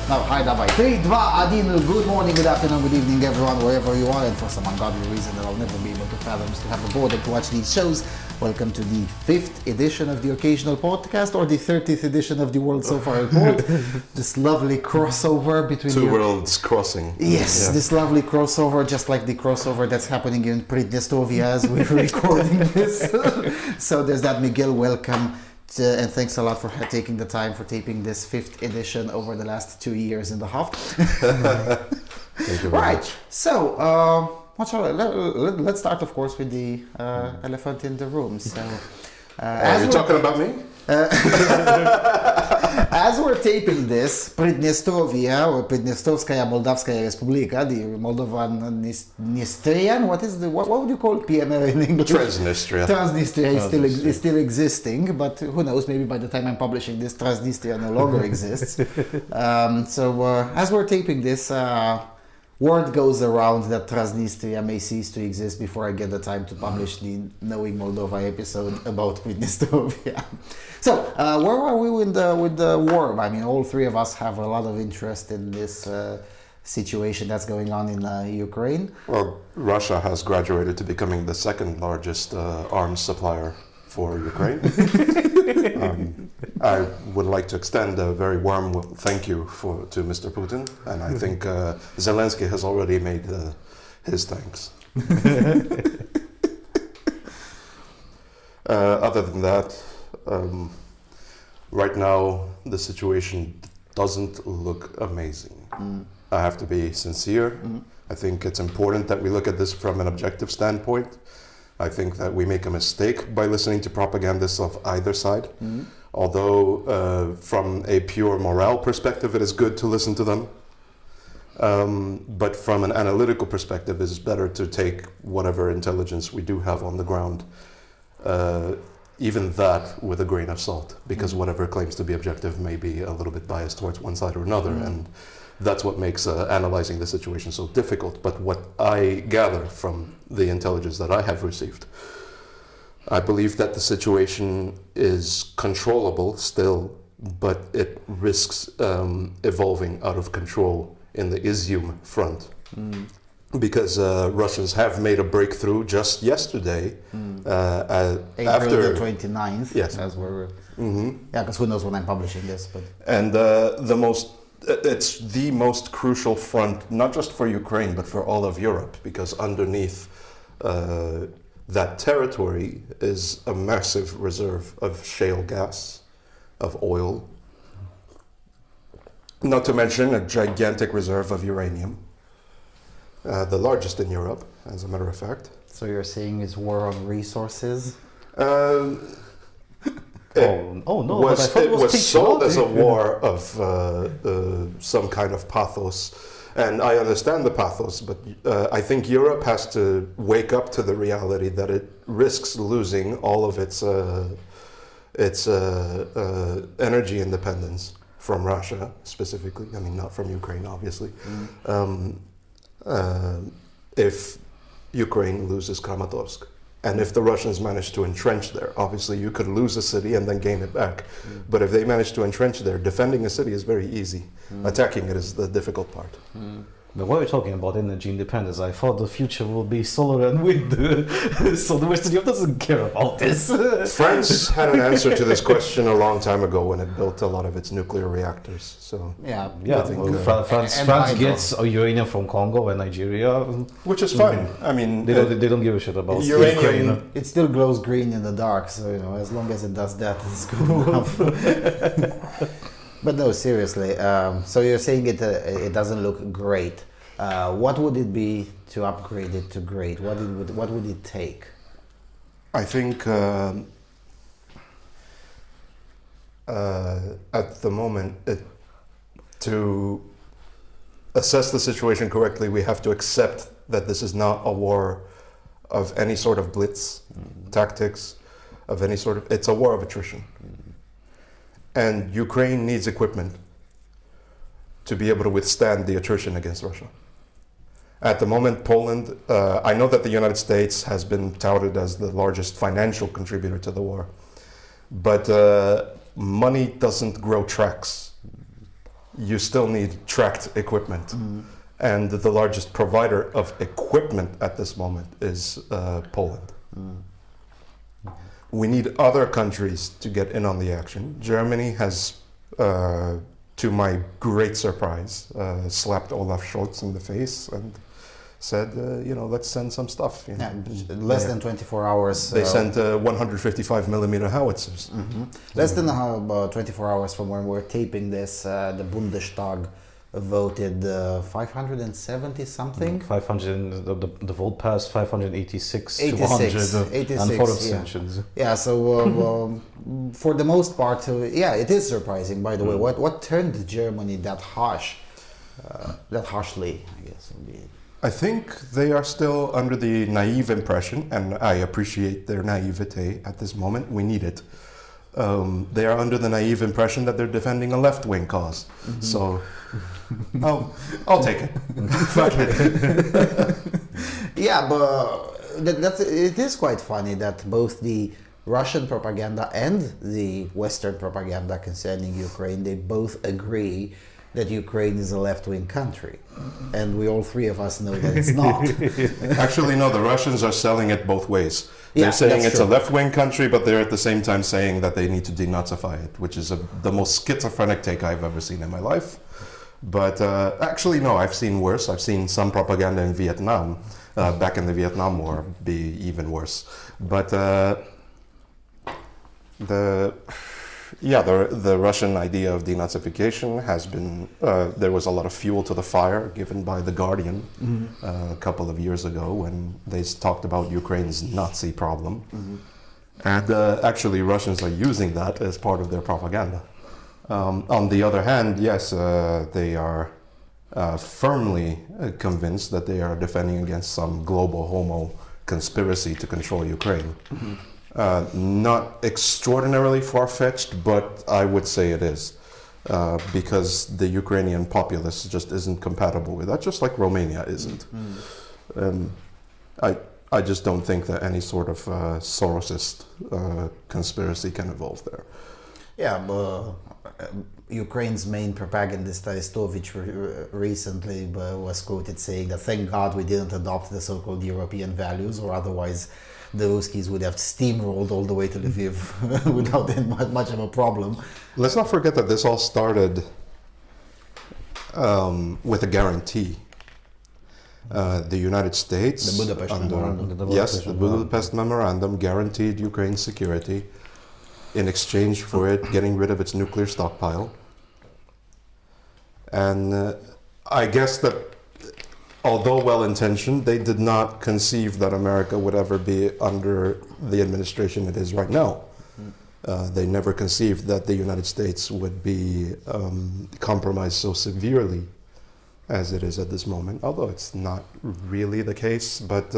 Now, hi, Davai. 3, 2, 1. Good morning, good afternoon, good evening, everyone, wherever you are. And for some ungodly reason that I'll never be able to fathom, to have the boredom to watch these shows. Welcome to the 5th edition of the Occasional Podcast, or the 30th edition of the World So Far Report. This lovely crossover between two worlds crossing. Yes, this lovely crossover, just like the crossover that's happening in Transnistria as we're recording this. So there's that. Miguel, welcome. And thanks a lot for taking the time for taping this 5th edition over the last 2 years and a half. Thank you very much. So let's start, of course, with the elephant in the room. So, are you talking about me? As we're taping this, Transnistria or Pridnestrovskaya Moldavskaya Respublika, the Moldovan Nistrian, what would you call PNR in English? Transnistria. Transnistria is still existing, but who knows, maybe by the time I'm publishing this, Transnistria no longer exists. As we're taping this, word goes around that Transnistria may cease to exist before I get the time to publish the Knowing Moldova episode about Transnistria. So, where are we with the war? I mean, all three of us have a lot of interest in this situation that's going on in Ukraine. Well, Russia has graduated to becoming the second largest arms supplier for Ukraine. I would like to extend a very warm thank you to Mr. Putin, and I think Zelensky has already made his thanks. Other than that, right now the situation doesn't look amazing. I have to be sincere. I think it's important that we look at this from an objective standpoint. I think that we make a mistake by listening to propagandists of either side. Although from a pure morale perspective, it is good to listen to them. But from an analytical perspective, it is better to take whatever intelligence we do have on the ground, even that with a grain of salt, because whatever claims to be objective may be a little bit biased towards one side or another. And that's what makes analyzing the situation so difficult. But what I gather from the intelligence that I have received, I believe that the situation is controllable still, but it risks evolving out of control in the Izium front. Because Russians have made a breakthrough just yesterday. April the 29th. Yes. As we're, yeah, because who knows when I'm publishing this. But And it's the most crucial front, not just for Ukraine, but for all of Europe, because underneath that territory is a massive reserve of shale gas, of oil, not to mention a gigantic reserve of uranium, the largest in Europe, as a matter of fact. so you're saying it's war on resources? It was sold as a war of some kind of pathos, and I understand the pathos, but I think Europe has to wake up to the reality that it risks losing all of its energy independence from Russia, specifically. I mean, not from Ukraine, obviously. If Ukraine loses Kramatorsk. And if the Russians manage to entrench there, obviously you could lose a city and then gain it back. But if they manage to entrench there, defending a city is very easy. Attacking it is the difficult part. But when we're talking about energy independence, I thought the future will be solar and wind. So the Western Europe doesn't care about this. France had an answer to this question a long time ago when it built a lot of its nuclear reactors. So Yeah. Yeah, I think, France hydro. gets uranium from Congo and Nigeria. which is fine. I mean, They don't give a shit about uranium. Ukraine. It still glows green in the dark, so as long as it does that, it's good enough. But no, seriously. So you're saying it doesn't look great. What would it be to upgrade it to great? What would it take? I think at the moment, to assess the situation correctly, we have to accept that this is not a war of any sort of blitz tactics, of any sort of. It's a war of attrition. And Ukraine needs equipment to be able to withstand the attrition against Russia. At the moment, Poland, I know that the United States has been touted as the largest financial contributor to the war, but money doesn't grow tracks. you still need tracked equipment. And the largest provider of equipment at this moment is Poland. We need other countries to get in on the action. Germany has, to my great surprise, slapped Olaf Scholz in the face and said, let's send some stuff. Yeah, less than 24 hours. They sent 155 millimeter howitzers. Less than 24 hours from when we're taping this, the Bundestag voted 570 something. 500, the vote passed 586 to 86, 100 and 4 abstentions. Yeah, so for the most part, it is surprising, by the way. What turned Germany that harshly, I guess would be. I think they are still under the naive impression, and I appreciate their naivete at this moment. We need it. They are under the naive impression that they're defending a left-wing cause. So I'll take it. Fuck it. Yeah, but it is quite funny that both the Russian propaganda and the Western propaganda concerning Ukraine, they both agree that Ukraine is a left-wing country. And we all three of us know that it's not. Actually, no, the Russians are selling it both ways. They're saying it's a left-wing country, but they're at the same time saying that they need to denazify it, which is the most schizophrenic take I've ever seen in my life. But actually, no, I've seen worse. I've seen some propaganda in Vietnam, back in the Vietnam War, be even worse. But the Russian idea of denazification has been, there was a lot of fuel to the fire given by The Guardian a couple of years ago when they talked about Ukraine's Nazi problem. And actually Russians are using that as part of their propaganda. On the other hand, yes, they are firmly convinced that they are defending against some global homo conspiracy to control Ukraine. Not extraordinarily far-fetched, but I would say it is, because the Ukrainian populace just isn't compatible with that, just like Romania isn't. I just don't think that any sort of Sorosist conspiracy can evolve there. Yeah, but Ukraine's main propagandist Arestovich recently was quoted saying that thank God we didn't adopt the so-called European values, or otherwise the Ruskies would have steamrolled all the way to Lviv without much of a problem. Let's not forget that this all started with a guarantee. The United States, the Budapest Memorandum. The Budapest Memorandum guaranteed Ukraine's security in exchange for it getting rid of its nuclear stockpile. And I guess that although well-intentioned, they did not conceive that America would ever be under the administration it is right now. They never conceived that the United States would be compromised so severely as it is at this moment, although it's not really the case. But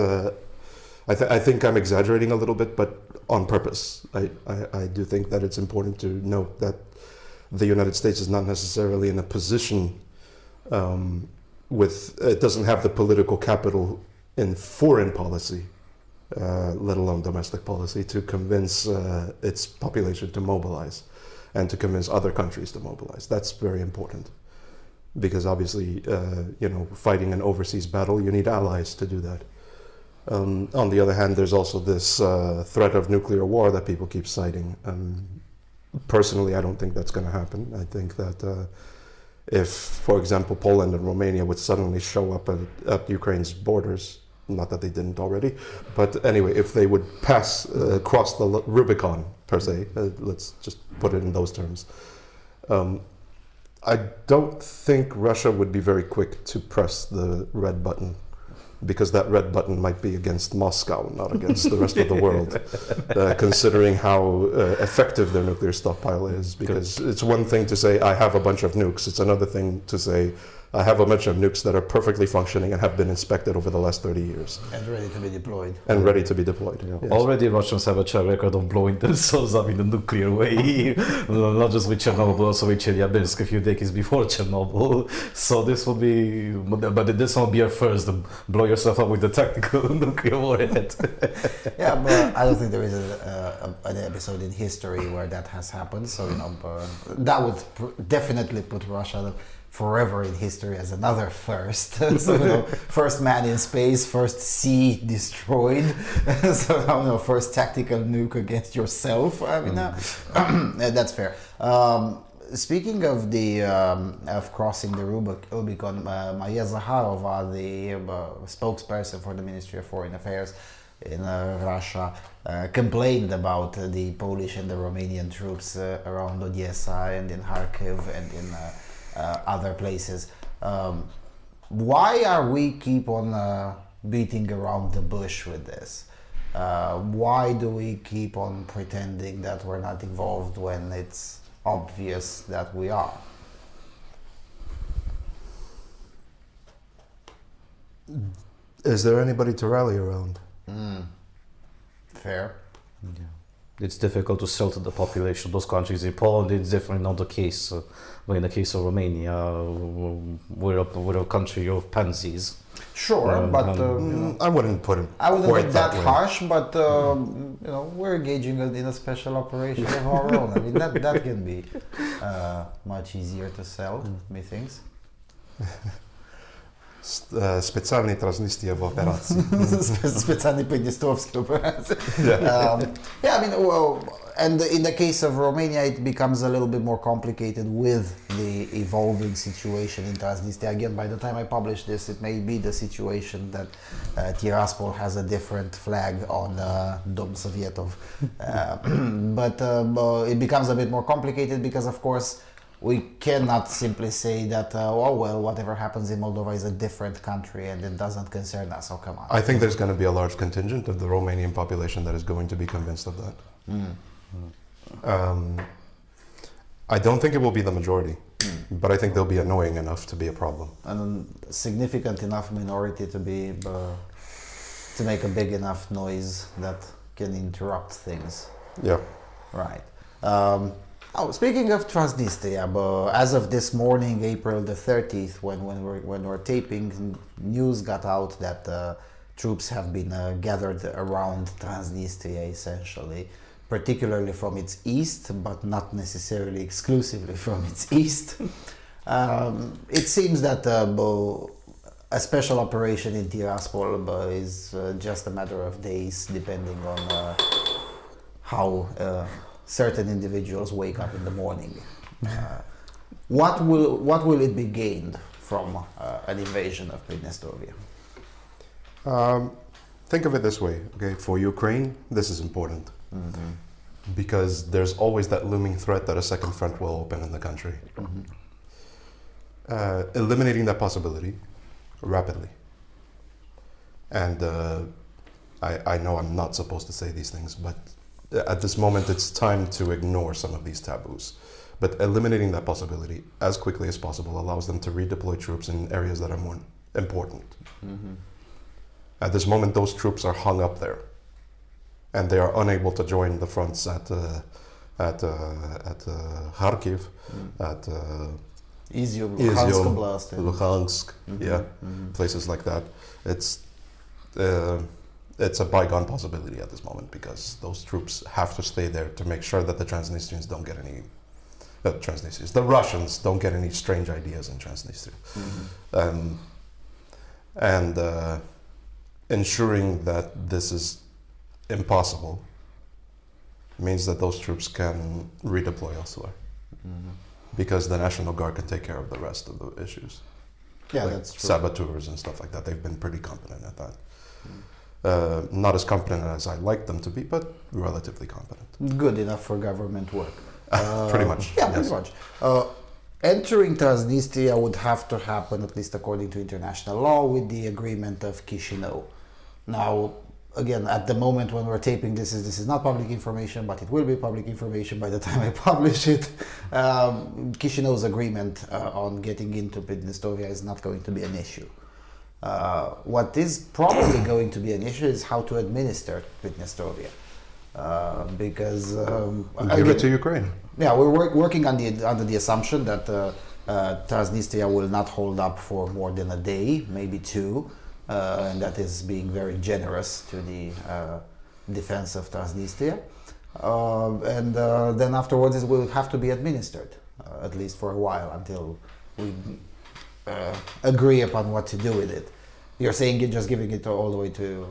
I think I'm exaggerating a little bit, but on purpose. I do think that it's important to note that the United States is not necessarily in a position it doesn't have the political capital in foreign policy, let alone domestic policy, to convince its population to mobilize and to convince other countries to mobilize. That's very important because obviously, fighting an overseas battle, you need allies to do that. On the other hand, there's also this threat of nuclear war that people keep citing. Personally, I don't think that's going to happen. I think that if, for example, Poland and Romania would suddenly show up at Ukraine's borders, not that they didn't already, but anyway, if they would cross the Rubicon, per se, let's just put it in those terms, I don't think Russia would be very quick to press the red button, because that red button might be against Moscow, not against the rest of the world, considering how effective their nuclear stockpile is. Because it's one thing to say, I have a bunch of nukes. It's another thing to say, I have a bunch of nukes that are perfectly functioning and have been inspected over the last 30 years. And ready to be deployed. And ready to be deployed. Yeah. Yes. Already Russians have a track record of blowing themselves up in the nuclear way, not just with Chernobyl, but also with Chelyabinsk a few decades before Chernobyl. So this will be, but this won't be a first, blow yourself up with the tactical nuclear warhead. Yeah, but I don't think there is an episode in history where that has happened. So, that would definitely put Russia forever in history as another first. So, first man in space, first sea destroyed. So, first tactical nuke against yourself. I mean, that's fair. Speaking of the of crossing the Rubicon, Maria Zakharova, the spokesperson for the Ministry of Foreign Affairs in Russia, complained about the Polish and the Romanian troops around Odessa and in Kharkiv and in other places. Why are we keep on beating around the bush with this? Why do we keep on pretending that we're not involved when it's obvious that we are? Is there anybody to rally around? Fair. Yeah. It's difficult to sell to the population of those countries. In Poland, it's definitely not the case. But in the case of Romania, we're a country of pansies. Sure, but I wouldn't put it I wouldn't quite make that way. harsh. But we're engaging in a special operation of our own. I mean, that can be much easier to sell, methinks. Specjalnie Transnistria w operacji. Specjalnie Podniestrowskie operacje. Yeah, I mean, well, and in the case of Romania, it becomes a little bit more complicated with the evolving situation in Transnistria. Again, by the time I publish this, it may be the situation that Tiraspol has a different flag on Dom Sovietov. But it becomes a bit more complicated because, of course, we cannot simply say that, whatever happens in Moldova is a different country and it doesn't concern us. Oh, come on. I think there's going to be a large contingent of the Romanian population that is going to be convinced of that. I don't think it will be the majority, but I think they'll be annoying enough to be a problem. And a significant enough minority to be to make a big enough noise that can interrupt things. Yeah. Right. Speaking of Transnistria, as of this morning, April the 30th, when we're taping, news got out that troops have been gathered around Transnistria, essentially, particularly from its east, but not necessarily exclusively from its east. It seems that a special operation in Tiraspol is just a matter of days, depending on how certain individuals wake up in the morning. What will it be gained from an invasion of Pridnestrovia? Think of it this way, okay? For Ukraine, this is important because there's always that looming threat that a second front will open in the country. Eliminating that possibility rapidly. And I know I'm not supposed to say these things, but at this moment, it's time to ignore some of these taboos. But eliminating that possibility as quickly as possible allows them to redeploy troops in areas that are more important. At this moment, those troops are hung up there, and they are unable to join the fronts at Kharkiv, at Izium, Luhansk, places like that. It's a bygone possibility at this moment because those troops have to stay there to make sure that the Transnistrians don't get any, the Russians don't get any strange ideas in Transnistria. And ensuring that this is impossible means that those troops can redeploy elsewhere because the National Guard can take care of the rest of the issues. Yeah, like that's true. Saboteurs and stuff like that. They've been pretty competent at that. Not as competent as I'd like them to be, but relatively competent. Good enough for government work. Pretty much. Yeah, pretty much. Entering Transnistria would have to happen, at least according to international law, with the agreement of Chisinau. Now, again, at the moment when we're taping this is not public information, but it will be public information by the time I publish it. Chisinau's agreement on getting into Transnistria is not going to be an issue. What is probably going to be an issue is how to administer Transnistria. Because give it to Ukraine. Yeah, we're working under the assumption that Transnistria will not hold up for more than a day, maybe two, and that is being very generous to the defense of Transnistria. And then afterwards it will have to be administered, at least for a while, until we agree upon what to do with it. You're saying you're just giving it all the way to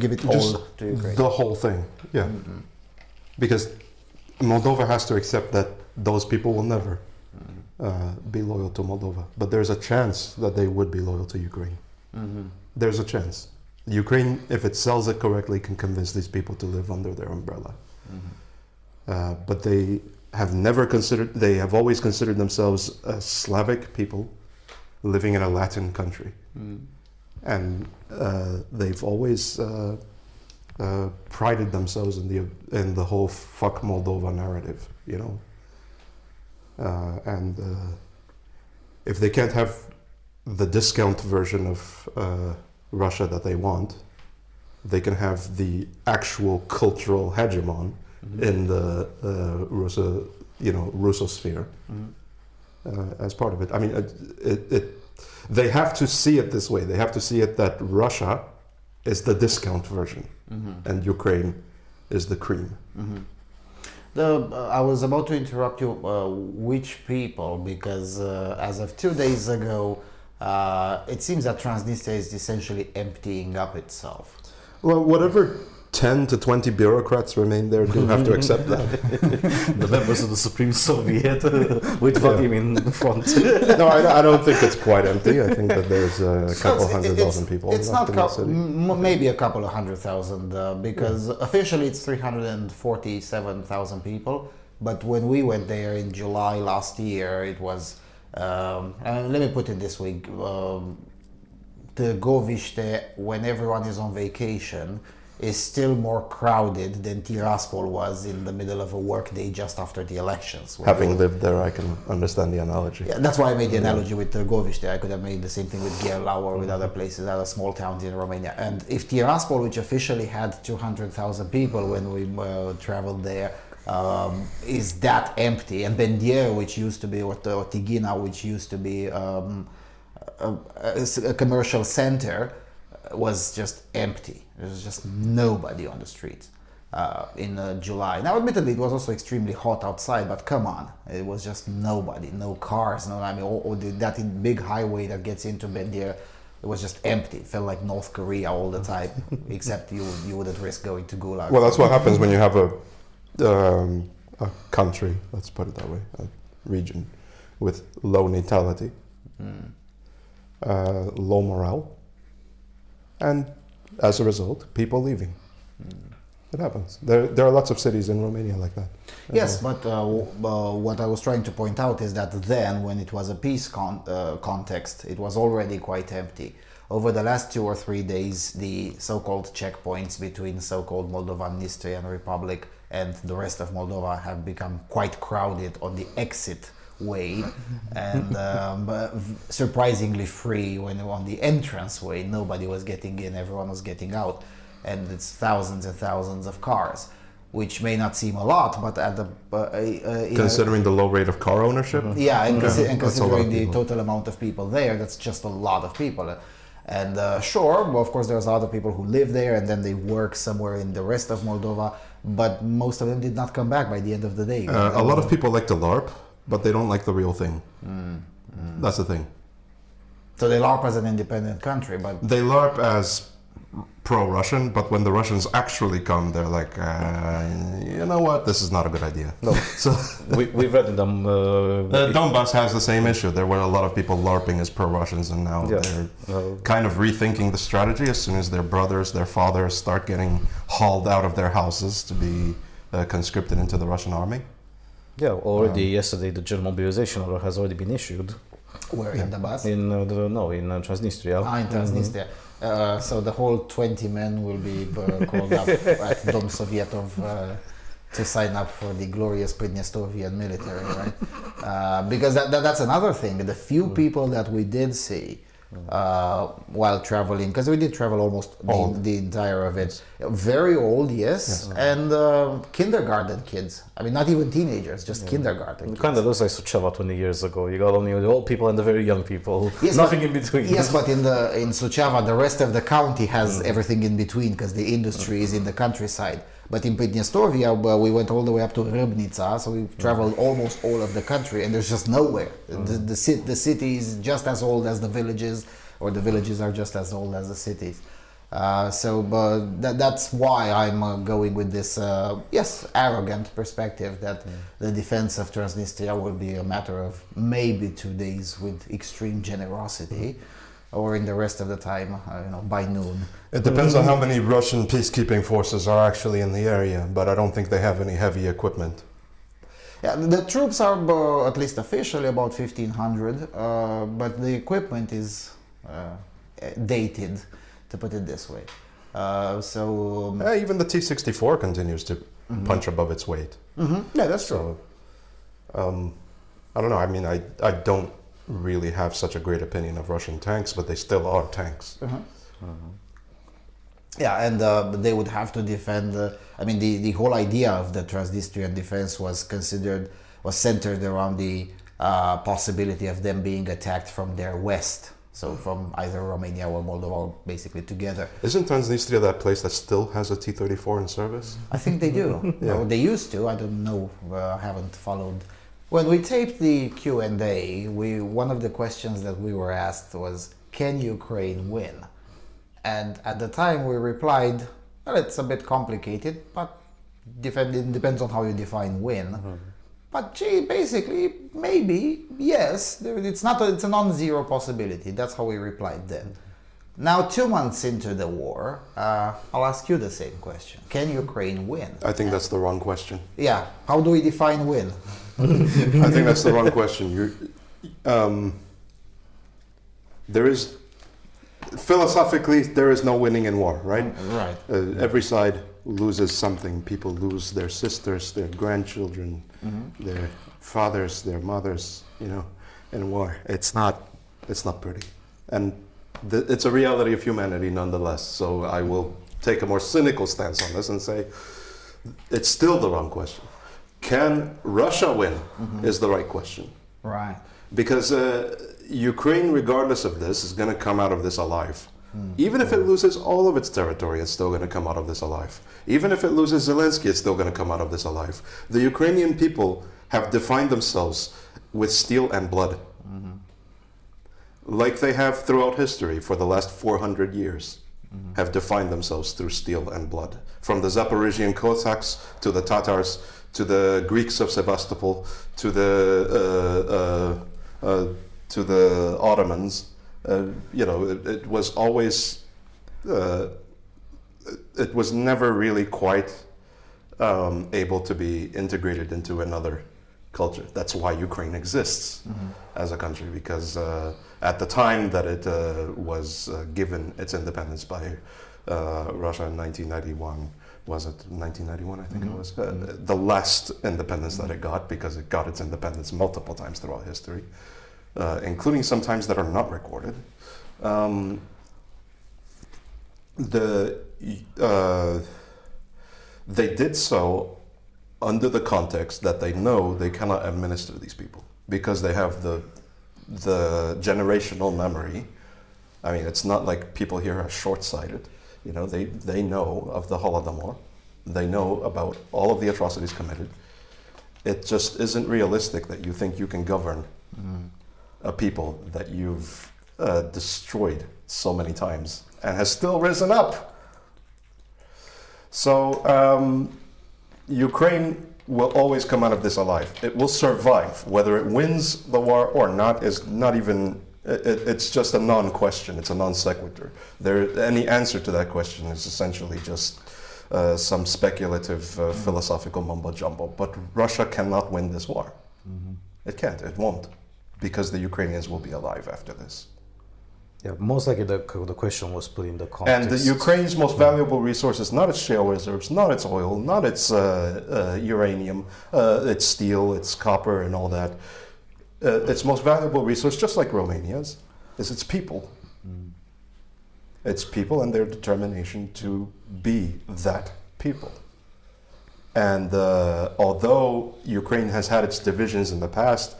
give it all to Ukraine. The whole thing, yeah. Mm-hmm. Because Moldova has to accept that those people will never be loyal to Moldova, but there's a chance that they would be loyal to Ukraine. Mm-hmm. There's a chance. Ukraine, if it sells it correctly, can convince these people to live under their umbrella. Mm-hmm. But they have always considered themselves a Slavic people living in a Latin country. Mm-hmm. And they've always prided themselves in the whole "fuck Moldova" narrative, you know. And if they can't have the discount version of Russia that they want, they can have the actual cultural hegemon in the Russosphere as part of it. I mean, they have to see it this way. They have to see it that Russia is the discount version, and Ukraine is the cream. Mm-hmm. I was about to interrupt you. Which people? Because as of 2 days ago, it seems that Transnistria is essentially emptying up itself. Well, whatever 10 to 20 bureaucrats remain there do have to accept that. The members of the Supreme Soviet with Vadim in front. No, I don't think it's quite empty. I think that there's a couple 100,000 people. It's not maybe a couple of 100,000 because officially it's 347,000 people. But when we went there in July last year, it was, let me put it this way, the Goviste, when everyone is on vacation, is still more crowded than Tiraspol was in the middle of a workday just after the elections. Having lived there, I can understand the analogy. Yeah, that's why I made the analogy with Goviste. I could have made the same thing with Gherlau or with other places, other small towns in Romania. And if Tiraspol, which officially had 200,000 people when we traveled there, is that empty, and Bendier, which used to be, or Tighina, which used to be a commercial center, was just empty. There was just nobody on the streets in July. Now, admittedly, it was also extremely hot outside, but come on, it was just nobody, no cars, that big highway that gets into Bendier, it was just empty. It felt like North Korea all the time, except you wouldn't risk going to Gulag. Well, that's what happens when you have a country, let's put it that way, a region with low natality, low morale, and as a result, people leaving. It happens. There are lots of cities in Romania like that. Yes, but what I was trying to point out is that then, when it was a peace context, it was already quite empty. Over the last 2 or 3 days, the so-called checkpoints between so-called Moldovan-Nistrian Republic and the rest of Moldova have become quite crowded on the exit way, and surprisingly free when on the entrance way. Nobody was getting in, everyone was getting out, and it's thousands and thousands of cars, which may not seem a lot, but at the considering the low rate of car ownership, and considering the total amount of people there, that's just a lot of people. And sure, well, of course, there's other people who live there and then they work somewhere in the rest of Moldova, but most of them did not come back by the end of the day. A lot of people like to LARP, but they don't like the real thing. That's the thing. So they LARP as an independent country, but... They LARP as pro-Russian, but when the Russians actually come, they're like, you know what, this is not a good idea. No, so we've read in them... Donbass has the same issue. There were a lot of people LARPing as pro-Russians, and now they're kind of rethinking the strategy as soon as their brothers, their fathers start getting hauled out of their houses to be conscripted into the Russian army. Yeah, already yesterday the German mobilization order has already been issued Where in Donbass? In Transnistria. In Transnistria. So the whole 20 men will be called up at Dom Sovietov to sign up for the glorious Pridnestovian military, right? Because that's another thing. The few people that we did see while traveling, because we did travel almost the entire of it. Very old, yes. And kindergarten kids. I mean, not even teenagers, just kindergarten kids. Kind of looks like Suceava 20 years ago. You got only the old people and the very young people. Yes, nothing in between. Yes, but in Suceava, the rest of the county has everything in between because the industry is in the countryside. But in Pridnestovia, we went all the way up to Rybnica, so we traveled almost all of the country, and there's just nowhere. The city is just as old as the villages, or the villages are just as old as the cities. That's why I'm going with this, arrogant perspective that the defense of Transnistria will be a matter of maybe 2 days with extreme generosity. Or in the rest of the time, by noon. It depends on how many Russian peacekeeping forces are actually in the area, but I don't think they have any heavy equipment. Yeah, the troops are at least officially about 1,500, but the equipment is dated, to put it this way. Even the T-64 continues to punch above its weight. Yeah, that's true. I don't know. I mean, I don't really have such a great opinion of Russian tanks, but they still are tanks. Yeah, and they would have to defend. The whole idea of the Transnistrian defense was centered around the possibility of them being attacked from their west, so from either Romania or Moldova, basically together. Isn't Transnistria that place that still has a T-34 in service? I think they do. Yeah. They used to. I don't know. I haven't followed. When we taped the Q&A, one of the questions that we were asked was, can Ukraine win? And at the time we replied, well, it's a bit complicated, but it depends on how you define win. But basically, maybe, yes, it's a non-zero possibility. That's how we replied then. Now, 2 months into the war, I'll ask you the same question. Can Ukraine win? I think that's the wrong question. Yeah, how do we define win? I think that's the wrong question. Philosophically, there is no winning in war, right? Right. Every side loses something. People lose their sisters, their grandchildren, their fathers, their mothers, in war. It's not pretty. And it's a reality of humanity nonetheless. So I will take a more cynical stance on this and say, it's still the wrong question. Can Russia win is the right question. Right. Because Ukraine, regardless of this, is going to come out of this alive. Even if it loses all of its territory, it's still going to come out of this alive. Even if it loses Zelensky, it's still going to come out of this alive. The Ukrainian people have defined themselves with steel and blood. Like they have throughout history for the last 400 years, have defined themselves through steel and blood. From the Zaporizhian Cossacks to the Tatars, to the Greeks of Sevastopol, to the Ottomans, it was always, it was never really quite able to be integrated into another culture. That's why Ukraine exists as a country, because at the time that it was given its independence by Russia in 1991, was it 1991? I think it was the last independence that it got, because it got its independence multiple times throughout history, including some times that are not recorded. They did so under the context that they know they cannot administer these people, because they have the generational memory. I mean, it's not like people here are short-sighted. They know of the Holodomor. They know about all of the atrocities committed. It just isn't realistic that you think you can govern a people that you've destroyed so many times and has still risen up. So Ukraine will always come out of this alive. It will survive. Whether it wins the war or not is not even, it's just a non-question. It's a non-sequitur. Any answer to that question is essentially just some speculative philosophical mumbo-jumbo. But Russia cannot win this war. It can't. It won't. because the Ukrainians will be alive after this. Yeah, most likely the question was put in the context. And the Ukraine's most valuable resource is not its shale reserves, not its oil, not its uranium, its steel, its copper, and all that. Its most valuable resource, just like Romania's, is its people. Its people and their determination to be that people. And although Ukraine has had its divisions in the past,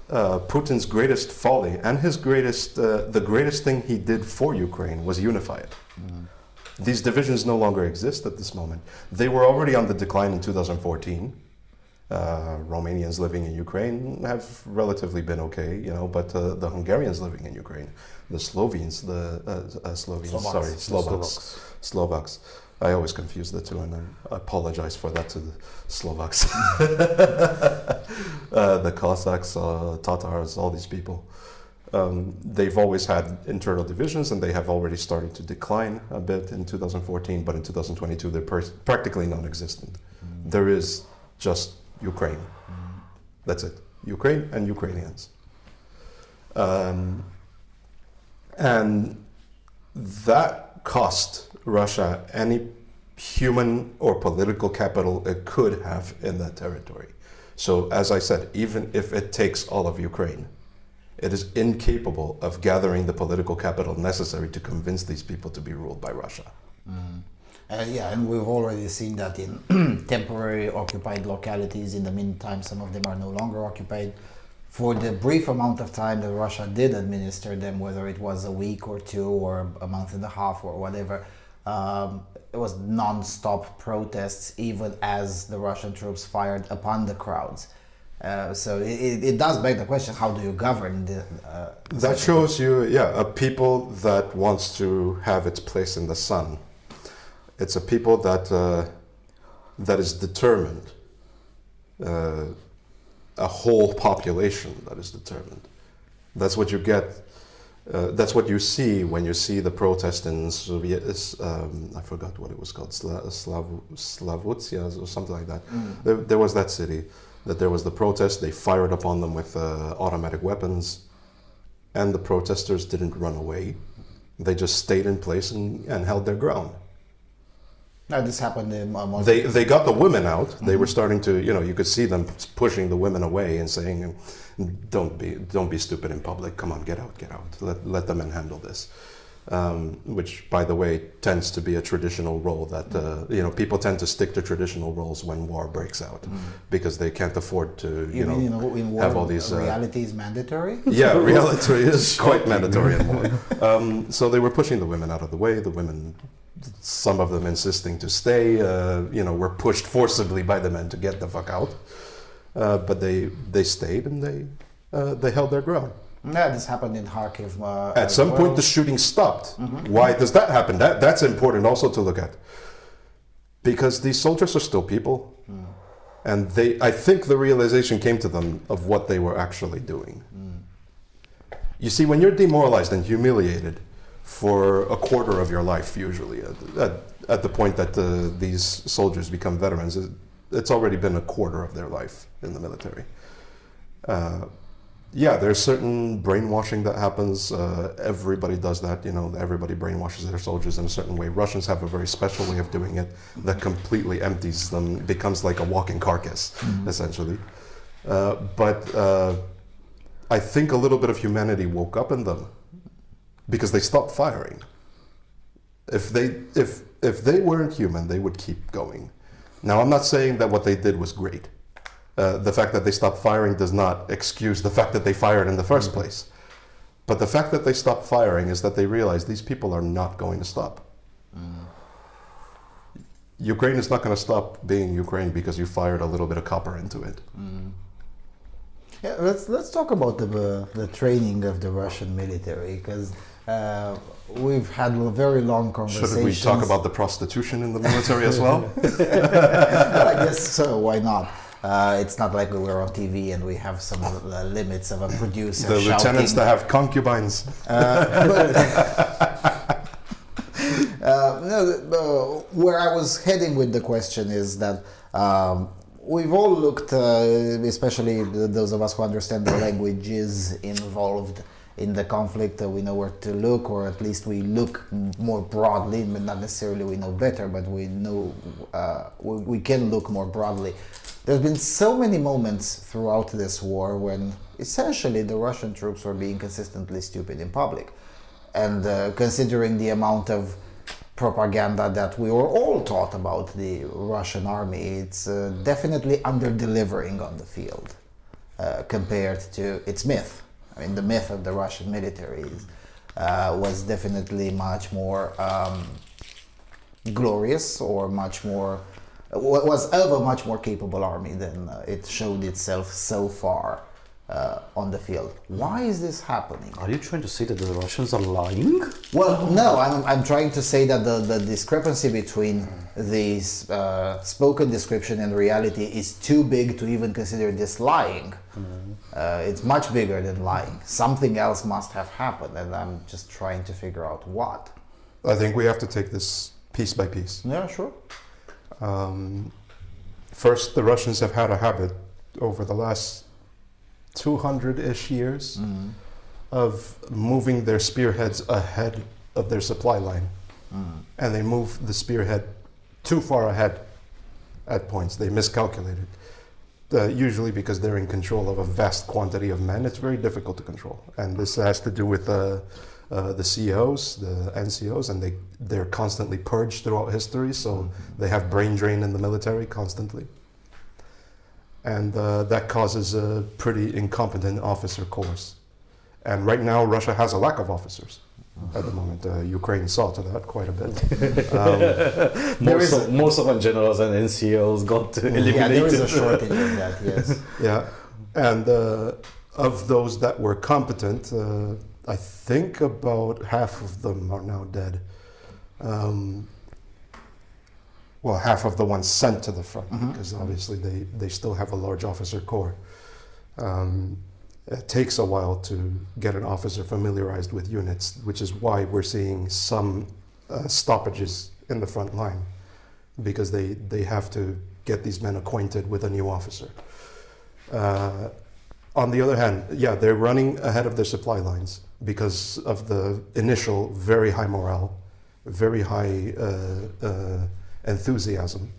Putin's greatest folly and his the greatest thing he did for Ukraine was unify it. These divisions no longer exist at this moment. They were already on the decline in 2014. Romanians living in Ukraine have relatively been okay, but the Hungarians living in Ukraine, the Slovenes, Slovaks. I always confuse the two, and I apologize for that to the Slovaks. The Cossacks, Tatars, all these people. They've always had internal divisions, and they have already started to decline a bit in 2014, but in 2022 they're practically non-existent. There is just Ukraine. That's it. Ukraine and Ukrainians. And that cost Russia any human or political capital it could have in that territory. So, as I said, even if it takes all of Ukraine, it is incapable of gathering the political capital necessary to convince these people to be ruled by Russia. Yeah, and we've already seen that in temporary occupied localities. In the meantime, some of them are no longer occupied. For the brief amount of time that Russia did administer them, whether it was a week or two or a month and a half or whatever, it was non-stop protests, even as the Russian troops fired upon the crowds. So it does beg the question: how do you govern the? That shows you, a people that wants to have its place in the sun. It's a people that is determined. A whole population that is determined. That's what you get. That's what you see when you see the protest in Soviet. I forgot what it was called, Slavutia or something like that. There was that city. That there was the protest. They fired upon them with automatic weapons, and the protesters didn't run away. They just stayed in place and held their ground. Now this happened in They got the women out. They were starting to, you could see them pushing the women away and saying, "Don't be stupid in public. Come on, get out. Let the men handle this." Which, by the way, tends to be a traditional role that people tend to stick to traditional roles when war breaks out because they can't afford to in war, have all these. Reality is mandatory. Yeah, reality is quite mandatory in war. So they were pushing the women out of the way. The women. Some of them insisting to stay, were pushed forcibly by the men to get the fuck out. But they stayed and they held their ground. Yeah, this happened in Kharkiv. At some point, the shooting stopped. Why does that happen? That's important also to look at. Because these soldiers are still people. And I think the realization came to them of what they were actually doing. You see, when you're demoralized and humiliated, for a quarter of your life, usually, at the point that these soldiers become veterans, it's already been a quarter of their life in the military. There's certain brainwashing that happens. Everybody does that, everybody brainwashes their soldiers in a certain way. Russians have a very special way of doing it that completely empties them, becomes like a walking carcass, essentially. But I think a little bit of humanity woke up in them. Because they stopped firing. If they weren't human, they would keep going. Now, I'm not saying that what they did was great. The fact that they stopped firing does not excuse the fact that they fired in the first place. But the fact that they stopped firing is that they realized these people are not going to stop. Ukraine is not going to stop being Ukraine because you fired a little bit of copper into it. Yeah, let's talk about the training of the Russian military, because we've had a very long conversations. Should we talk about the prostitution in the military as well? I guess so. Why not? It's not like we're on TV and we have some limits of a producer. The shouting. lieutenants that have concubines. Where I was heading with the question is that we've all looked, especially those of us who understand the languages involved in the conflict, we know where to look, or at least we look more broadly, but not necessarily we know better, but we know we can look more broadly. There's been so many moments throughout this war when essentially the Russian troops were being consistently stupid in public. And considering the amount of propaganda that we were all taught about the Russian army, it's definitely under-delivering on the field compared to its myth. I mean, the myth of the Russian military was definitely much more glorious, or much more, was of a much more capable army than it showed itself so far on the field. Why is this happening? Are you trying to say that the Russians are lying? Well, no, I'm trying to say that the discrepancy between the spoken description and reality is too big to even consider this lying. It's much bigger than lying. Something else must have happened, and I'm just trying to figure out what. I think we have to take this piece by piece. Yeah, sure. First, the Russians have had a habit over the last 200-ish years of moving their spearheads ahead of their supply line. And they move the spearhead too far ahead at points. They miscalculated. Usually because they're in control of a vast quantity of men, it's very difficult to control. And this has to do with the CEOs, the NCOs, and they're constantly purged throughout history, so they have brain drain in the military constantly. And that causes a pretty incompetent officer corps. And right now, Russia has a lack of officers at the moment. Ukraine saw to that quite a bit. Most of our generals and NCOs got eliminated. Yeah, there is a shortage of that, yes. Yeah, and of those that were competent, I think about half of them are now dead. Well, half of the ones sent to the front, because obviously they still have a large officer corps. It takes a while to get an officer familiarized with units, which is why we're seeing some stoppages in the front line, because they have to get these men acquainted with a new officer. On the other hand, yeah, they're running ahead of their supply lines because of the initial very high morale, very high enthusiasm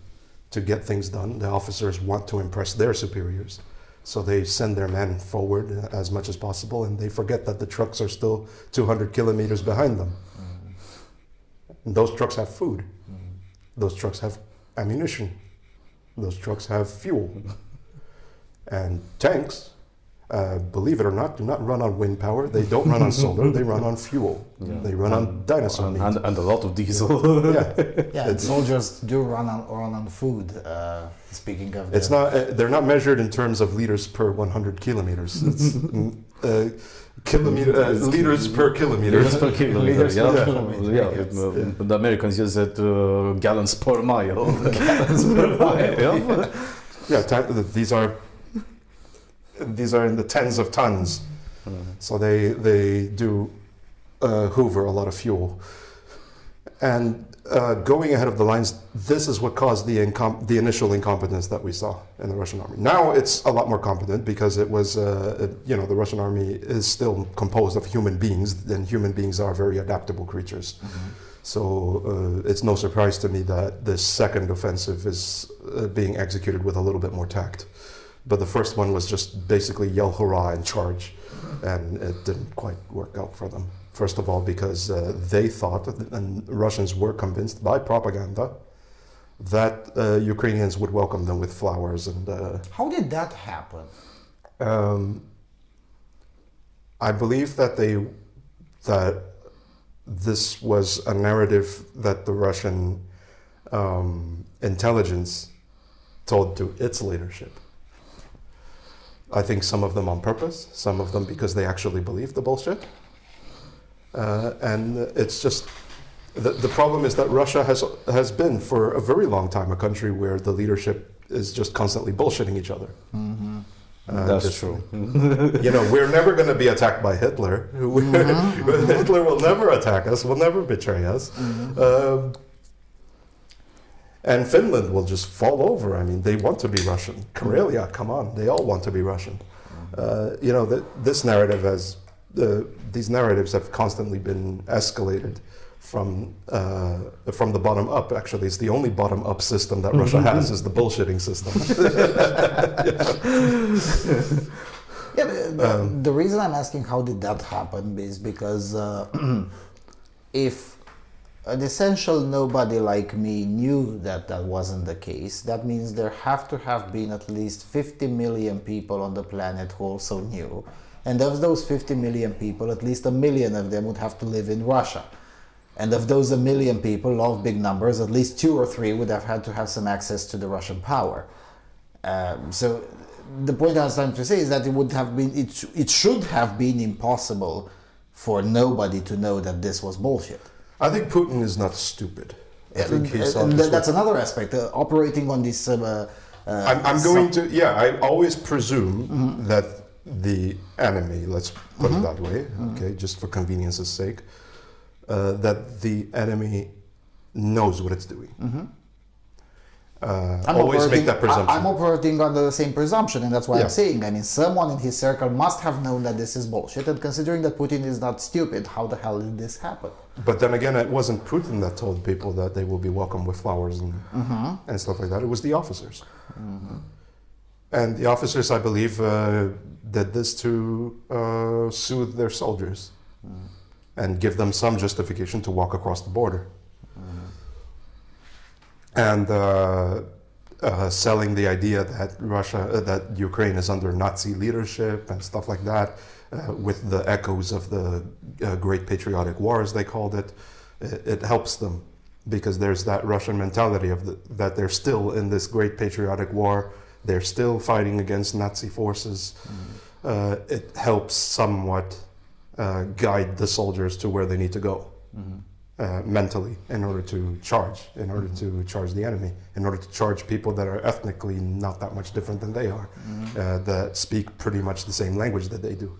to get things done. The officers want to impress their superiors, so they send their men forward as much as possible, and they forget that the trucks are still 200 kilometers behind them. And those trucks have food. Those trucks have ammunition. Those trucks have fuel. And tanks, believe it or not, do not run on wind power. They don't run on solar. They run on fuel. Yeah. They run on dinosaur meat. And a lot of diesel. Yeah, and soldiers do run on food. Speaking of, It's not. They're not measured in terms of liters per 100 kilometers. It's liters per kilometer. Liters per kilometer. Liters per Yeah. kilometer, Yeah. yes. The Americans use it gallons per mile. Gallons per mile. Yeah. Yeah, these are in the tens of tons. So they do hoover a lot of fuel. And going ahead of the lines, this is what caused the initial incompetence that we saw in the Russian army. Now it's a lot more competent because it was, the Russian army is still composed of human beings, and human beings are very adaptable creatures. So it's no surprise to me that this second offensive is being executed with a little bit more tact. But the first one was just basically yell hurrah and charge, and it didn't quite work out for them. First of all, because they thought, and Russians were convinced by propaganda, that Ukrainians would welcome them with flowers and... How did that happen? I believe that this was a narrative that the Russian intelligence told to its leadership. I think some of them on purpose, some of them because they actually believed the bullshit. And it's just, the problem is that Russia has been for a very long time a country where the leadership is just constantly bullshitting each other. That's true. We're never going to be attacked by Hitler. Hitler will never attack us, will never betray us. And Finland will just fall over. I mean, they want to be Russian. Karelia, come on, they all want to be Russian. You know, this narrative these narratives have constantly been escalated from the bottom up. Actually, it's the only bottom up system that Russia has is the bullshitting system. The reason I'm asking how did that happen is because if an essential nobody like me knew that that wasn't the case, that means there have to have been at least 50 million people on the planet who also knew. And of those 50 million people, at least 1 million of them would have to live in Russia. And of those 1 million people, law of big numbers, at least 2 or 3 would have had to have some access to the Russian power. So the point I was trying to say is that it would have been, it should have been impossible for nobody to know that this was bullshit. I think Putin is not stupid. I think he's that's another aspect, operating on this... I'm going to, I always presume that the enemy, let's put it that way, okay, just for convenience's sake, that the enemy knows what it's doing. Always make that presumption. I'm operating under the same presumption, and that's why I'm saying, I mean, someone in his circle must have known that this is bullshit, and considering that Putin is not stupid, how the hell did this happen? But then again, it wasn't Putin that told people that they will be welcomed with flowers and stuff like that. It was the officers. And the officers, I believe, did this to soothe their soldiers and give them some justification to walk across the border. And selling the idea that that Ukraine is under Nazi leadership and stuff like that, with the echoes of the Great Patriotic War, as they called it, it helps them because there's that Russian mentality of that they're still in this Great Patriotic War, they're still fighting against Nazi forces. It helps somewhat guide the soldiers to where they need to go. Mentally, in order to charge the enemy, in order to charge people that are ethnically not that much different than they are, that speak pretty much the same language that they do.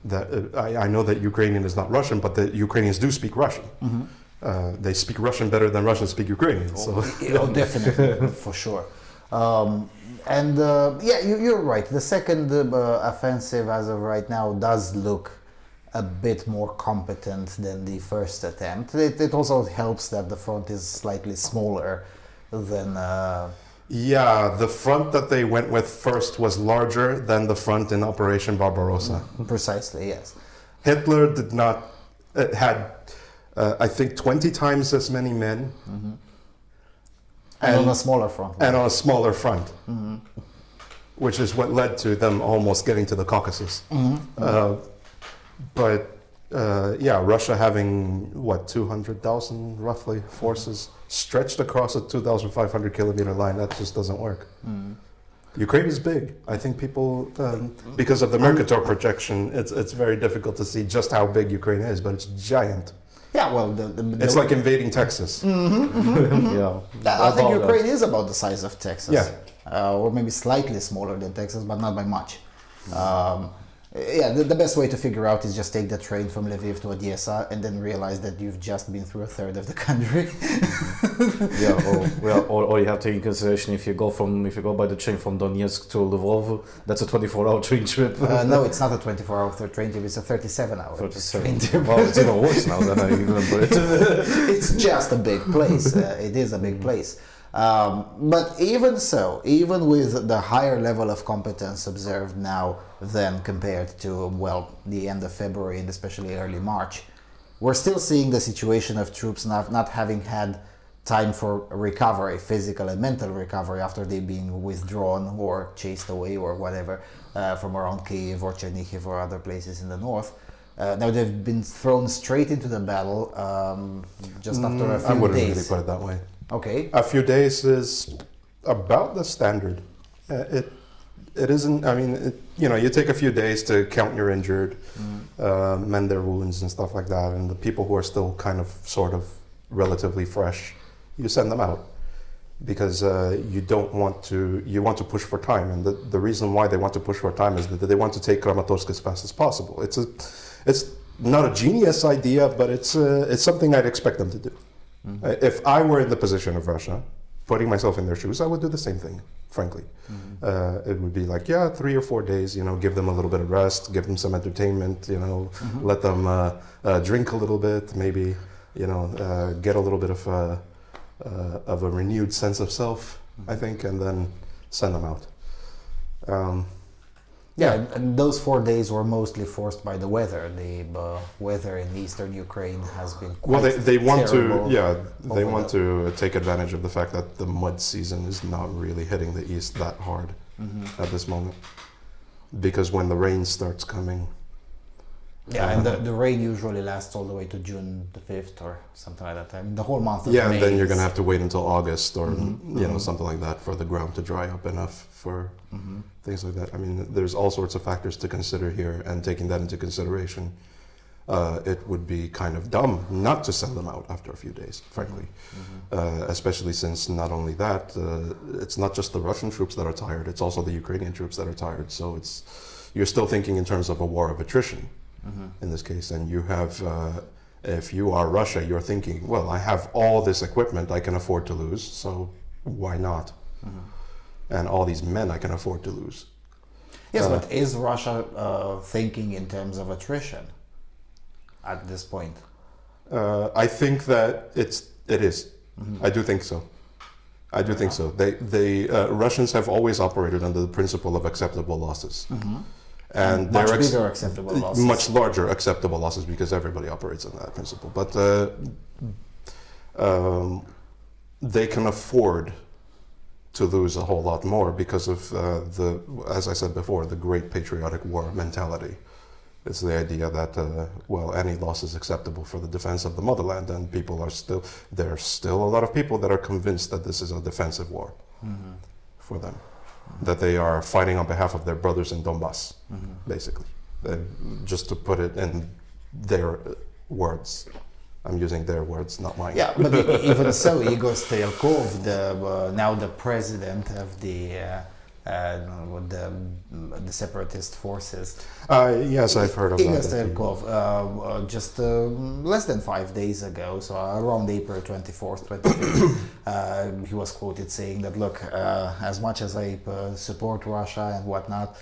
That I know that Ukrainian is not Russian, but the Ukrainians do speak Russian. They speak Russian better than Russians speak Ukrainian. So definitely, for sure. You're right. The second offensive, as of right now, does look a bit more competent than the first attempt. It also helps that the front is slightly smaller than... the front that they went with first was larger than the front in Operation Barbarossa. Precisely, yes. Hitler did not... had, I think, 20 times as many men. And on a smaller front. And on a smaller front. Which is what led to them almost getting to the Caucasus. Russia having, 200,000 roughly forces stretched across a 2,500 kilometer line, that just doesn't work. Ukraine is big. I think people, because of the Mercator projection, it's very difficult to see just how big Ukraine is, but it's giant. Yeah, well, it's like invading Texas. I think Ukraine is about the size of Texas. Or maybe slightly smaller than Texas, but not by much. The best way to figure out is just take the train from Lviv to Odessa and then realize that you've just been through a third of the country. or you have to take in consideration if you go by the train from Donetsk to Lvov, that's a 24-hour train trip. No, it's not a 24-hour train trip, it's a 37-hour train trip. Well, it's even worse now than I remember it. It's just a big place. It is a big place. But even so, even with the higher level of competence observed now than compared to, the end of February and especially early March, we're still seeing the situation of troops not having had time for recovery, physical and mental recovery, after they've been withdrawn or chased away or whatever from around Kyiv or Chernihiv or other places in the north. Now they've been thrown straight into the battle just after a few days. I wouldn't really put it that way. Okay. A few days is about the standard. It isn't, I mean, you take a few days to count your injured, mend their wounds and stuff like that, and the people who are still kind of, sort of, relatively fresh, you send them out. Because you want to push for time, and the reason why they want to push for time is that they want to take Kramatorsk as fast as possible. It's not a genius idea, but it's something I'd expect them to do. If I were in the position of Russia, putting myself in their shoes, I would do the same thing, frankly. It would be like, yeah, 3 or 4 days, give them a little bit of rest, give them some entertainment, let them drink a little bit, maybe, get a little bit of a renewed sense of self, I think, and then send them out. Yeah, and those 4 days were mostly forced by the weather. The weather in eastern Ukraine has been quite they want terrible. they want to take advantage of the fact that the mud season is not really hitting the east that hard at this moment, because when the rain starts coming, and the rain usually lasts all the way to June the 5th or something like that. I mean, the whole month of and May then you're is- going to have to wait until August or something like that for the ground to dry up enough for things like that. I mean, there's all sorts of factors to consider here, and taking that into consideration, it would be kind of dumb not to send them out after a few days, frankly. Especially since not only that, it's not just the Russian troops that are tired, it's also the Ukrainian troops that are tired. So you're still thinking in terms of a war of attrition in this case, and you have, if you are Russia, you're thinking, well, I have all this equipment I can afford to lose, so why not? And all these men I can afford to lose. Yes, but is Russia thinking in terms of attrition at this point? I think that it is. I do think so. I do think so. Russians have always operated under the principle of acceptable losses. And Much they're bigger acceptable losses. much larger acceptable losses, because everybody operates on that principle. But they can afford to lose a whole lot more because of as I said before, the great patriotic war mentality. It's the idea that, any loss is acceptable for the defense of the motherland, and there are still a lot of people that are convinced that this is a defensive war for them. That they are fighting on behalf of their brothers in Donbass, basically. Just to put it in their words. I'm using their words, not mine. Yeah, but even so, Igor Stelkov, now the president of the separatist forces. Yes, I've heard of Igor that. Stelkov, just less than 5 days ago, so around April 24th, 25th, he was quoted saying that, look, as much as I support Russia and whatnot,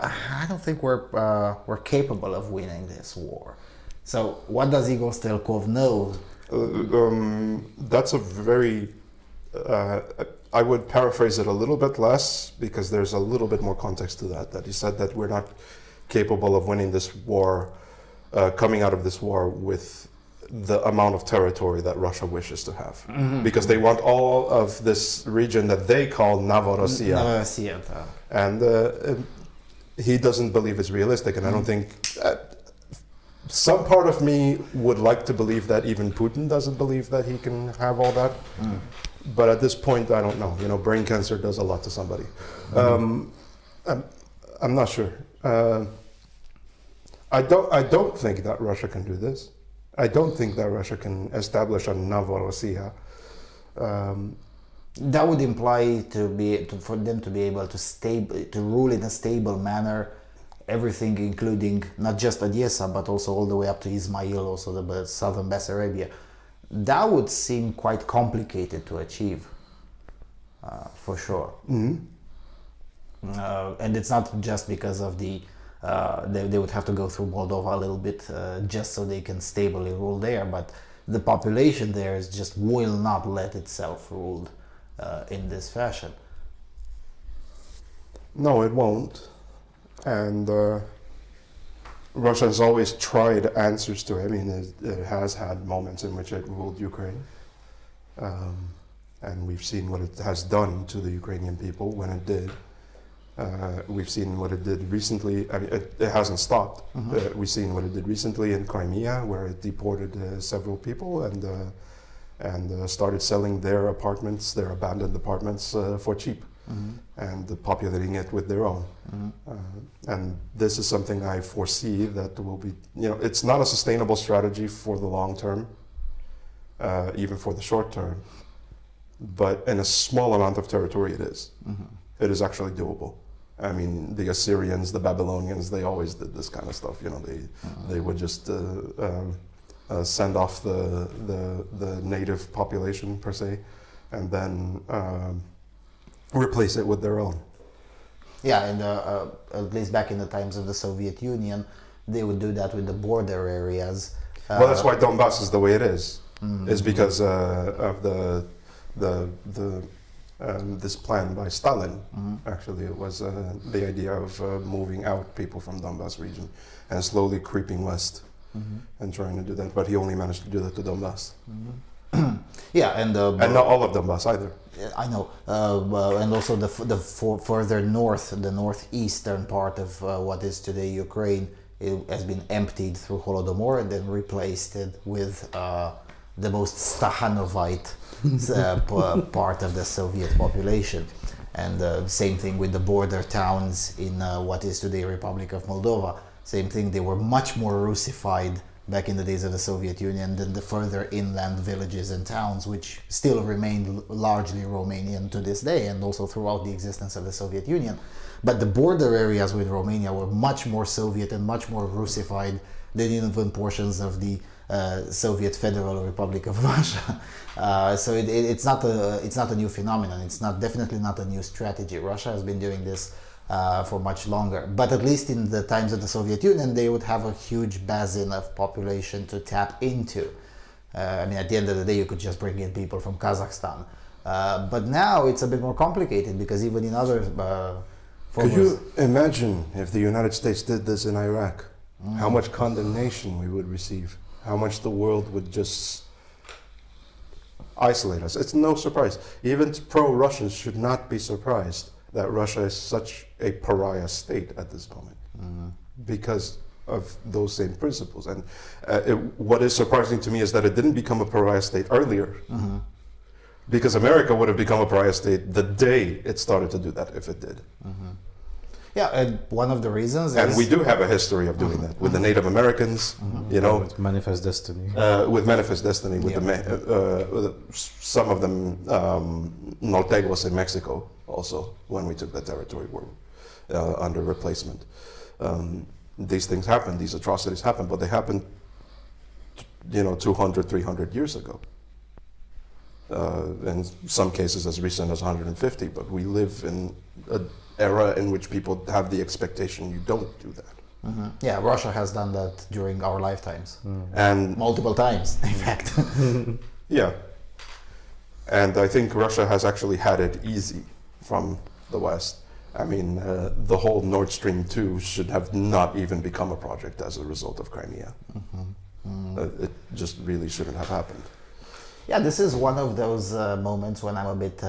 I don't think we're capable of winning this war. So what does Igor Stelkov know? That's a very... I would paraphrase it a little bit less, because there's a little bit more context to that. That he said that we're not capable of winning this war, coming out of this war with the amount of territory that Russia wishes to have. Because they want all of this region that they call Novorossiya. And he doesn't believe it's realistic, and I don't think... some part of me would like to believe that even Putin doesn't believe that he can have all that. But at this point, I don't know. Brain cancer does a lot to somebody. I'm not sure. I don't think that Russia can do this. I don't think that Russia can establish a Novorossiya. That would imply for them to be able to rule in a stable manner everything, including not just Odessa, but also all the way up to Ismail, also the southern Bessarabia. That would seem quite complicated to achieve, for sure. And it's not just because of they would have to go through Moldova a little bit just so they can stably rule there, but the population there just will not let itself ruled in this fashion. No, it won't. And Russia has always tried answers to it. I mean, it has had moments in which it ruled Ukraine. And we've seen what it has done to the Ukrainian people when it did. We've seen what it did recently. I mean, it hasn't stopped. We've seen what it did recently in Crimea, where it deported several people and started selling their apartments, their abandoned apartments, for cheap. And populating it with their own. And this is something I foresee that will be, it's not a sustainable strategy for the long term, even for the short term, but in a small amount of territory it is. It is actually doable. I mean, the Assyrians, the Babylonians, they always did this kind of stuff. They would just send off the native population per se, and then replace it with their own. Yeah, and at least back in the times of the Soviet Union, they would do that with the border areas. Well, that's why Donbass is the way it is. Is because of this plan by Stalin. Actually, it was the idea of moving out people from Donbass region and slowly creeping west and trying to do that. But he only managed to do that to Donbass. Yeah, and not all of Donbass either. I know, and also further north, the northeastern part of what is today Ukraine, it has been emptied through Holodomor and then replaced it with the most Stahanovite part of the Soviet population. And same thing with the border towns in what is today Republic of Moldova. Same thing, they were much more Russified back in the days of the Soviet Union than the further inland villages and towns, which still remain largely Romanian to this day and also throughout the existence of the Soviet Union. But the border areas with Romania were much more Soviet and much more Russified than even portions of the Soviet Federal Republic of Russia. So it's not a new phenomenon. It's definitely not a new strategy. Russia has been doing this for much longer. But at least in the times of the Soviet Union, they would have a huge basin of population to tap into. I mean, at the end of the day, you could just bring in people from Kazakhstan. But now it's a bit more complicated because even in other Could you imagine if the United States did this in Iraq? How much condemnation we would receive? How much the world would just isolate us? It's no surprise. Even pro-Russians should not be surprised that Russia is such a pariah state at this moment because of those same principles. And what is surprising to me is that it didn't become a pariah state earlier. Because America would have become a pariah state the day it started to do that, if it did. Yeah, and one of the reasons and is... we do have a history of doing that with the Native Americans, you know. With Manifest Destiny. With Manifest Destiny, with some of them, Nortegos in Mexico also, when we took that territory were under replacement. These things happen, these atrocities happen, but they happened, 200, 300 years ago. In some cases as recent as 150, but we live in an era in which people have the expectation you don't do that. Yeah, Russia has done that during our lifetimes. And multiple times, in fact. Yeah. And I think Russia has actually had it easy from the West. I mean, the whole Nord Stream 2 should have not even become a project as a result of Crimea. It just really shouldn't have happened. Yeah, this is one of those moments when I'm a bit.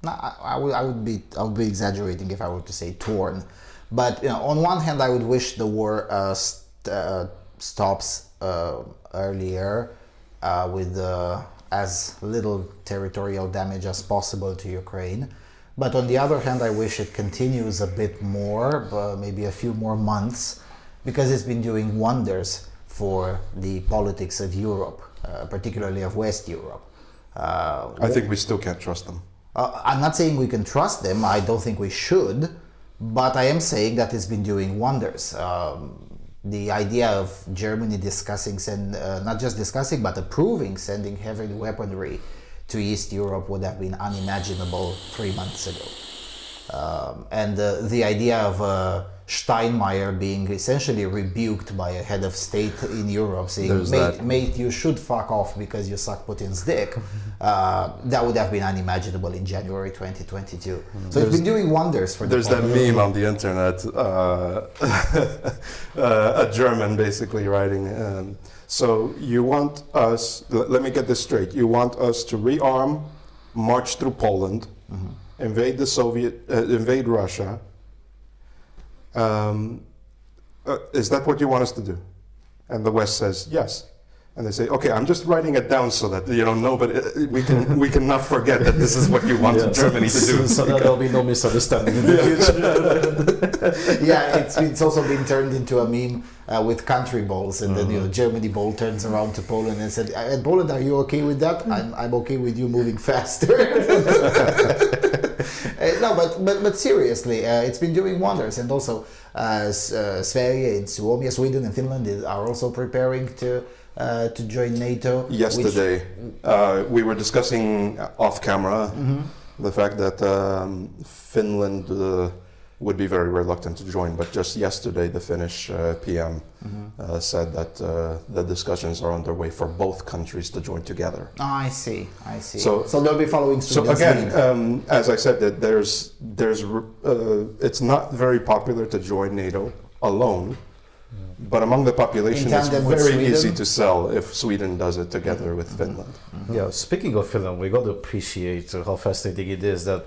I would be exaggerating if I were to say torn, but on one hand, I would wish the war stops earlier with as little territorial damage as possible to Ukraine. But on the other hand, I wish it continues a bit more, maybe a few more months, because it's been doing wonders for the politics of Europe. Particularly of West Europe. I think we still can't trust them. I'm not saying we can trust them, I don't think we should, but I am saying that it's been doing wonders. The idea of Germany discussing, not just discussing, but approving sending heavy weaponry to East Europe would have been unimaginable 3 months ago. And the idea of Steinmeier being essentially rebuked by a head of state in Europe saying, mate, you should fuck off because you suck Putin's dick, that would have been unimaginable in January 2022. So it's been doing wonders for the There's that meme on the internet, a German basically writing, so you want us, let me get this straight, you want us to rearm, march through Poland, invade invade Russia. Is that what you want us to do? And the West says yes. And they say, okay, I'm just writing it down so that nobody we cannot forget that this is what you want Germany to do. So that there'll be no misunderstanding in the future. Yeah, it's also been turned into a meme with country balls, and then Germany ball turns around to Poland and said, "And Poland, are you okay with that? I'm okay with you moving faster." No, but seriously, it's been doing wonders, and also Sverige and Suomi, Sweden and Finland are also preparing to to join NATO. Yesterday, we were discussing off camera the fact that Finland would be very reluctant to join, but just yesterday the Finnish PM said that the discussions are underway for both countries to join together. Oh, I see. So they'll be following Sweden's So again, as I said, that it's not very popular to join NATO alone. But among the population, it's very easy to sell if Sweden does it together with Finland. Yeah, speaking of Finland, we got to appreciate how fascinating it is that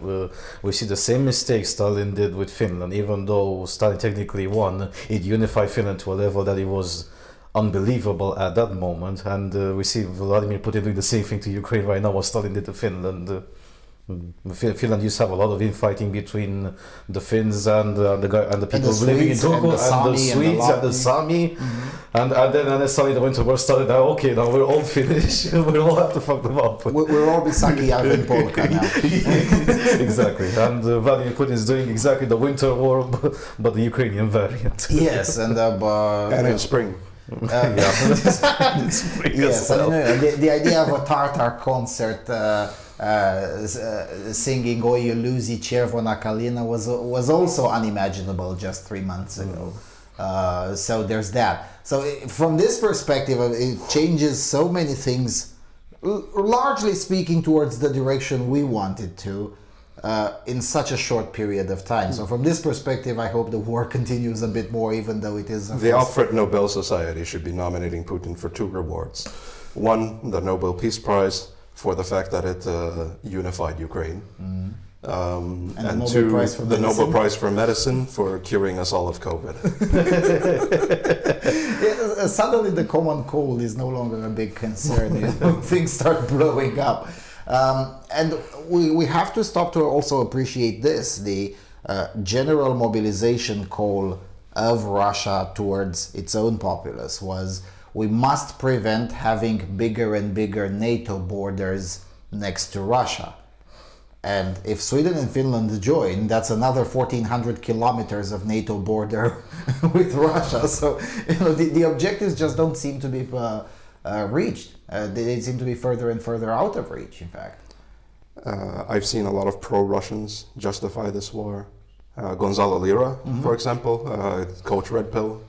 we see the same mistakes Stalin did with Finland, even though Stalin technically won, it unified Finland to a level that it was unbelievable at that moment. And we see Vladimir Putin doing the same thing to Ukraine right now, what Stalin did to Finland. Finland used to have a lot of infighting between the Finns and the people living in Turku and the Swedes and the Sami, and then suddenly the Winter War started. Now, okay, now we're all Finnish. We all have to fuck them up. We're all Bisaki and Polka now. Exactly, and Vladimir Putin is doing exactly the Winter War, but the Ukrainian variant. Yes, and in spring. Yes, the idea of a Tartar concert. Singing "Oi Luzi Chervona Kalina" was also unimaginable just 3 months ago. So there's that. So from this perspective, it changes so many things, largely speaking towards the direction we wanted to, in such a short period of time. So from this perspective, I hope the war continues a bit more, even though it is. The Alfred Nobel Society should be nominating Putin for 2 rewards. One, the Nobel Peace Prize, for the fact that it unified Ukraine. And 2, the Nobel Prize for Medicine for curing us all of COVID. Suddenly the common cold is no longer a big concern. Things start blowing up. And we have to stop to also appreciate this. The general mobilization call of Russia towards its own populace was, we must prevent having bigger and bigger NATO borders next to Russia. And if Sweden and Finland join, that's another 1,400 kilometers of NATO border with Russia. So the objectives just don't seem to be reached. They seem to be further and further out of reach, in fact. I've seen a lot of pro-Russians justify this war. Gonzalo Lira, for example, Coach Red Pill.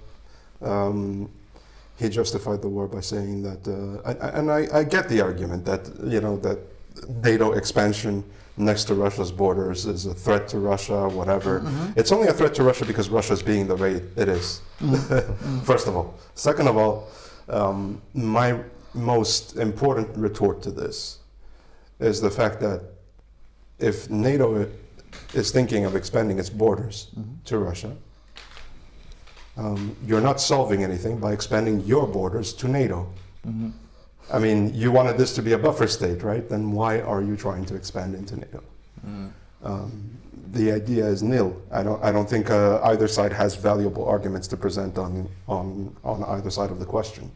He justified the war by saying that, and I get the argument that, that NATO expansion next to Russia's borders is a threat to Russia, whatever. It's only a threat to Russia because Russia's being the way it is, first of all. Second of all, my most important retort to this is the fact that if NATO is thinking of expanding its borders to Russia, you're not solving anything by expanding your borders to NATO. I mean, you wanted this to be a buffer state, right? Then why are you trying to expand into NATO? The idea is nil. I don't think either side has valuable arguments to present on either side of the question.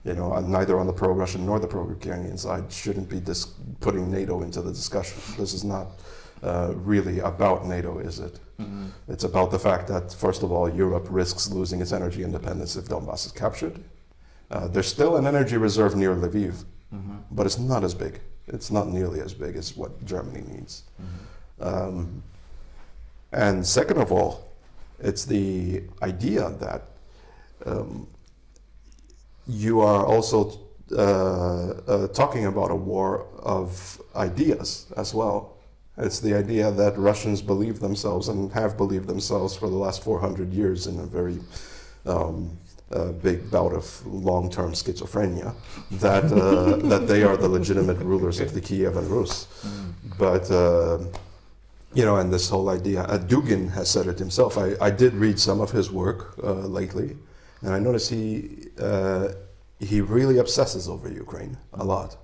Neither on the pro-Russian nor the pro-Ukrainian side shouldn't be putting NATO into the discussion. This is not really about NATO, is it? It's about the fact that, first of all, Europe risks losing its energy independence if Donbass is captured. There's still an energy reserve near Lviv, but it's not as big. It's not nearly as big as what Germany needs. And second of all, it's the idea that you are also talking about a war of ideas as well. It's the idea that Russians believe themselves and have believed themselves for the last 400 years in a very big bout of long-term schizophrenia, that that they are the legitimate rulers of the Kiev and Rus. But and this whole idea, Dugin has said it himself. I did read some of his work lately, and I noticed he really obsesses over Ukraine a lot.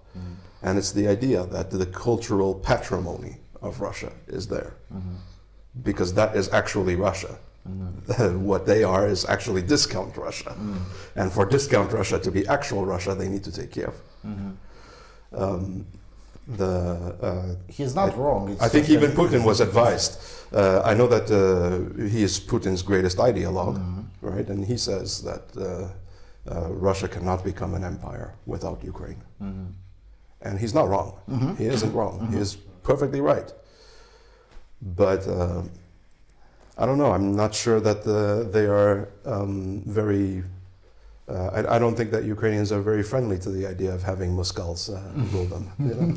And it's the idea that the cultural patrimony of Russia is there, because that is actually Russia. What they are is actually discount Russia, and for discount Russia to be actual Russia, they need to take Kiev. He's not wrong. I think even Putin was advised. I know that he is Putin's greatest ideologue, right? And he says that Russia cannot become an empire without Ukraine. And he's not wrong. He isn't wrong. He is perfectly right. But I don't know. I'm not sure that they are very. I don't think that Ukrainians are very friendly to the idea of having Muscals rule them. You know?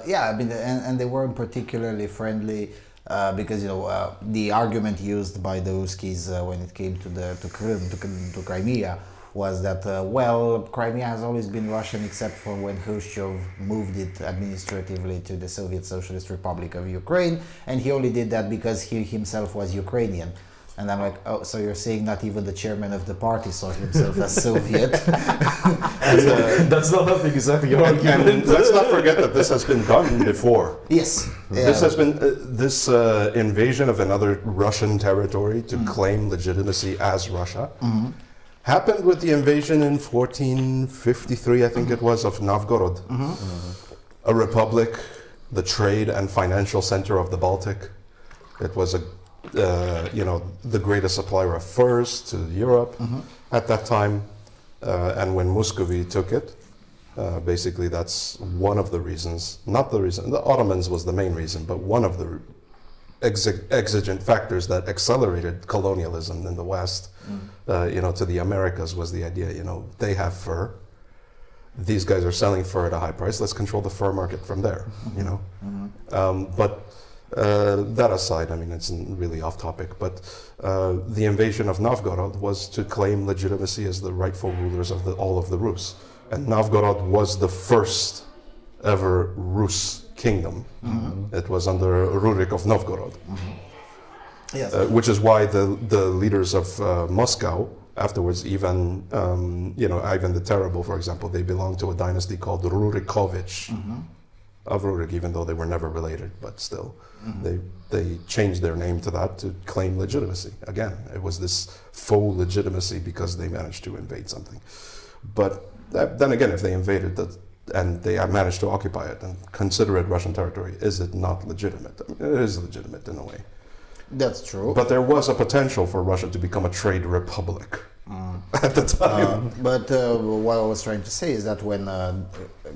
Yeah, I mean, and they weren't particularly friendly because the argument used by the Ruskies when it came to Crimea was that Crimea has always been Russian except for when Khrushchev moved it administratively to the Soviet Socialist Republic of Ukraine, and he only did that because he himself was Ukrainian. And I'm like, oh, so you're saying not even the chairman of the party saw himself as Soviet? That's not helping exactly your argument. And let's not forget that this has been done before. Yes. This has been this invasion of another Russian territory to claim legitimacy as Russia. Happened with the invasion in 1453, I think it was, of Novgorod, a republic, the trade and financial center of the Baltic. It was the greatest supplier of furs to Europe at that time. And when Muscovy took it, basically that's one of the reasons, not the reason, the Ottomans was the main reason, but one of the exigent factors that accelerated colonialism in the West, to the Americas was the idea, they have fur. These guys are selling fur at a high price. Let's control the fur market from there, But that aside, I mean, it's really off topic, but the invasion of Novgorod was to claim legitimacy as the rightful rulers of all of the Rus. And Novgorod was the first ever Rus kingdom. It was under Rurik of Novgorod. Yes. Which is why the leaders of Moscow, afterwards Ivan the Terrible, for example, they belonged to a dynasty called Rurikovich of Rurik, even though they were never related, but still. They changed their name to that to claim legitimacy. Again, it was this faux legitimacy because they managed to invade something. But then again, if they invaded that and they managed to occupy it and consider it Russian territory, is it not legitimate? I mean, it is legitimate in a way. That's true. But there was a potential for Russia to become a trade republic at the time. But what I was trying to say is that when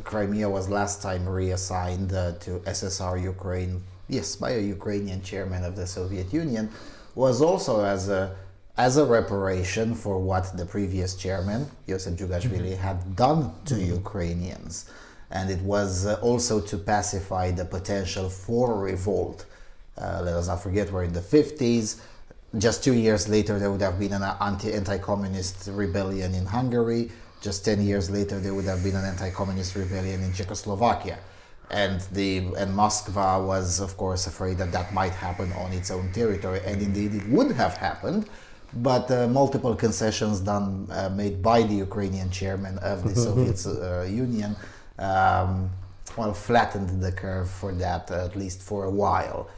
Crimea was last time reassigned to SSR Ukraine, yes, by a Ukrainian chairman of the Soviet Union, was also as a reparation for what the previous chairman, Joseph Djugashvili, had done to Ukrainians. And it was also to pacify the potential for revolt. Let us not forget we're in the 50s. Just 2 years later, there would have been an anti-communist rebellion in Hungary. Just 10 years later, there would have been an anti-communist rebellion in Czechoslovakia. And Moscow was, of course, afraid that that might happen on its own territory. And indeed, it would have happened. But multiple concessions made by the Ukrainian chairman of the Soviet Union flattened the curve for that, at least for a while.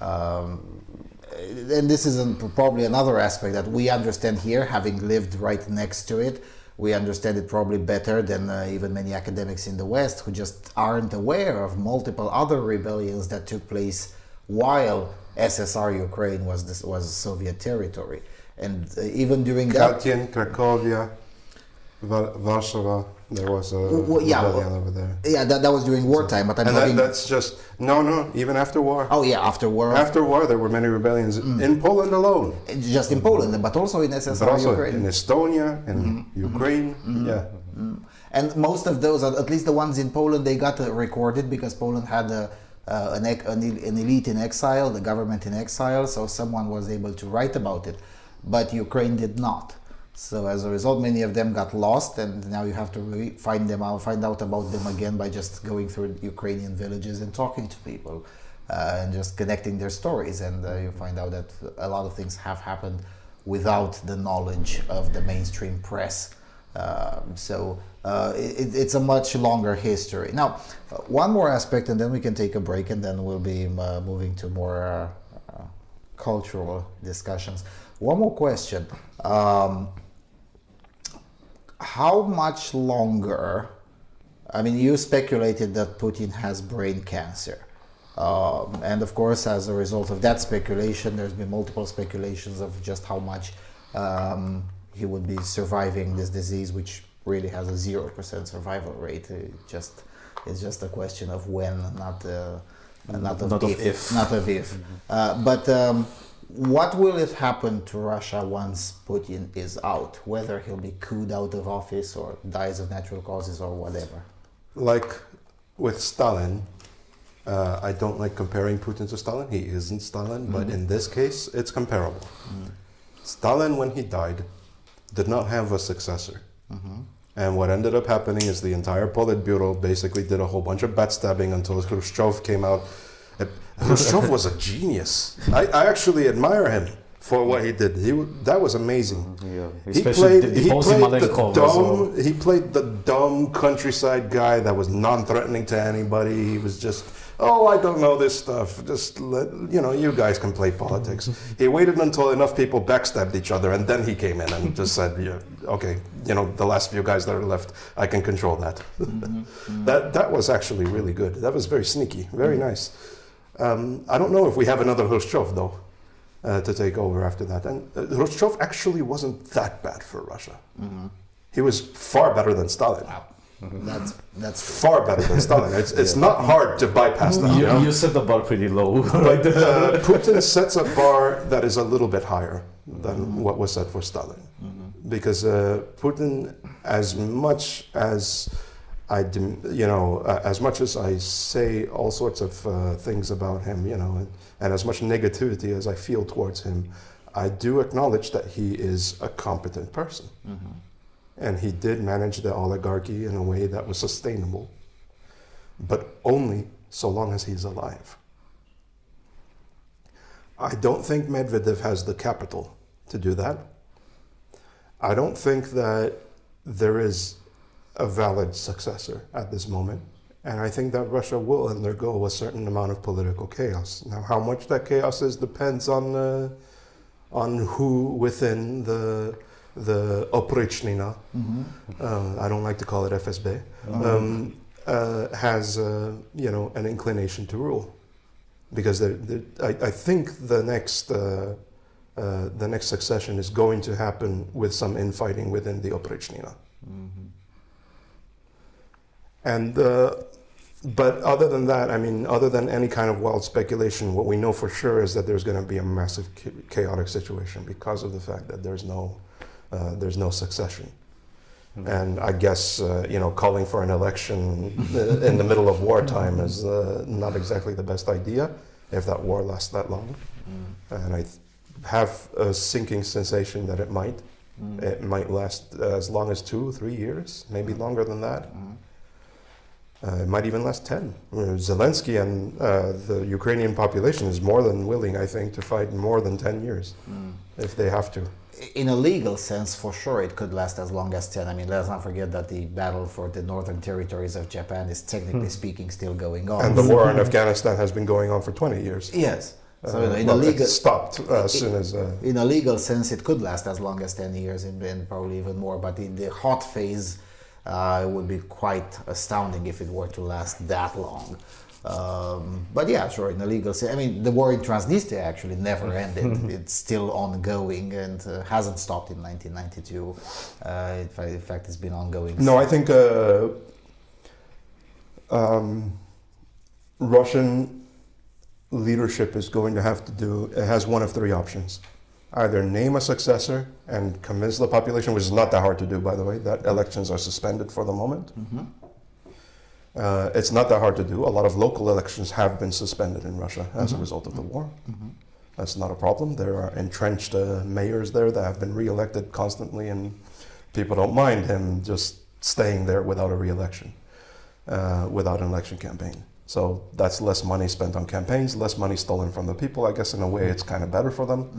And this is probably another aspect that we understand here, having lived right next to it. We understand it probably better than even many academics in the West who just aren't aware of multiple other rebellions that took place while SSR Ukraine was Soviet territory. And even during that... Kharkiv, Cracovia, Warsaw, there was a rebellion over there. Yeah, that was during wartime, but that's just... No, even after war. Oh yeah, after war. After war, there were many rebellions in Poland alone. Just in Poland, but also in SSR but also Ukraine. in Estonia, in Ukraine, And most of those, at least the ones in Poland, they got recorded because Poland had an elite in exile, the government in exile, so someone was able to write about it. But Ukraine did not. So as a result, many of them got lost, and now you have to find out about them again by just going through Ukrainian villages and talking to people, and just connecting their stories. And you find out that a lot of things have happened without the knowledge of the mainstream press. It's a much longer history. Now, one more aspect, and then we can take a break, and then we'll be moving to more cultural discussions. One more question. How much longer, I mean, you speculated that Putin has brain cancer. And of course, as a result of that speculation, there's been multiple speculations of just how much he would be surviving this disease, which really has a 0% survival rate. It's just a question of when, not of if. Not of if. But what will it happen to Russia once Putin is out? Whether he'll be couped out of office or dies of natural causes or whatever. Like with Stalin, I don't like comparing Putin to Stalin. He isn't Stalin, but in this case, it's comparable. Stalin, when he died, did not have a successor. And what ended up happening is the entire Politburo basically did a whole bunch of backstabbing until Khrushchev came out. Khrushchev was a genius. I actually admire him for what he did. That was amazing. He played the dumb countryside guy that was non-threatening to anybody. He was just, oh, I don't know this stuff. Just let, you guys can play politics. He waited until enough people backstabbed each other, and then he came in and just said, yeah, okay, the last few guys that are left, I can control that. That was actually really good. That was very sneaky, very nice. I don't know if we have another Khrushchev, though, to take over after that. And Khrushchev actually wasn't that bad for Russia. He was far better than Stalin. Wow. That's far better than Stalin. It's not hard to bypass that. You set the bar pretty low. But Putin sets a bar that is a little bit higher than what was set for Stalin. Because Putin, as much as as much as I say all sorts of things about him, and as much negativity as I feel towards him, I do acknowledge that he is a competent person. And he did manage the oligarchy in a way that was sustainable, but only so long as he's alive. I don't think Medvedev has the capital to do that. I don't think that there is a valid successor at this moment. And I think that Russia will undergo a certain amount of political chaos. Now, how much that chaos is depends on who within the Oprichnina, I don't like to call it FSB, has an inclination to rule, because I think the next succession is going to happen with some infighting within the Oprichnina. And but other than that, other than any kind of wild speculation, what we know for sure is that there's going to be a massive chaotic situation because of the fact that there's no succession. And I guess calling for an election in the middle of wartime is not exactly the best idea if that war lasts that long. And I have a sinking sensation that it might. It might last as long as 2-3 years, maybe longer than that. It might even last 10. Zelensky and the Ukrainian population is more than willing, I think, to fight more than 10 years if they have to. In a legal sense, for sure, it could last as long as 10. Let's not forget that the battle for the northern territories of Japan is technically speaking still going on. And the war in Afghanistan has been going on for 20 years. Yes. So in a legal, it stopped as soon as... in a legal sense, it could last as long as 10 years and probably even more. But in the hot phase, it would be quite astounding if it were to last that long. But yeah, sure, in a legal sense. The war in Transnistria actually never ended. It's still ongoing and hasn't stopped in 1992. In fact, it's been ongoing. No, I think Russian leadership is going to have to has one of 3 options. Either name a successor and convince the population, which is not that hard to do, by the way, that elections are suspended for the moment. It's not that hard to do. A lot of local elections have been suspended in Russia as a result of the war. That's not a problem. There are entrenched mayors there that have been re-elected constantly, and people don't mind him just staying there without a re-election, without an election campaign. So that's less money spent on campaigns, less money stolen from the people. I guess in a way it's kind of better for them.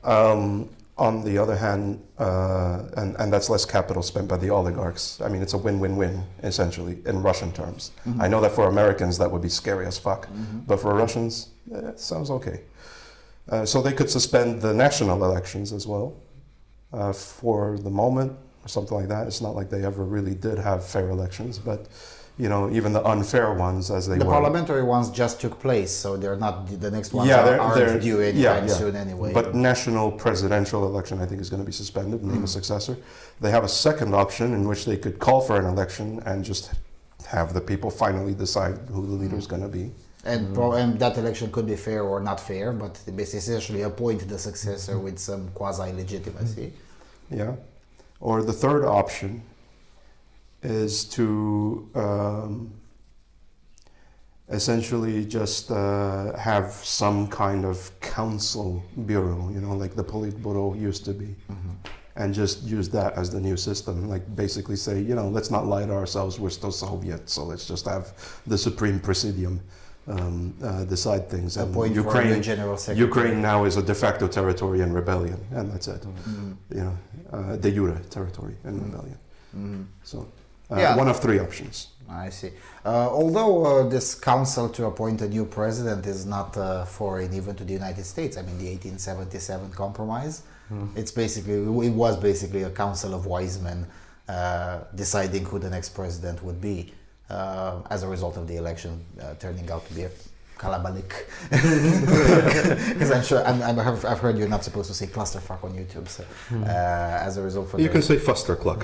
On the other hand, and that's less capital spent by the oligarchs. It's a win-win-win, essentially, in Russian terms. I know that for Americans that would be scary as fuck, but for Russians, it sounds okay. So they could suspend the national elections as well, for the moment, or something like that. It's not like they ever really did have fair elections, but even the unfair ones as they The were. parliamentary ones just took place, so they're not, the next ones they're aren't due anytime soon anyway. But national presidential election, I think, is going to be suspended, name a successor. They have a second option in which they could call for an election and just have the people finally decide who the leader is going to be. And that election could be fair or not fair, but they essentially appoint the successor with some quasi-legitimacy. Yeah. Or the third option is to essentially just have some kind of council bureau, like the Politburo used to be, and just use that as the new system. Like basically say, let's not lie to ourselves, we're still Soviet, so let's just have the Supreme Presidium decide things. And Appoint for a new general secretary. Ukraine now is a de facto territory in rebellion, and that's it. De jure territory in rebellion. So one of three options. I see. Although this council to appoint a new president is not foreign even to the United States. I mean, the 1877 compromise. It was basically a council of wise men deciding who the next president would be. As a result of the election turning out to be a kalabalik. Because I've heard you're not supposed to say clusterfuck on YouTube. So as a result, You can say fustercluck.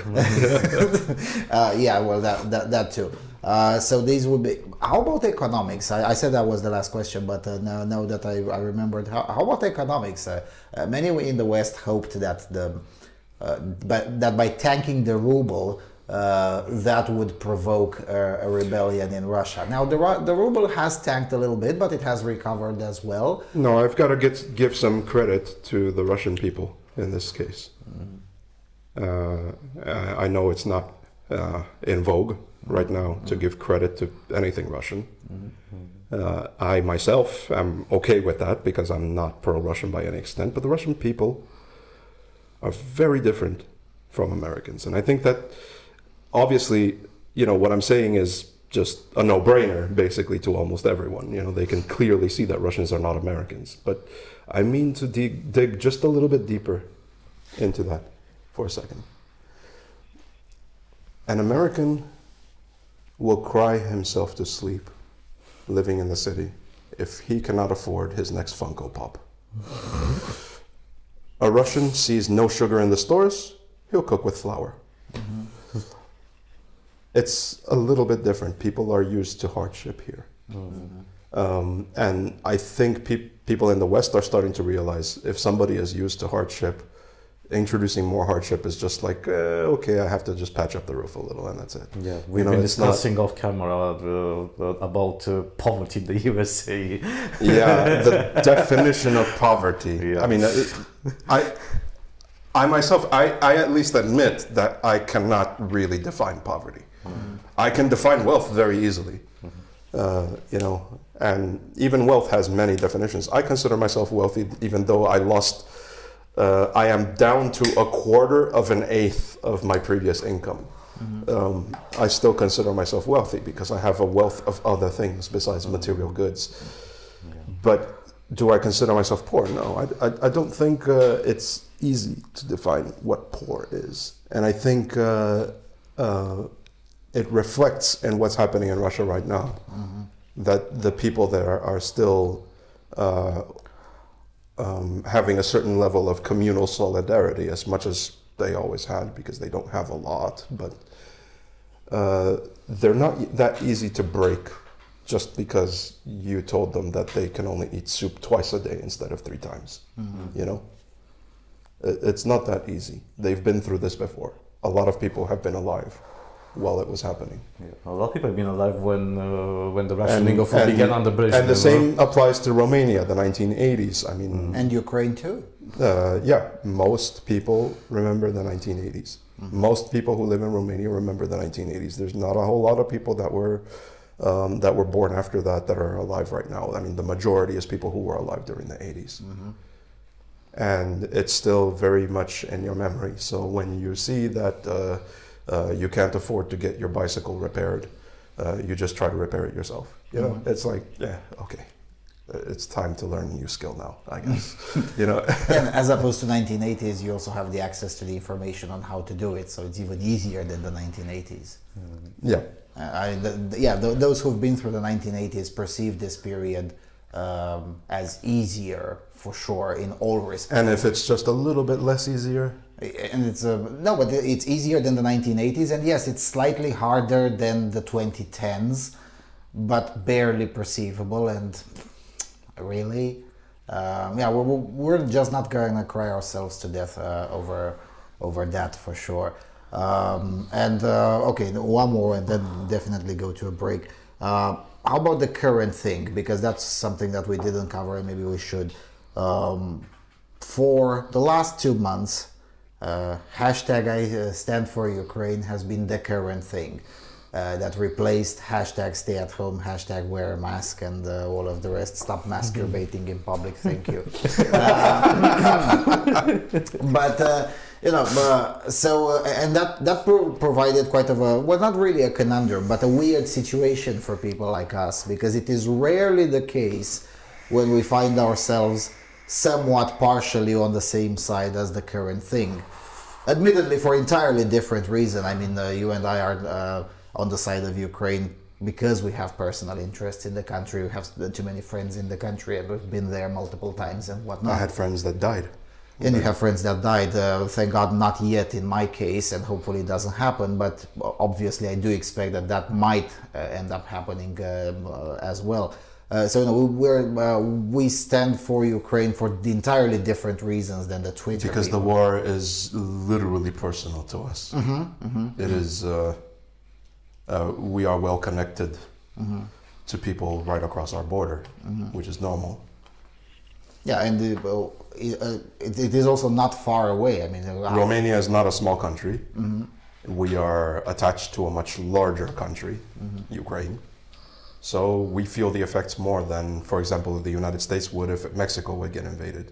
yeah, well, that too. So these would be. How about economics? I said that was the last question, but now that I remembered, how about economics? Many in the West hoped that that by tanking the ruble, that would provoke a rebellion in Russia. Now the ruble has tanked a little bit, but it has recovered as well. No, I've got to give some credit to the Russian people in this case. I know it's not in vogue right now to give credit to anything Russian. I myself am okay with that because I'm not pro-Russian by any extent, but the Russian people are very different from Americans. And I think that obviously, what I'm saying is just a no-brainer basically to almost everyone. They can clearly see that Russians are not Americans. But I mean to dig just a little bit deeper into that for a second. An American will cry himself to sleep living in the city if he cannot afford his next Funko Pop. A Russian sees no sugar in the stores, he'll cook with flour. It's a little bit different. People are used to hardship here. And I think people in the West are starting to realize if somebody is used to hardship, introducing more hardship is just like, okay, I have to just patch up the roof a little and that's it. Yeah, we've been discussing off camera about poverty in the USA. Yeah, the definition of poverty. Yeah. I mean, I myself, I at least admit that I cannot really define poverty. I can define wealth very easily, and even wealth has many definitions. I consider myself wealthy even though I am down to 1/4 of my previous income. I still consider myself wealthy because I have a wealth of other things besides material goods. But do I consider myself poor? No, I don't think it's easy to define what poor is. And I think it reflects in what's happening in Russia right now, that the people there are still having a certain level of communal solidarity as much as they always had, because they don't have a lot, but they're not that easy to break just because you told them that they can only eat soup twice a day instead of 3 times. It's not that easy. They've been through this before. A lot of people have been alive while it was happening. Yeah. A lot of people have been alive when the rationing of food began under Brezhnev. And the same applies to Romania, the 1980s. I mean, and Ukraine too. Yeah, most people remember the 1980s. Most people who live in Romania remember the 1980s. There's not a whole lot of people that were born after that are alive right now. I mean, the majority is people who were alive during the 80s. And it's still very much in your memory. So when you see that you can't afford to get your bicycle repaired, you just try to repair it yourself. It's like, yeah, okay. It's time to learn a new skill now, I guess. And as opposed to 1980s, you also have the access to the information on how to do it, so it's even easier than the 1980s. Yeah, Those who've been through the 1980s perceive this period as easier for sure in all respects. And if it's just a little bit less easier? And it's no, but it's easier than the 1980s, and yes, it's slightly harder than the 2010s, but barely perceivable. And really, we're just not going to cry ourselves to death over that for sure. Okay, one more, and then definitely go to a break. How about the current thing? Because that's something that we didn't cover, and maybe we should. For the last 2 months, hashtag I stand for Ukraine has been the current thing that replaced hashtag stay at home, hashtag wear a mask, and all of the rest. Stop masturbating in public. Thank you. And that provided quite of a, well, not really a conundrum, but a weird situation for people like us, because it is rarely the case when we find ourselves somewhat partially on the same side as the current thing. Admittedly, for entirely different reason. I mean, you and I are on the side of Ukraine because we have personal interest in the country. We have too many friends in the country, and we've been there multiple times and whatnot. I had friends that died. And you have friends that died. Thank God, not yet in my case, and hopefully it doesn't happen. But obviously, I do expect that might end up happening as well. We stand for Ukraine for the entirely different reasons than the Twitter. Because the war is literally personal to us. It is. We are well connected to people right across our border, which is normal. Yeah, and it is also not far away. I mean, Romania is not a small country. We are attached to a much larger country, Ukraine. So we feel the effects more than, for example, the United States would if Mexico would get invaded.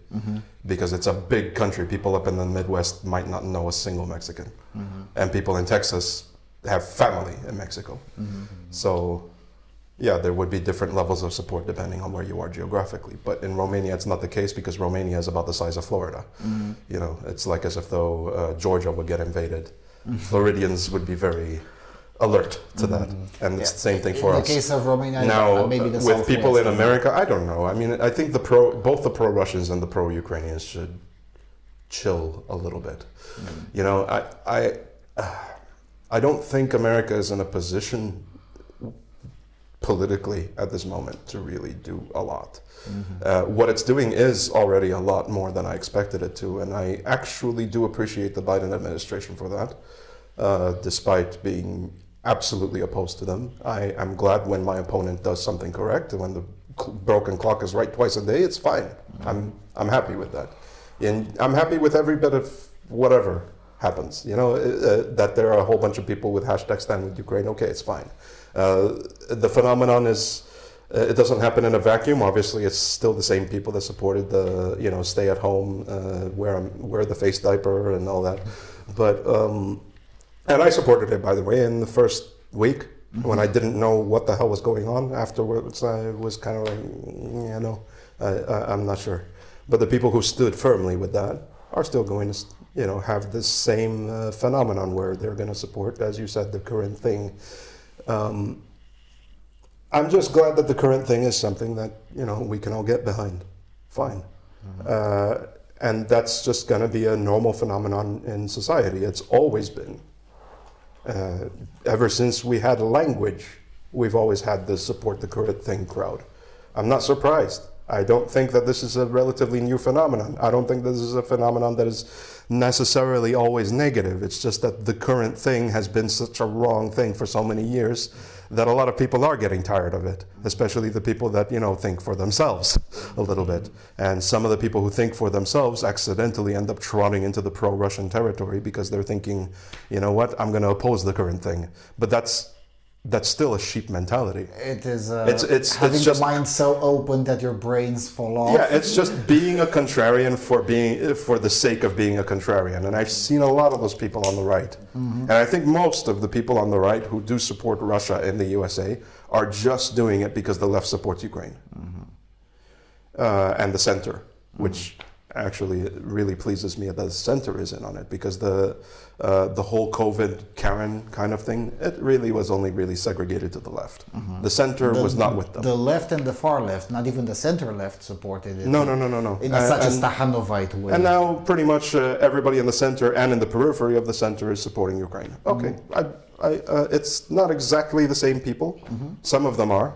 Because it's a big country. People up in the Midwest might not know a single Mexican. And people in Texas have family in Mexico. So, yeah, there would be different levels of support depending on where you are geographically. But in Romania, it's not the case because Romania is about the size of Florida. You know, it's like as if though Georgia would get invaded. Floridians would be very alert to that, and it's the same thing for us. In the case of Romania, now, maybe the with people in America, I don't know. I mean, I think both the pro-Russians and the pro-Ukrainians should chill a little bit. You know, I don't think America is in a position politically at this moment to really do a lot. What it's doing is already a lot more than I expected it to, and I actually do appreciate the Biden administration for that, despite being absolutely opposed to them. I'm glad when my opponent does something correct, and when the broken clock is right twice a day, it's fine. I'm happy with that, and I'm happy with every bit of whatever happens. You know, that there are a whole bunch of people with hashtag stand with Ukraine. Okay, it's fine. The phenomenon is, it doesn't happen in a vacuum. Obviously, it's still the same people that supported the, you know, stay at home, wear the face diaper and all that. But, and I supported it, by the way, in the first week when I didn't know what the hell was going on. Afterwards, I was kind of like, you know, I'm not sure. But the people who stood firmly with that are still going to, you know, have this same phenomenon where they're going to support, as you said, the current thing. I'm just glad that the current thing is something that, you know, we can all get behind. Fine. And that's just going to be a normal phenomenon in society. It's always been. Ever since we had language, we've always had the support the current thing crowd. I'm not surprised. I don't think that this is a relatively new phenomenon. I don't think this is a phenomenon that is necessarily always negative. It's just that the current thing has been such a wrong thing for so many years that a lot of people are getting tired of it, especially the people that, you know, think for themselves a little bit. And some of the people who think for themselves accidentally end up trotting into the pro-Russian territory because they're thinking, you know what, I'm going to oppose the current thing. But that's still a sheep mentality. It is it's having just the mind so open that your brains fall off. Yeah, it's just being a contrarian for the sake of being a contrarian. And I've seen a lot of those people on the right. And I think most of the people on the right who do support Russia in the USA are just doing it because the left supports Ukraine. And the center, which actually it really pleases me that the center is in on it, because the whole COVID Karen kind of thing, it really was only really segregated to the left. The center was not with them. The left and the far left, not even the center left, supported it. No. In such a Stahanovite way. And now pretty much everybody in the center and in the periphery of the center is supporting Ukraine. Okay, it's not exactly the same people. Some of them are.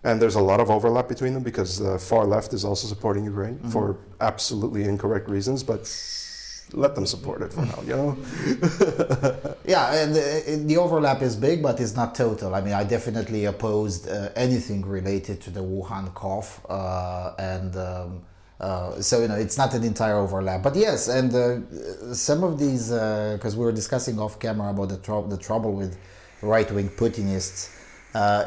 And there's a lot of overlap between them, because the far left is also supporting Ukraine for absolutely incorrect reasons, but let them support it for now, you know? Yeah, and the overlap is big, but it's not total. I mean, I definitely opposed anything related to the Wuhan cough, so, you know, it's not an entire overlap. But yes, and some of these, because we were discussing off camera about the trouble with right-wing Putinists,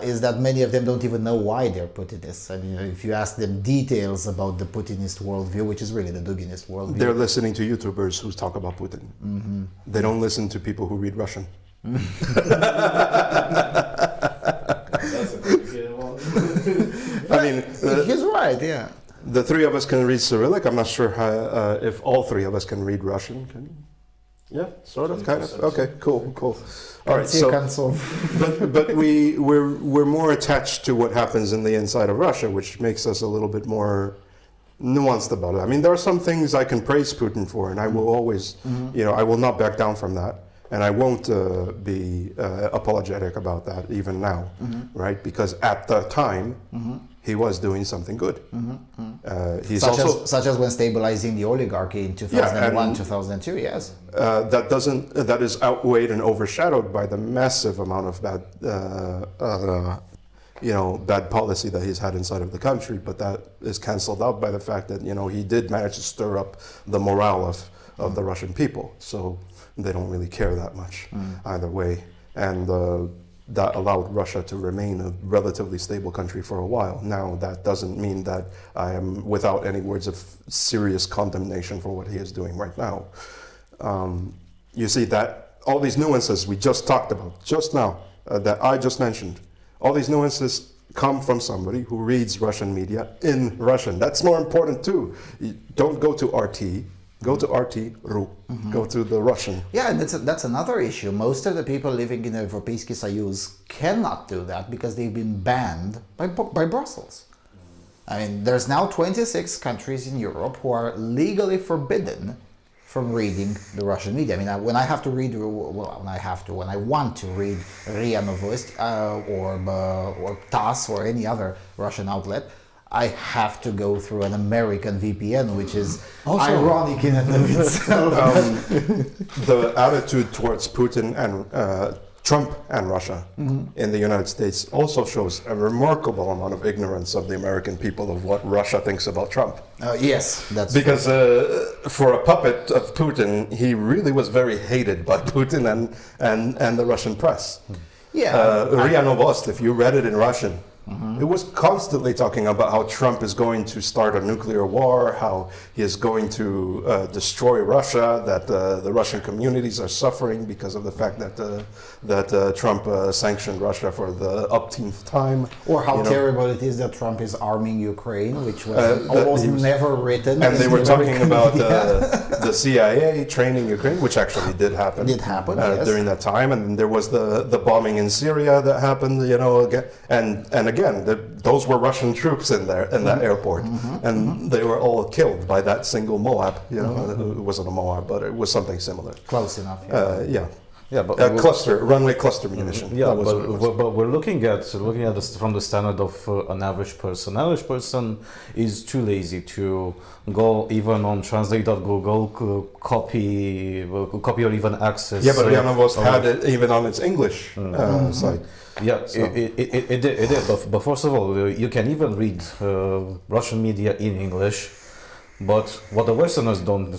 is that many of them don't even know why they're Putinists. I mean, if you ask them details about the Putinist worldview, which is really the Duginist worldview. They're listening to YouTubers who talk about Putin. They don't listen to people who read Russian. That's a complicated one. I mean, he's right, yeah. the three of us can read Cyrillic. I'm not sure how, if all three of us can read Russian. Yeah, sort of, kind of. Okay, cool. All right, so but we're more attached to what happens in the inside of Russia, which makes us a little bit more nuanced about it. I mean, there are some things I can praise Putin for, and I will always, you know, I will not back down from that, and I won't be apologetic about that even now, right? Because at the time, he was doing something good. He's such as when stabilizing the oligarchy in 2001, 2002. Yes. That is outweighed and overshadowed by the massive amount of bad, bad policy that he's had inside of the country. But that is cancelled out by the fact that, you know, he did manage to stir up the morale of the Russian people. So they don't really care that much either way, and that allowed Russia to remain a relatively stable country for a while. Now, that doesn't mean that I am without any words of serious condemnation for what he is doing right now. You see that all these nuances we just talked about just now, that I just mentioned, all these nuances come from somebody who reads Russian media in Russian. That's more important too. You don't go to RT. Go to RT.ru, go to the Russian. Yeah, and that's another issue. Most of the people living in the Европейский Союз cannot do that because they've been banned by Brussels. I mean, there's now 26 countries in Europe who are legally forbidden from reading the Russian media. I mean, when I want to read RIA Novosti or TASS or any other Russian outlet, I have to go through an American VPN, which is also ironic in and of itself. The attitude towards Putin and Trump and Russia in the United States also shows a remarkable amount of ignorance of the American people of what Russia thinks about Trump. Yes, that's because for a puppet of Putin, he really was very hated by Putin and the Russian press. Yeah, RIA Novosti, if you read it in Russian, it was constantly talking about how Trump is going to start a nuclear war, how he is going to destroy Russia, that the Russian communities are suffering because of the fact that Trump sanctioned Russia for the upteenth time. Or how terrible it is that Trump is arming Ukraine, which was almost never written. And they were talking about the CIA training Ukraine, which actually did happen. Did happen, yes. During that time. And there was the bombing in Syria that happened, you know, again. And again, those were Russian troops in there in that airport, and they were all killed by that single Moab. You know, it wasn't a Moab, but it was something similar. Close enough. Yeah, but runway cluster munition. Yeah, but we're looking at this from the standard of an average person. An average person is too lazy to go even on translate.google, copy or even access. Yeah, but RIA Novosti had it even on its English site. Yeah, so. It did. But first of all, you can even read Russian media in English. But what the Westerners don't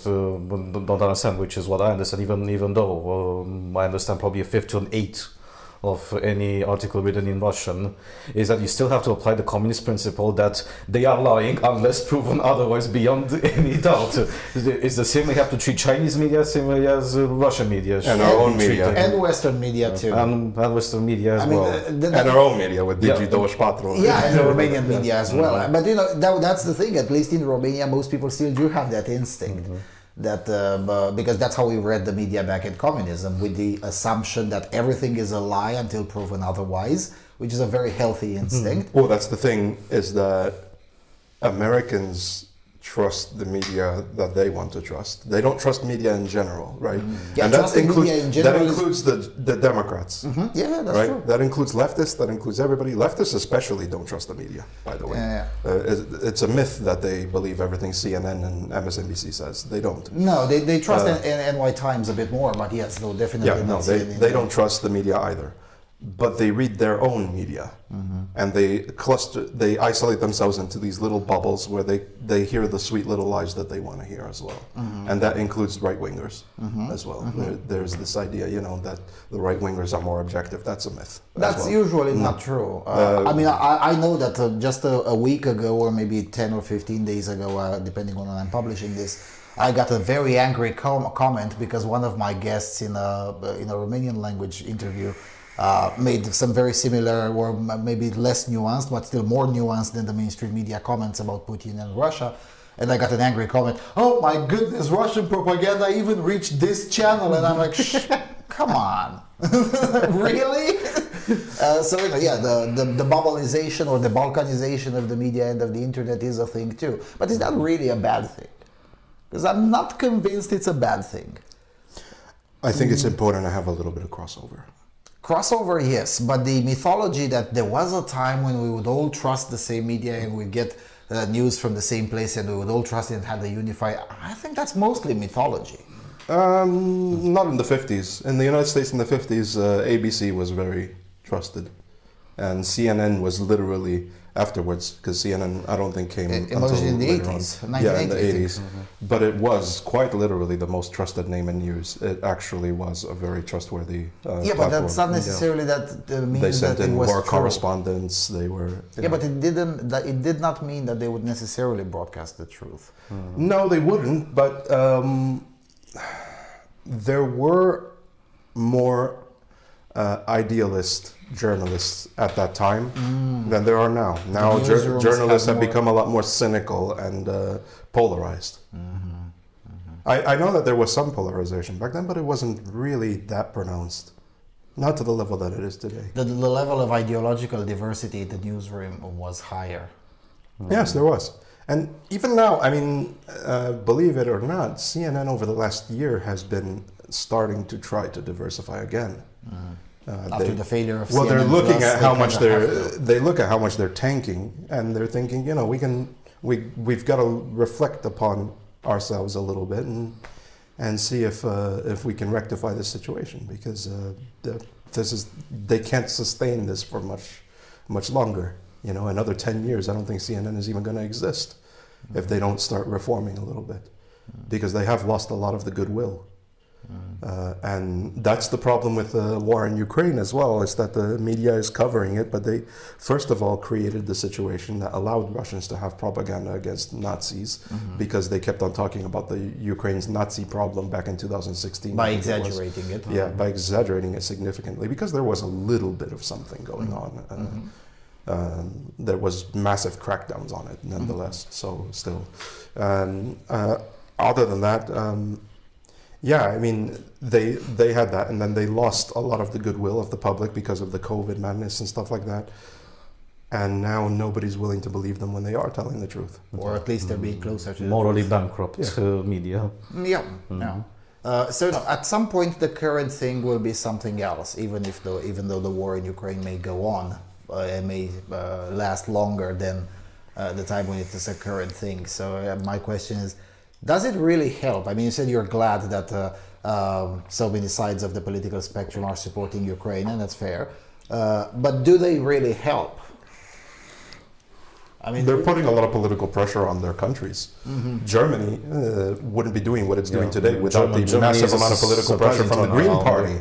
understand, which is what I understand, even though I understand probably a fifth to an eighth of any article written in Russian is that you still have to apply the communist principle that they are lying unless proven otherwise beyond any doubt. It's the same we have to treat Chinese media same way as Russian media. And our own media. And Western media too. And Western media as well. And our own media with Digi24. Yeah, and the Romanian media as well. But that's the thing. At least in Romania, most people still do have that instinct. That because that's how we read the media back in communism, with the assumption that everything is a lie until proven otherwise, which is a very healthy instinct. Well, that's the thing, is that Americans trust the media that they want to trust. They don't trust media in general, right? Yeah, and that includes the Democrats. Yeah, that's right? true. That includes leftists, that includes everybody. Leftists especially don't trust the media, by the way. It's a myth that they believe everything CNN and MSNBC says. They don't. No, they trust NY Times a bit more, but yes, they'll definitely not CNN. They don't trust the media either. But they read their own media, and they isolate themselves into these little bubbles where they hear the sweet little lies that they want to hear as well. And that includes right-wingers as well. There's this idea, that the right-wingers are more objective. That's a myth. That's usually not true. I mean, I know that just a week ago, or maybe 10 or 15 days ago, depending on when I'm publishing this, I got a very angry comment because one of my guests in a Romanian language interview made some very similar, or maybe less nuanced, but still more nuanced than the mainstream media comments about Putin and Russia. And I got an angry comment, "Oh my goodness, Russian propaganda even reached this channel." And I'm like, come on, really? The bubbleization or the Balkanization of the media and of the internet is a thing too. But is that really a bad thing? Because I'm not convinced it's a bad thing. I think it's important to have a little bit of crossover. Crossover, yes, but the mythology that there was a time when we would all trust the same media and we'd get news from the same place and we would all trust it and have the unify, I think that's mostly mythology. Not in the 50s. In the United States in the 50s, ABC was very trusted. And CNN was literally afterwards, because CNN, I don't think came until in the later 80s, on. 1980s. Yeah, in the 80s. But it was quite literally the most trusted name in news. It actually was a very trustworthy Yeah, but that's not necessarily that means they sent that it in was war true. correspondents. They were. Yeah, but it didn't. It did not mean that they would necessarily broadcast the truth. No, they wouldn't. But there were more idealist journalists at that time than there are now. Now journalists have become a lot more cynical and polarized. I know that there was some polarization back then, but it wasn't really that pronounced. Not to the level that it is today. The level of ideological diversity in the newsroom was higher. Yes, there was. And even now, I mean, believe it or not, CNN over the last year has been starting to try to diversify again. After the failure of well, CNN they're looking Plus, at how much they look at how much they're tanking, and they're thinking, we've got to reflect upon ourselves a little bit and see if we can rectify this situation, because they can't sustain this for much longer. Another 10 years, I don't think CNN is even going to exist if they don't start reforming a little bit, because they have lost a lot of the goodwill. And that's the problem with the war in Ukraine as well, is that the media is covering it, but they first of all created the situation that allowed Russians to have propaganda against Nazis, because they kept on talking about the Ukraine's Nazi problem back in 2016. By exaggerating it. Yeah, by exaggerating it significantly, because there was a little bit of something going on. There was massive crackdowns on it nonetheless, so still. Other than that, yeah, I mean, they had that, and then they lost a lot of the goodwill of the public because of the COVID madness and stuff like that. And now nobody's willing to believe them when they are telling the truth. Or at least they're being closer to morally bankrupt media. Yeah. So at some point the current thing will be something else, even though the war in Ukraine may go on and may last longer than the time when it is a current thing. So my question is, does it really help? I mean, you said you're glad that so many sides of the political spectrum are supporting Ukraine, and that's fair. But do they really help? I mean, they're putting a lot of political pressure on their countries. Germany wouldn't be doing what it's doing today without the massive amount of political pressure from the Green Party,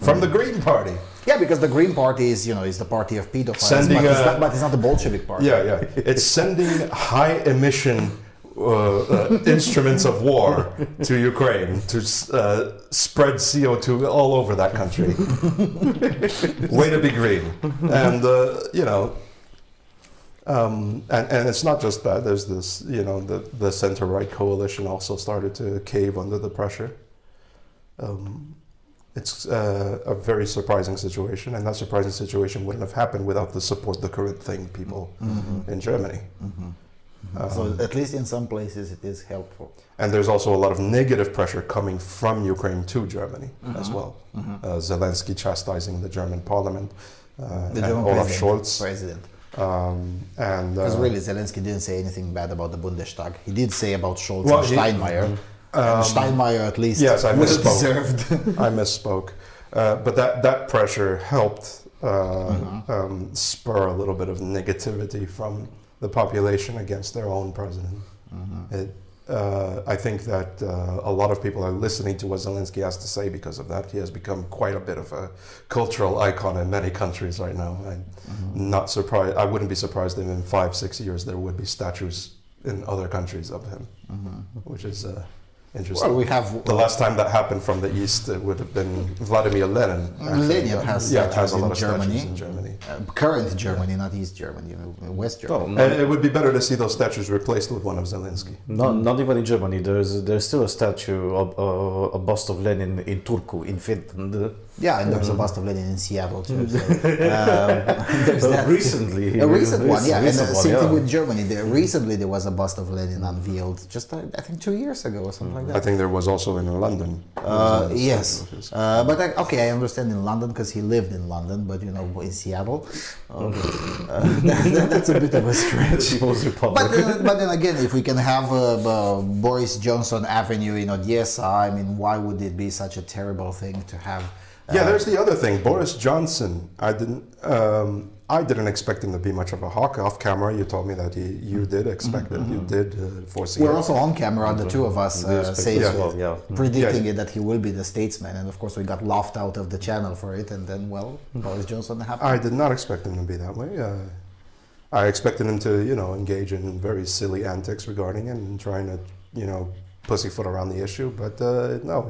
from the Green Party. Yeah, because the Green Party is, is the party of pedophiles, Sending but it's not the Bolshevik party. Yeah. It's sending high emission instruments of war to Ukraine to spread CO2 all over that country. Way to be green. And, and it's not just that. There's this, the center-right coalition also started to cave under the pressure. It's a very surprising situation, and that surprising situation wouldn't have happened without the support the current thing people in Germany. So at least in some places it is helpful. And there's also a lot of negative pressure coming from Ukraine to Germany as well. Zelensky chastising the German parliament, The German Olaf president. And because really Zelensky didn't say anything bad about the Bundestag. He did say about Scholz and Steinmeier. Steinmeier at least was deserved. I misspoke. But that pressure helped spur a little bit of negativity from the population against their own president. I think that a lot of people are listening to what Zelensky has to say because of that. He has become quite a bit of a cultural icon in many countries right now. I'm not surprised. I wouldn't be surprised if in 5-6 years there would be statues in other countries of him, which is interesting. Well, we have the last time that happened from the east, it would have been Vladimir Lenin. Lenin has statues a lot in of Germany. statues in Germany. Current Germany, not East Germany, West Germany. And it would be better to see those statues replaced with one of Zelensky. Not even in Germany. There's still a statue, a bust of Lenin in Turku, in Finland. Yeah, and there's a bust of Lenin in Seattle too. So, there's that. Recently, a recent one, yeah. And recent one, same thing with Germany. Recently there was a bust of Lenin unveiled, just I think 2 years ago or something like that. I think there was also in London. Yes, but I understand in London because he lived in London, but in Seattle, that's a bit of a stretch. But then again, if we can have Boris Johnson Avenue in Odessa, I mean, why would it be such a terrible thing to have? There's the other thing. Boris Johnson, I didn't expect him to be much of a hawk. Off camera, you told me that you did expect it. You did foresee We're it. also on camera, the two of us predicting it that he will be the statesman, and of course we got laughed out of the channel for it, and then Boris Johnson happened. I did not expect him to be that way. I expected him to, engage in very silly antics regarding it and trying to, pussyfoot around the issue, but no,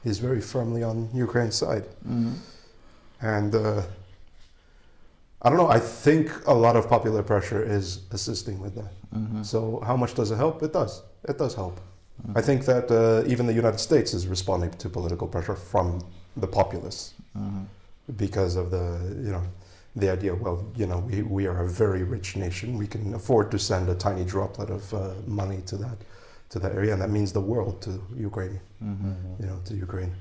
he's very firmly on Ukraine's side. And I don't know, I think a lot of popular pressure is assisting with that. So how much does it help? It does. It does help. I think that even the United States is responding to political pressure from the populace because of the idea, we are a very rich nation. We can afford to send a tiny droplet of money to that area, and that means the world to Ukraine. To Ukraine.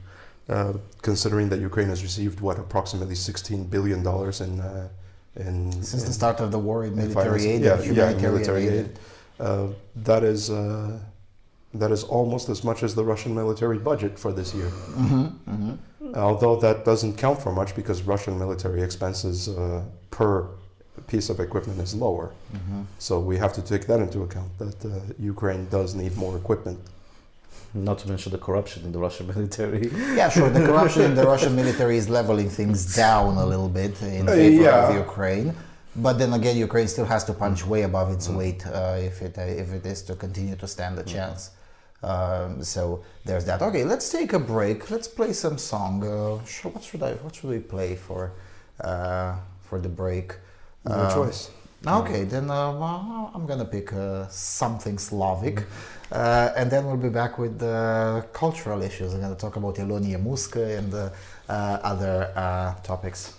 Considering that Ukraine has received approximately $16 billion since the start of the war in military aid, military aid. That is almost as much as the Russian military budget for this year. Although that doesn't count for much because Russian military expenses per piece of equipment is lower. So we have to take that into account, that Ukraine does need more equipment. Not to mention the corruption in the Russian military. Yeah, sure. The corruption in the Russian military is leveling things down a little bit in favor of Ukraine. But then again, Ukraine still has to punch way above its weight if it is to continue to stand a chance. So there's that. Okay, let's take a break. Let's play some song. What should we play for the break? Your choice. Okay, then I'm gonna pick something Slavic, and then we'll be back with cultural issues. I'm gonna talk about Elonia Muska and other topics.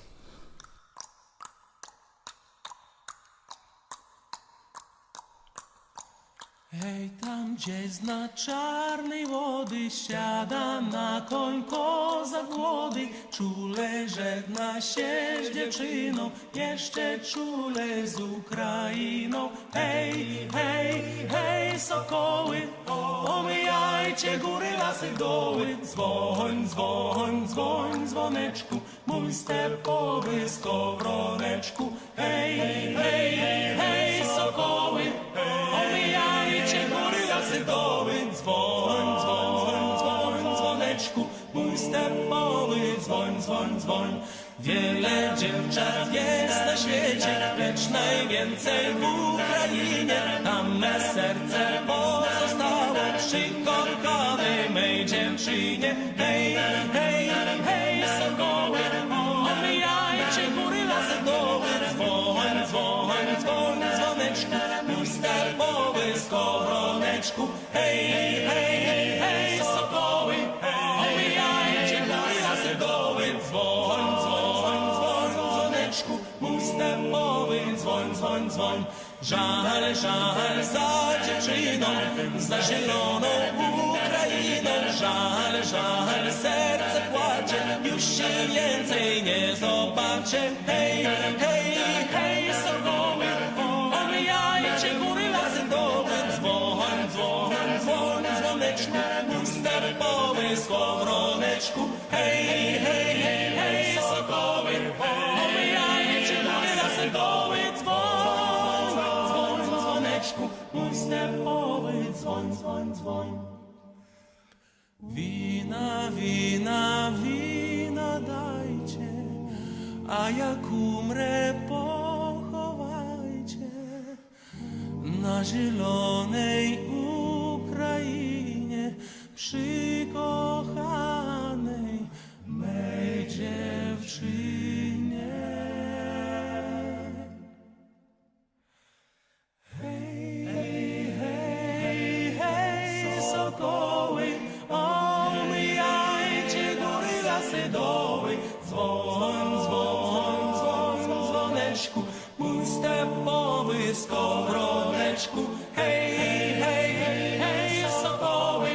Hej, tam gdzieś na czarnej wody siada na koń kozak młody, czule żegna się z dziewczyną, jeszcze czule z Ukrainą. Hej, hej, hej, sokoły, omijajcie góry, lasy, doły, dzwoń, dzwoń, dzwoń, dzwoneczku, mój stepowy skowroneczku. Hej, hej, hej, sokoły, omijajcie góry, lasy, doły, dzwoń, dzwoń, dzwoń, dzwoneczku, mój stepowy dzwoń, dzwoń, dzwoń. Wiele dziewczat jest na świecie, lecz najwięcej w Ukrainie. Tam me serce pozostało przy kochanej mej dziewczynie. Hej, hej, hej, sokoły, omijajcie góry, lasy, doły. Dzwoń, dzwoń, dzwoń, dzwoneczku, mój stepowy skoroneczku. Hej, hej, hej, sokoły, omijajcie góry, lasy, doły. Dzwoń, dzwoń, dzwoń, dzwoneczku, mój stepowy dzwoń, dzwoń, dzwoń. Żal, żal za dziewczyną, za zieloną Ukrainą. Żal, żal, serce płacze, już się więcej nie zobaczę. Hej, hej, hej, sokoły, omijajcie góry, lasy, doły. Dzwoń, dzwoń, dzwoń, dzwoneczku, mój stepowy skowroneczku. Hej, hej, hej, hej, sokoły, omijajcie góry, lasy, doły. Dzwoń, dzwoń, dzwoneczku, mój stepowy dzwoń, dzwoń, dzwoń. Wina, wina, wina dajcie, a jak umrę, pochowajcie na zielonej Ukrainie przy kochanej mej dziewczynie. Hej, hej, hej, hej, sokoły, omijajcie góry, lasy, doły. Dzwoń, dzwoń, dzwoń, dzwoneczku, mój stepowy skowroneczku. Hej, hej, hej, sokoły,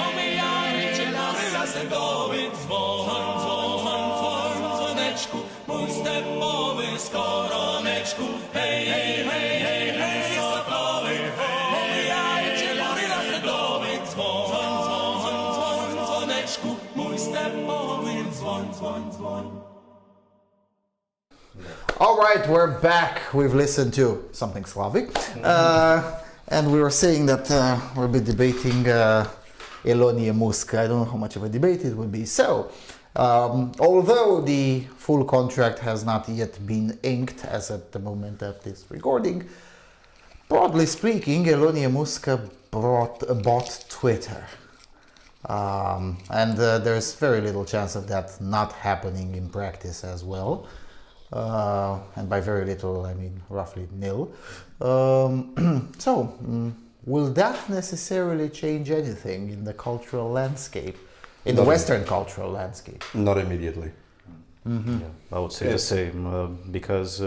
omijajcie góry, lasy, doły. Dzwoń, dzwoń, dzwoń, dzwoneczku, mój stepowy skoroneczku. Hej, hej, hej, hej, hej, sokoły, omijajcie góry, lasy, doły. Dzwoń, dzwoń, dzwoń, dzwoneczku, mój stepowy dzwoń, dzwoń, dzwoń. All right, we're back. We've listened to something Slavic, and we were saying that we'll be debating Elonie Musk. I don't know how much of a debate it will be. So, although the full contract has not yet been inked, as at the moment of this recording, broadly speaking, Elonie Musk bought Twitter. And there's very little chance of that not happening in practice as well. And by very little, I mean roughly nil. Will that necessarily change anything in the cultural landscape, in the Western cultural landscape? Not immediately. Yeah, I would say the same, because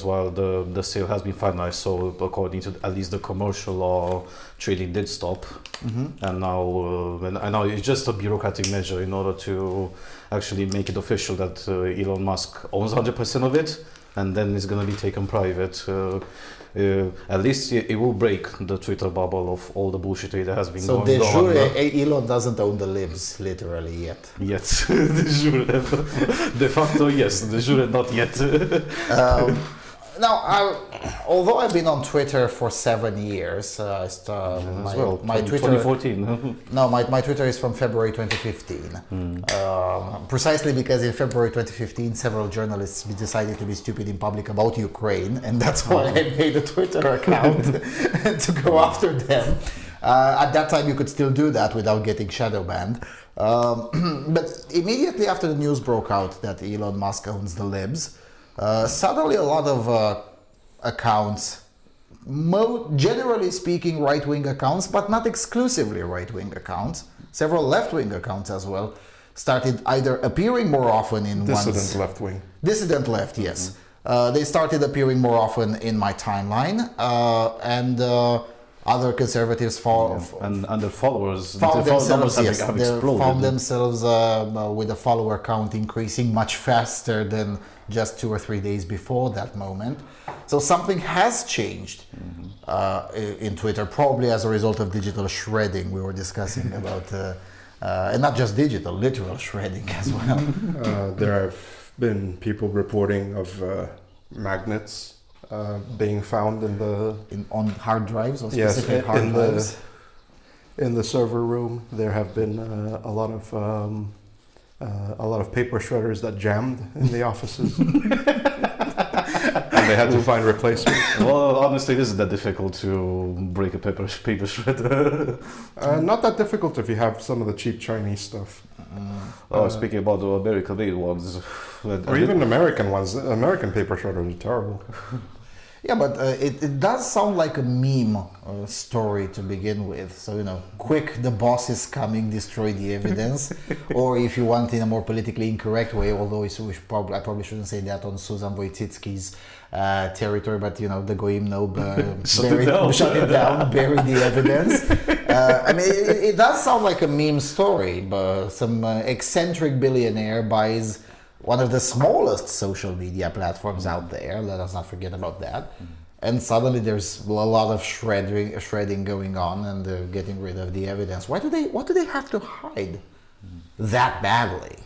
while the sale has been finalized, so according to at least the commercial law, trading did stop, and now it's just a bureaucratic measure in order to actually make it official that Elon Musk owns 100% of it, and then it's going to be taken private. At least it will break the Twitter bubble of all the bullshit that has been going on. So de jure, Elon doesn't own the libs literally yet. Yet, de jure. De facto, yes. De jure, not yet. Now, although I've been on Twitter for 7 years, my Twitter 2014. No, my Twitter is from February 2015. Precisely because in February 2015, several journalists decided to be stupid in public about Ukraine, and that's why I made a Twitter account to go after them. At that time, you could still do that without getting shadow banned. But immediately after the news broke out that Elon Musk owns the libs, suddenly a lot of accounts, generally speaking right-wing accounts, but not exclusively right-wing accounts, several left-wing accounts as well, started either appearing more often in Dissident left-wing. Dissident left, yes. They started appearing more often in my timeline, and other conservatives and their followers found themselves, have yes, exploded. Found themselves with a follower count increasing much faster than just 2 or 3 days before that moment. So something has changed in Twitter, probably as a result of digital shredding we were discussing about, and not just digital, literal shredding as well. There have been people reporting of magnets being found in on hard drives or specific hard drives? in the server room. There have been a lot of paper shredders that jammed in the offices, and they had to find replacements. Well, honestly, it isn't that difficult to break a paper shredder. Not that difficult if you have some of the cheap Chinese stuff. Speaking about the American-made ones, Or even American ones. American paper shredders are terrible. Yeah, but it does sound like a meme story to begin with. So, quick, the boss is coming, destroy the evidence. Or if you want in a more politically incorrect way, although I probably shouldn't say that on Susan Wojcicki's territory, but the Goyim know, shut it down, bury the evidence. I mean, it does sound like a meme story, but some eccentric billionaire buys one of the smallest social media platforms out there. Let us not forget about that. And suddenly there's a lot of shredding going on, and they're getting rid of the evidence. What do they have to hide that badly?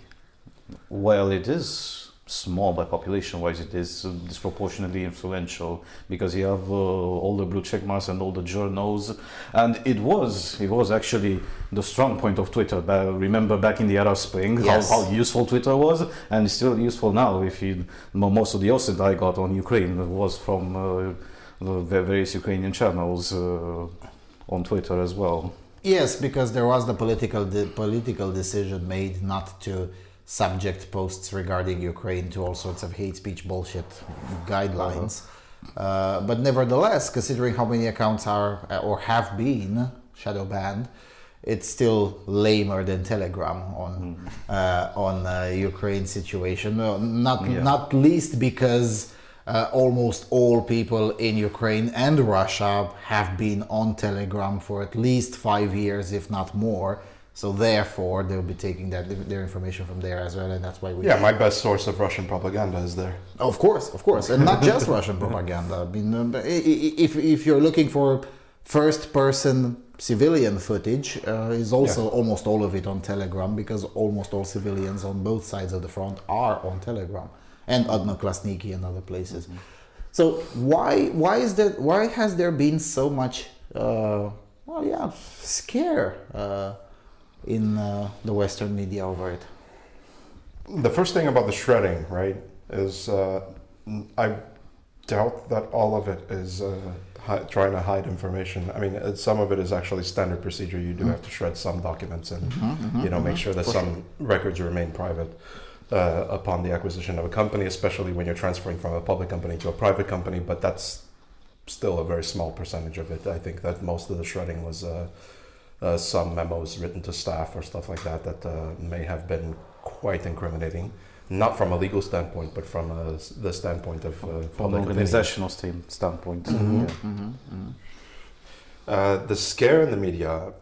well, it is small by population-wise. It is disproportionately influential because you have all the blue check marks and all the journals, and it was actually the strong point of Twitter. Remember back in the Arab Spring, Yes. how useful Twitter was, and it's still useful now. If most of the OSINT I got on Ukraine was from the various Ukrainian channels on Twitter as well. Yes, because there was the political decision made not to subject posts regarding Ukraine to all sorts of hate speech bullshit guidelines. But nevertheless, considering how many accounts are or have been shadow banned, it's still lamer than Telegram on Ukraine situation. Not least because almost all people in Ukraine and Russia have been on Telegram for at least 5 years, if not more. So therefore, they'll be taking their information from there as well, and that's why we. Yeah, my best source of Russian propaganda is there. Of course, and not just Russian propaganda. I mean, if you're looking for first-person civilian footage, is also almost all of it on Telegram, because almost all civilians on both sides of the front are on Telegram, and Odnoklassniki and other places. So why has there been so much scare in the Western media over it? The first thing about the shredding, right, is I doubt that all of it is trying to hide information. I mean, some of it is actually standard procedure. You do have to shred some documents and make sure that some records remain private upon the acquisition of a company, especially when you're transferring from a public company to a private company. But that's still a very small percentage of it. I think that most of the shredding was some memos written to staff or stuff like that may have been quite incriminating, not from a legal standpoint, but from the standpoint of From public an organizational standpoint. the scare in the media,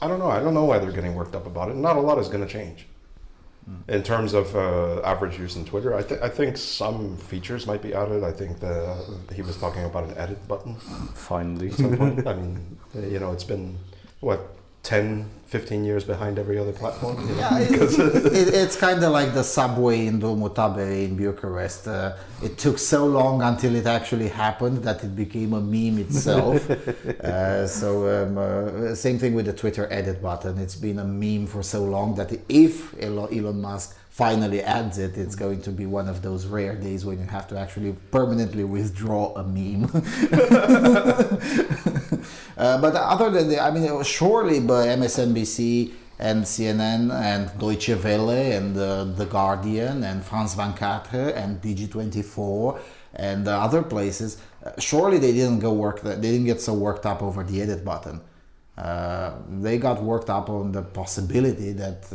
I don't know why they're getting worked up about it. Not a lot is going to change. In terms of average use in Twitter, I think some features might be added. I think he was talking about an edit button. Finally. At some point. I mean, it's been, 10, 15 years behind every other platform? It's kind of like the subway in Domu Tabere in Bucharest. It took so long until it actually happened that it became a meme itself. Same thing with the Twitter edit button. It's been a meme for so long that if Elon Musk finally adds it, it's going to be one of those rare days when you have to actually permanently withdraw a meme. But other than that, surely by MSNBC and CNN and Deutsche Welle and The Guardian and France 24 and Digi24 and other places, surely they didn't get so worked up over the edit button. They got worked up on the possibility that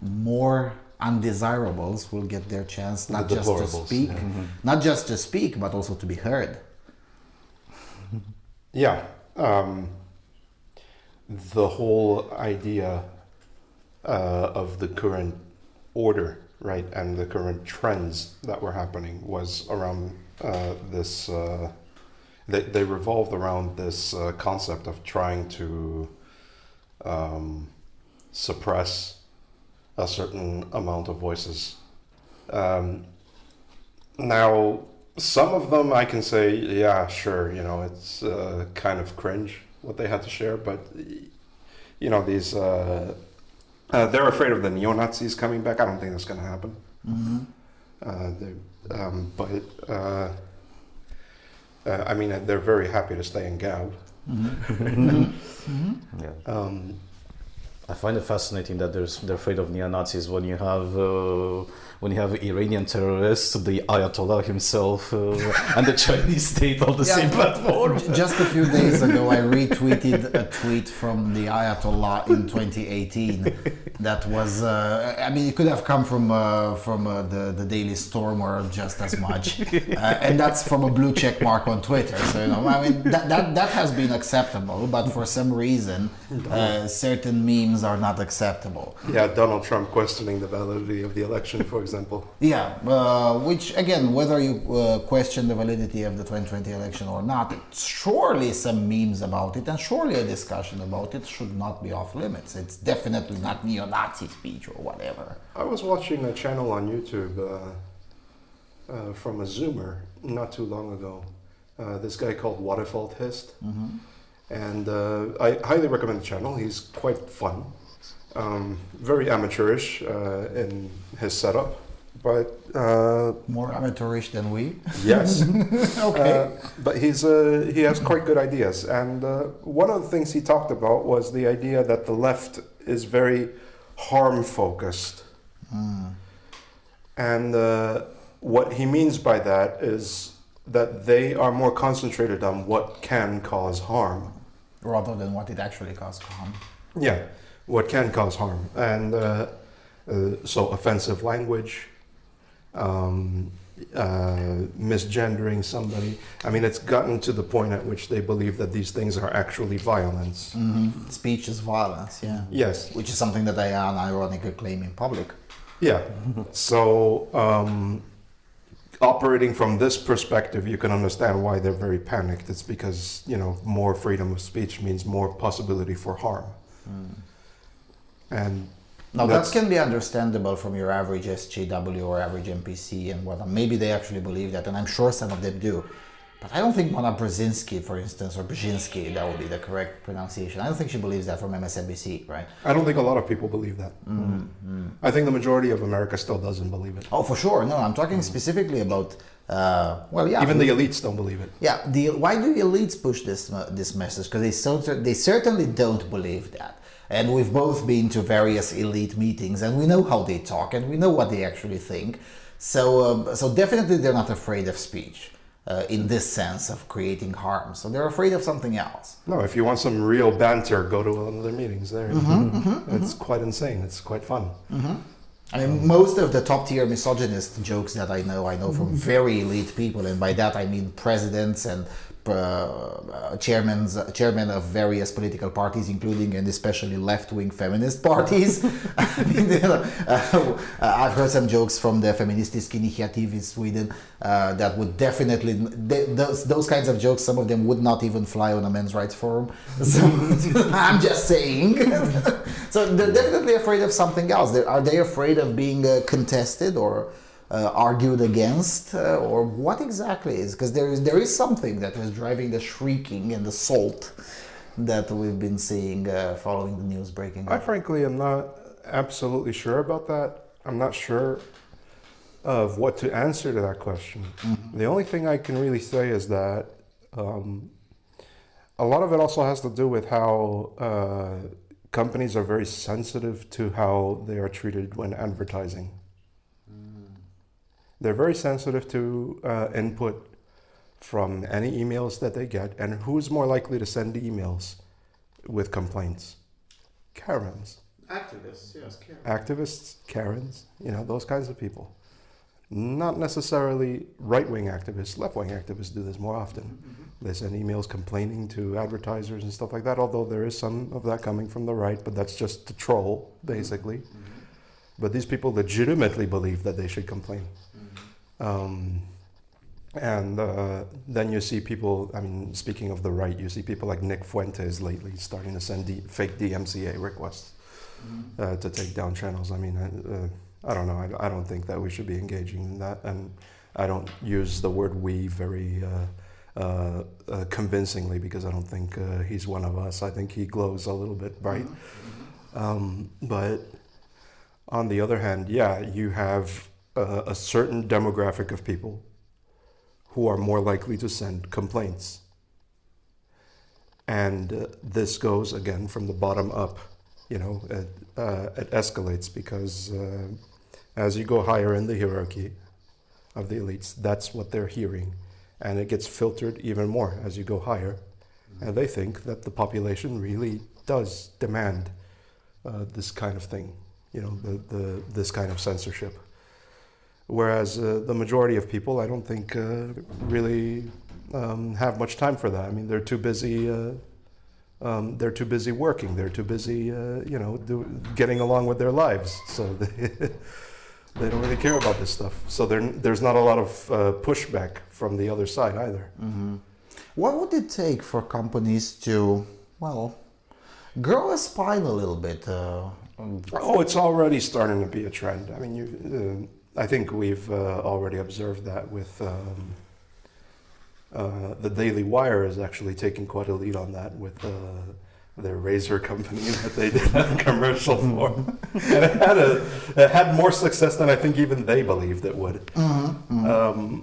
more undesirables will get their chance not just to speak, but also to be heard. Yeah. The whole idea of the current order, right, and the current trends that were happening was around this. They revolved around this concept of trying to suppress a certain amount of voices. Now, some of them I can say, yeah, sure, it's kind of cringe what they had to share, but you know, these they're afraid of the neo-Nazis coming back. I don't think that's going to happen. I mean, they're very happy to stay in Gao. Yeah. I find it fascinating that they're afraid of neo-Nazis when you have Iranian terrorists, the Ayatollah himself, and the Chinese state on the same platform. Just a few days ago, I retweeted a tweet from the Ayatollah in 2018. That was, I mean, it could have come from the Daily Stormer just as much, and that's from a blue check mark on Twitter. So you know, I mean, that has been acceptable, but for some reason, certain memes are not acceptable. Yeah, Donald Trump questioning the validity of the election, for example. Yeah, which again, whether you question the validity of the 2020 election or not, surely some memes about it and surely a discussion about it should not be off limits. It's definitely not neo-Nazi speech or whatever. I was watching a channel on YouTube from a Zoomer not too long ago. This guy called Waterfall Hist. And I highly recommend the channel. He's quite fun. Very amateurish in his setup, but More amateurish than we. yes. Okay. But he has quite good ideas, and one of the things he talked about was the idea that the left is very harm focused, and what he means by that is that they are more concentrated on what can cause harm Rather than what it actually causes harm. Yeah, what can cause harm, and so offensive language, misgendering somebody. I mean, it's gotten to the point at which they believe that these things are actually violence. Speech is violence, yeah. Yes. Which is something that I unironically claim in public. Yeah. So, operating from this perspective, you can understand why they're very panicked. It's because, you know, more freedom of speech means more possibility for harm. And now that can be understandable from your average SJW or average MPC and whatnot. Maybe they actually believe that, and I'm sure some of them do. But I don't think Mona Brzezinski, for instance, or Brzezinski, that would be the correct pronunciation. I don't think she believes that from MSNBC, right? I don't think a lot of people believe that. I think the majority of America still doesn't believe it. Oh, for sure. No, I'm talking specifically about, well, yeah. Even the elites don't believe it. Yeah, why do the elites push this message? Because they certainly don't believe that. And we've both been to various elite meetings, and we know how they talk, and we know what they actually think. So definitely they're not afraid of speech in this sense of creating harm. So they're afraid of something else. No, if you want some real banter, go to one of their meetings there. It's quite insane. It's quite fun. I mean, most of the top-tier misogynist jokes that I know from very elite people, and by that I mean presidents and chairmen of various political parties, including and especially left-wing feminist parties. I mean, I've heard some jokes from the Feministiska Initiative in Sweden that would definitely, those kinds of jokes, some of them would not even fly on a men's rights forum. So I'm just saying. So they're definitely afraid of something else. Are they afraid of being contested or argued against, or what exactly is? Because there is something that is driving the shrieking and the salt that we've been seeing following the news breaking. I frankly am not absolutely sure about that. I'm not sure of what to answer to that question. The only thing I can really say is that a lot of it also has to do with how companies are very sensitive to how they are treated when advertising. They're very sensitive to input from any emails that they get. And who's more likely to send emails with complaints? Karens. Activists, yes. Activists, Karens, you know, those kinds of people. Not necessarily right-wing activists. Left-wing activists do this more often. They send emails complaining to advertisers and stuff like that, although there is some of that coming from the right, but that's just to troll, basically. But these people legitimately believe that they should complain. Then you see people, I mean, speaking of the right, you see people like Nick Fuentes lately starting to send fake DMCA requests to take down channels. I mean, I don't know. I don't think that we should be engaging in that. And I don't use the word we very convincingly, because I don't think he's one of us. I think he glows a little bit bright. But on the other hand, yeah, you have a certain demographic of people who are more likely to send complaints. And this goes again from the bottom up. You know, it escalates because as you go higher in the hierarchy of the elites, that's what they're hearing. And it gets filtered even more as you go higher. And they think that the population really does demand this kind of thing, you know, this kind of censorship. Whereas the majority of people, I don't think, really have much time for that. I mean, they're too busy. They're too busy working. They're too busy, you know, getting along with their lives. So they don't really care about this stuff. So there's not a lot of pushback from the other side either. Mm-hmm. What would it take for companies to, well, grow a spine a little bit? Oh, it's already starting to be a trend. I mean, I think we've already observed that with the Daily Wire is actually taking quite a lead on that with their razor company that they did a commercial for. And it had more success than I think even they believed it would. Mm-hmm, mm-hmm.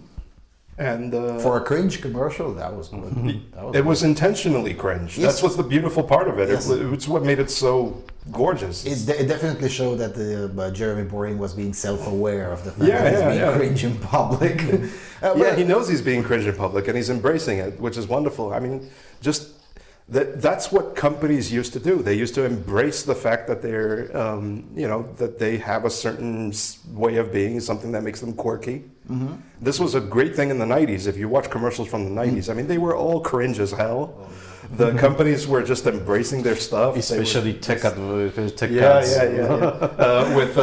For a cringe commercial, that was good. It was intentionally cringe. Yes. That's what's the beautiful part of it. Yes. It's what made it so gorgeous. It definitely showed that Jeremy Boring was being self-aware of the fact that he's being cringe in public. Yeah, he knows he's being cringe in public and he's embracing it, which is wonderful. I mean, just that's what companies used to do. They used to embrace the fact that they're, you know, that they have a certain way of being, something that makes them quirky. Mm-hmm. This was a great thing in the 90s. If you watch commercials from the 90s, I mean, they were all cringe as hell. The companies were just embracing their stuff. Especially tech ads. With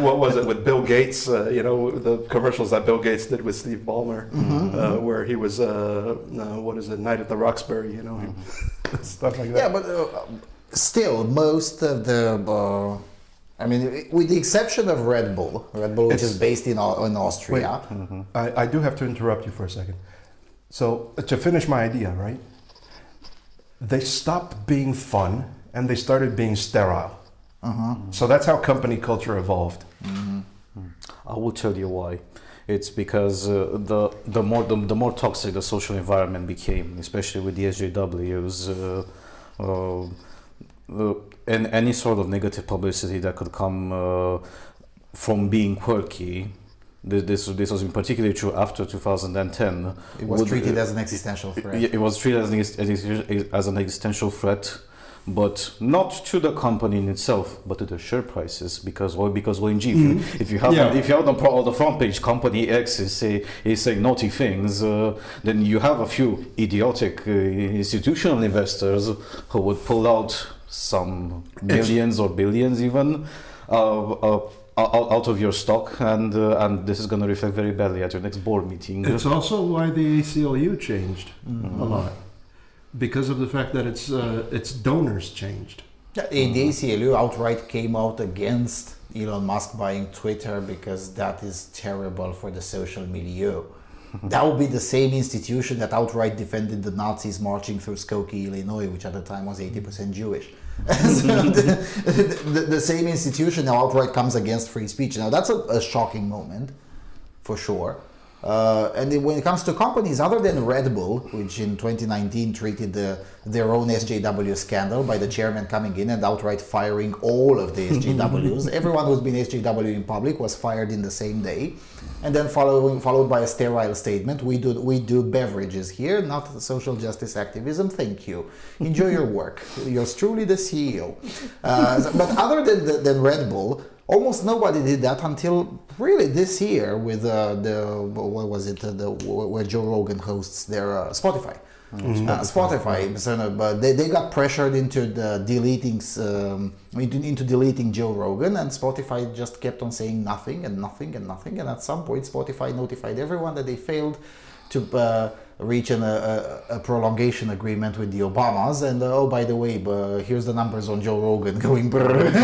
what was it? With Bill Gates, you know, the commercials that Bill Gates did with Steve Ballmer, where he was, what is it, Night at the Roxbury, you know, stuff like that. Yeah, but still, most of the, I mean, with the exception of Red Bull, which is based in Austria. I do have to interrupt you for a second. So to finish my idea, right? They stopped being fun and they started being sterile. So that's how company culture evolved. I will tell you why. It's because the more toxic the social environment became, especially with the SJWs, and any sort of negative publicity that could come from being quirky. This was in particular true after 2010. It was treated as an existential threat. It was treated as an existential threat, but not to the company in itself, but to the share prices. Because ONG, if you have on the front page, company X is saying naughty things, then you have a few idiotic institutional investors who would pull out some millions or billions even. Out of your stock, and this is going to reflect very badly at your next board meeting. It's also why the ACLU changed a lot, because of the fact that its donors changed. The ACLU outright came out against Elon Musk buying Twitter because that is terrible for the social milieu. That would be the same institution that outright defended the Nazis marching through Skokie, Illinois, which at the time was 80% Jewish. So the same institution now outright comes against free speech. Now that's a shocking moment, for sure. And when it comes to companies, other than Red Bull, which in 2019 treated their own SJW scandal by the chairman coming in and outright firing all of the SJWs, everyone who's been SJW in public was fired in the same day, and then followed by a sterile statement: we do beverages here, not social justice activism. Thank you. Enjoy your work. Yours truly, the CEO. But other than Red Bull, almost nobody did that until really this year with where Joe Rogan hosts their Spotify. Spotify, but they got pressured into deleting Joe Rogan, and Spotify just kept on saying nothing and nothing and nothing. And at some point, Spotify notified everyone that they failed to reach a prolongation agreement with the Obamas, and oh, by the way, here's the numbers on Joe Rogan going brrr.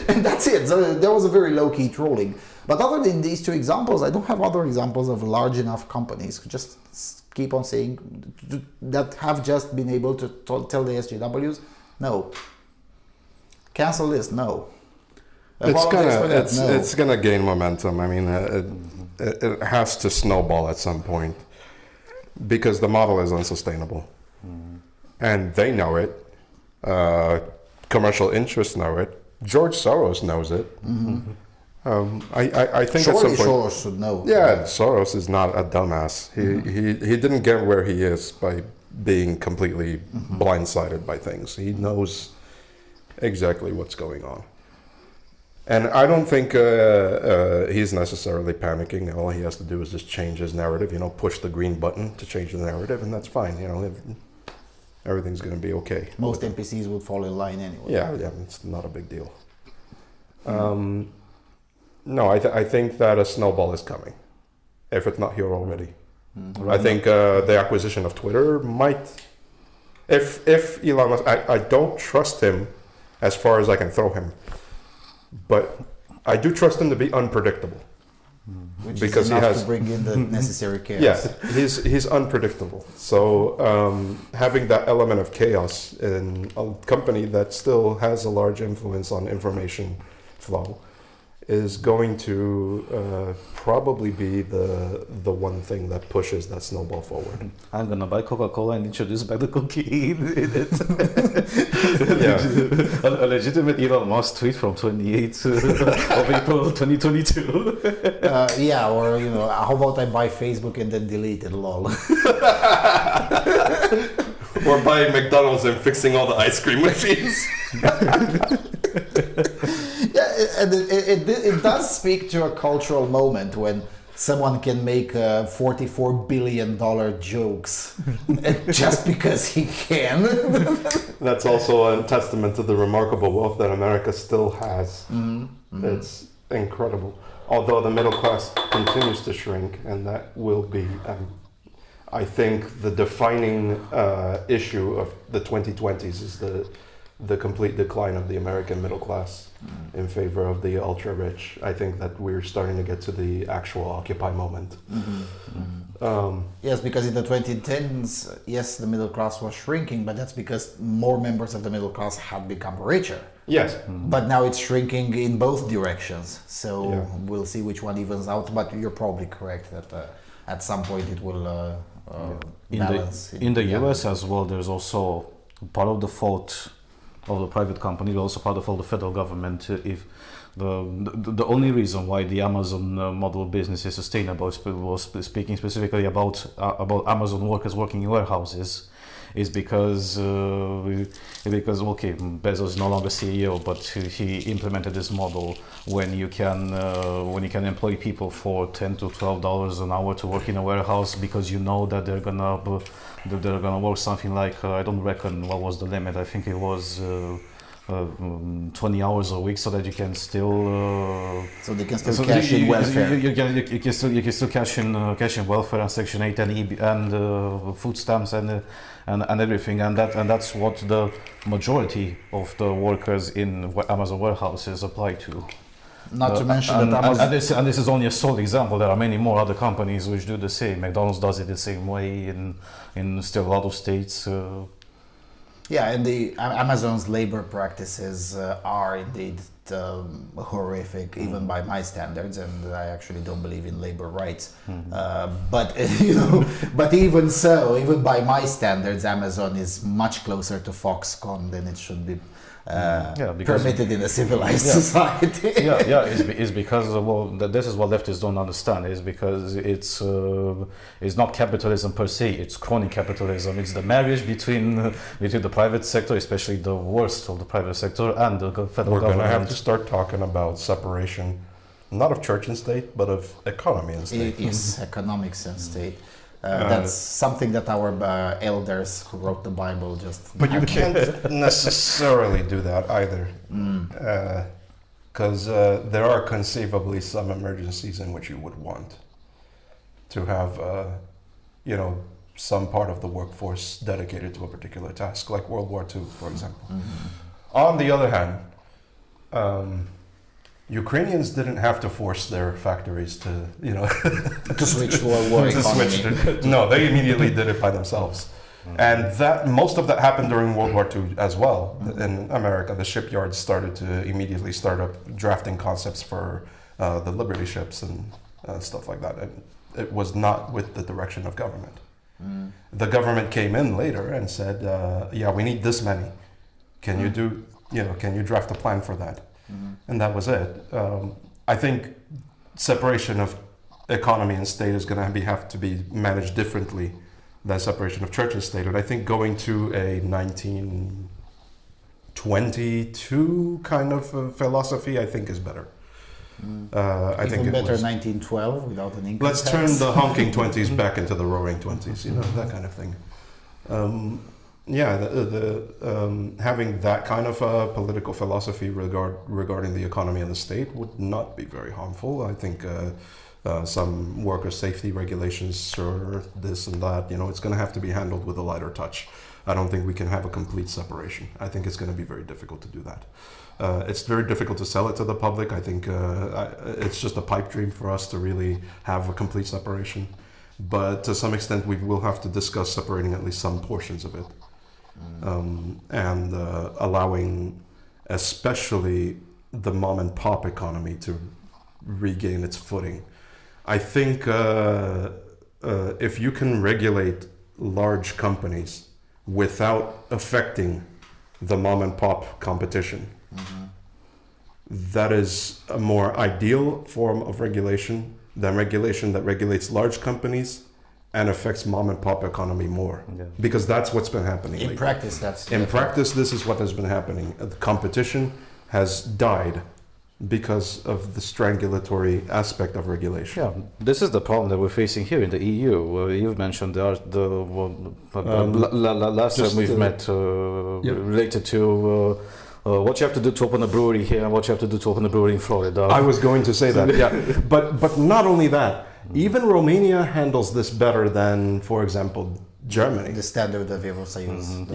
And that's it. So there was a very low-key trolling. But other than these two examples, I don't have other examples of large enough companies who just keep on saying, that have just been able to tell the SJWs, no. Cancel this, no. It's gonna gain momentum. I mean, it has to snowball at some point because the model is unsustainable, and they know it. Commercial interests know it. George Soros knows it. I think surely at some point, Soros should know. yeah, Soros is not a dumbass. He didn't get where he is by being completely blindsided by things. He knows exactly what's going on. And I don't think he's necessarily panicking. All he has to do is just change his narrative, push the green button to change the narrative, and that's fine. Everything's going to be okay. Most NPCs would fall in line anyway. Yeah, it's not a big deal. No, I think that a snowball is coming, if it's not here already. I think the acquisition of Twitter might, if Elon Musk, I don't trust him as far as I can throw him, but I do trust him to be unpredictable. Which because is he enough has to bring in the necessary chaos. Yeah, he's unpredictable. So having that element of chaos in a company that still has a large influence on information flow is going to probably be the one thing that pushes that snowball forward. I'm gonna buy Coca-Cola and introduce back the cocaine in it. Yeah. A legitimate Elon Musk tweet from 28th of April 2022. Yeah, or how about I buy Facebook and then delete it, lol. Or buying McDonald's and fixing all the ice cream machines. Yeah, and it does speak to a cultural moment when someone can make $44 billion jokes just because he can. That's also a testament to the remarkable wealth that America still has. It's incredible. Although the middle class continues to shrink, and that will be, I think, the defining issue of the 2020s is the complete decline of the American middle class in favor of the ultra rich. I think that we're starting to get to the actual Occupy moment. Yes, because in the 2010s, yes, the middle class was shrinking, but that's because more members of the middle class had become richer. Yes. But now it's shrinking in both directions. So Yeah. we'll see which one evens out. But you're probably correct that at some point it will balance. In the US as well, there's also part of the fault of the private company, but also part of all the federal government. If the only reason why the Amazon model of business is sustainable was speaking specifically about Amazon workers working in warehouses, is because okay, Bezos is no longer CEO, but he implemented this model when you can employ people for $10 to $12 an hour to work in a warehouse because you know that they're gonna work something like I don't reckon what was the limit. I think it was 20 hours a week, so that you can still so they can still cash in welfare. You can still cash in welfare and Section 8 and food stamps and everything, and that's what the majority of the workers in Amazon warehouses apply to. Not to mention that Amazon... And this is only a sole example. There are many more other companies which do the same. McDonald's does it the same way in still a lot of states. Yeah, and the Amazon's labor practices are indeed horrific, even by my standards, and I actually don't believe in labor rights. But but even so, even by my standards, Amazon is much closer to Foxconn than it should be permitted in a civilized society. It's because this is what leftists don't understand. Is because it's not capitalism per se. It's crony capitalism. It's the marriage between the private sector, especially the worst of the private sector, and the federal We're government. going to have to start talking about separation, not of church and state, but of economy and state. Yes, economics and state. That's something that our elders who wrote the Bible just... But you can't necessarily do that either. Because there are conceivably some emergencies in which you would want to have, some part of the workforce dedicated to a particular task, like World War II, for example. On the other hand, Ukrainians didn't have to force their factories to, To switch to a war to economy. switch to, no, they immediately did it by themselves. And that most of that happened during World War II as well. In America, the shipyards started to immediately start up drafting concepts for the Liberty ships and stuff like that. And it was not with the direction of government. The government came in later and said, "Yeah, we need this many. Can you do? Can you draft a plan for that?" And that was it. I think separation of economy and state is going to have to be managed differently than separation of church and state. And I think going to a 1922 kind of philosophy, I think is better. I think Even it better was, 1912 without an income let's tax. turn the honking 20s back into the roaring 20s, that kind of thing. Having that kind of political philosophy regarding the economy and the state would not be very harmful. I think some worker safety regulations or this and that, it's going to have to be handled with a lighter touch. I don't think we can have a complete separation. I think it's going to be very difficult to do that. It's very difficult to sell it to the public. I think it's just a pipe dream for us to really have a complete separation. But to some extent, we will have to discuss separating at least some portions of it. And allowing especially the mom and pop economy to regain its footing. I think if you can regulate large companies without affecting the mom and pop competition, that is a more ideal form of regulation than regulation that regulates large companies and affects mom and pop economy more. Because that's what's been happening In lately. practice, that's... In practice, this is what has been happening. The competition has died because of the strangulatory aspect of regulation. Yeah, this is the problem that we're facing here in the EU. You've mentioned last time we've met related to what you have to do to open a brewery here and what you have to do to open a brewery in Florida. I was going to say that, yeah. But not only that, even Romania handles this better than, for example, Germany. The standard of Eurosayus.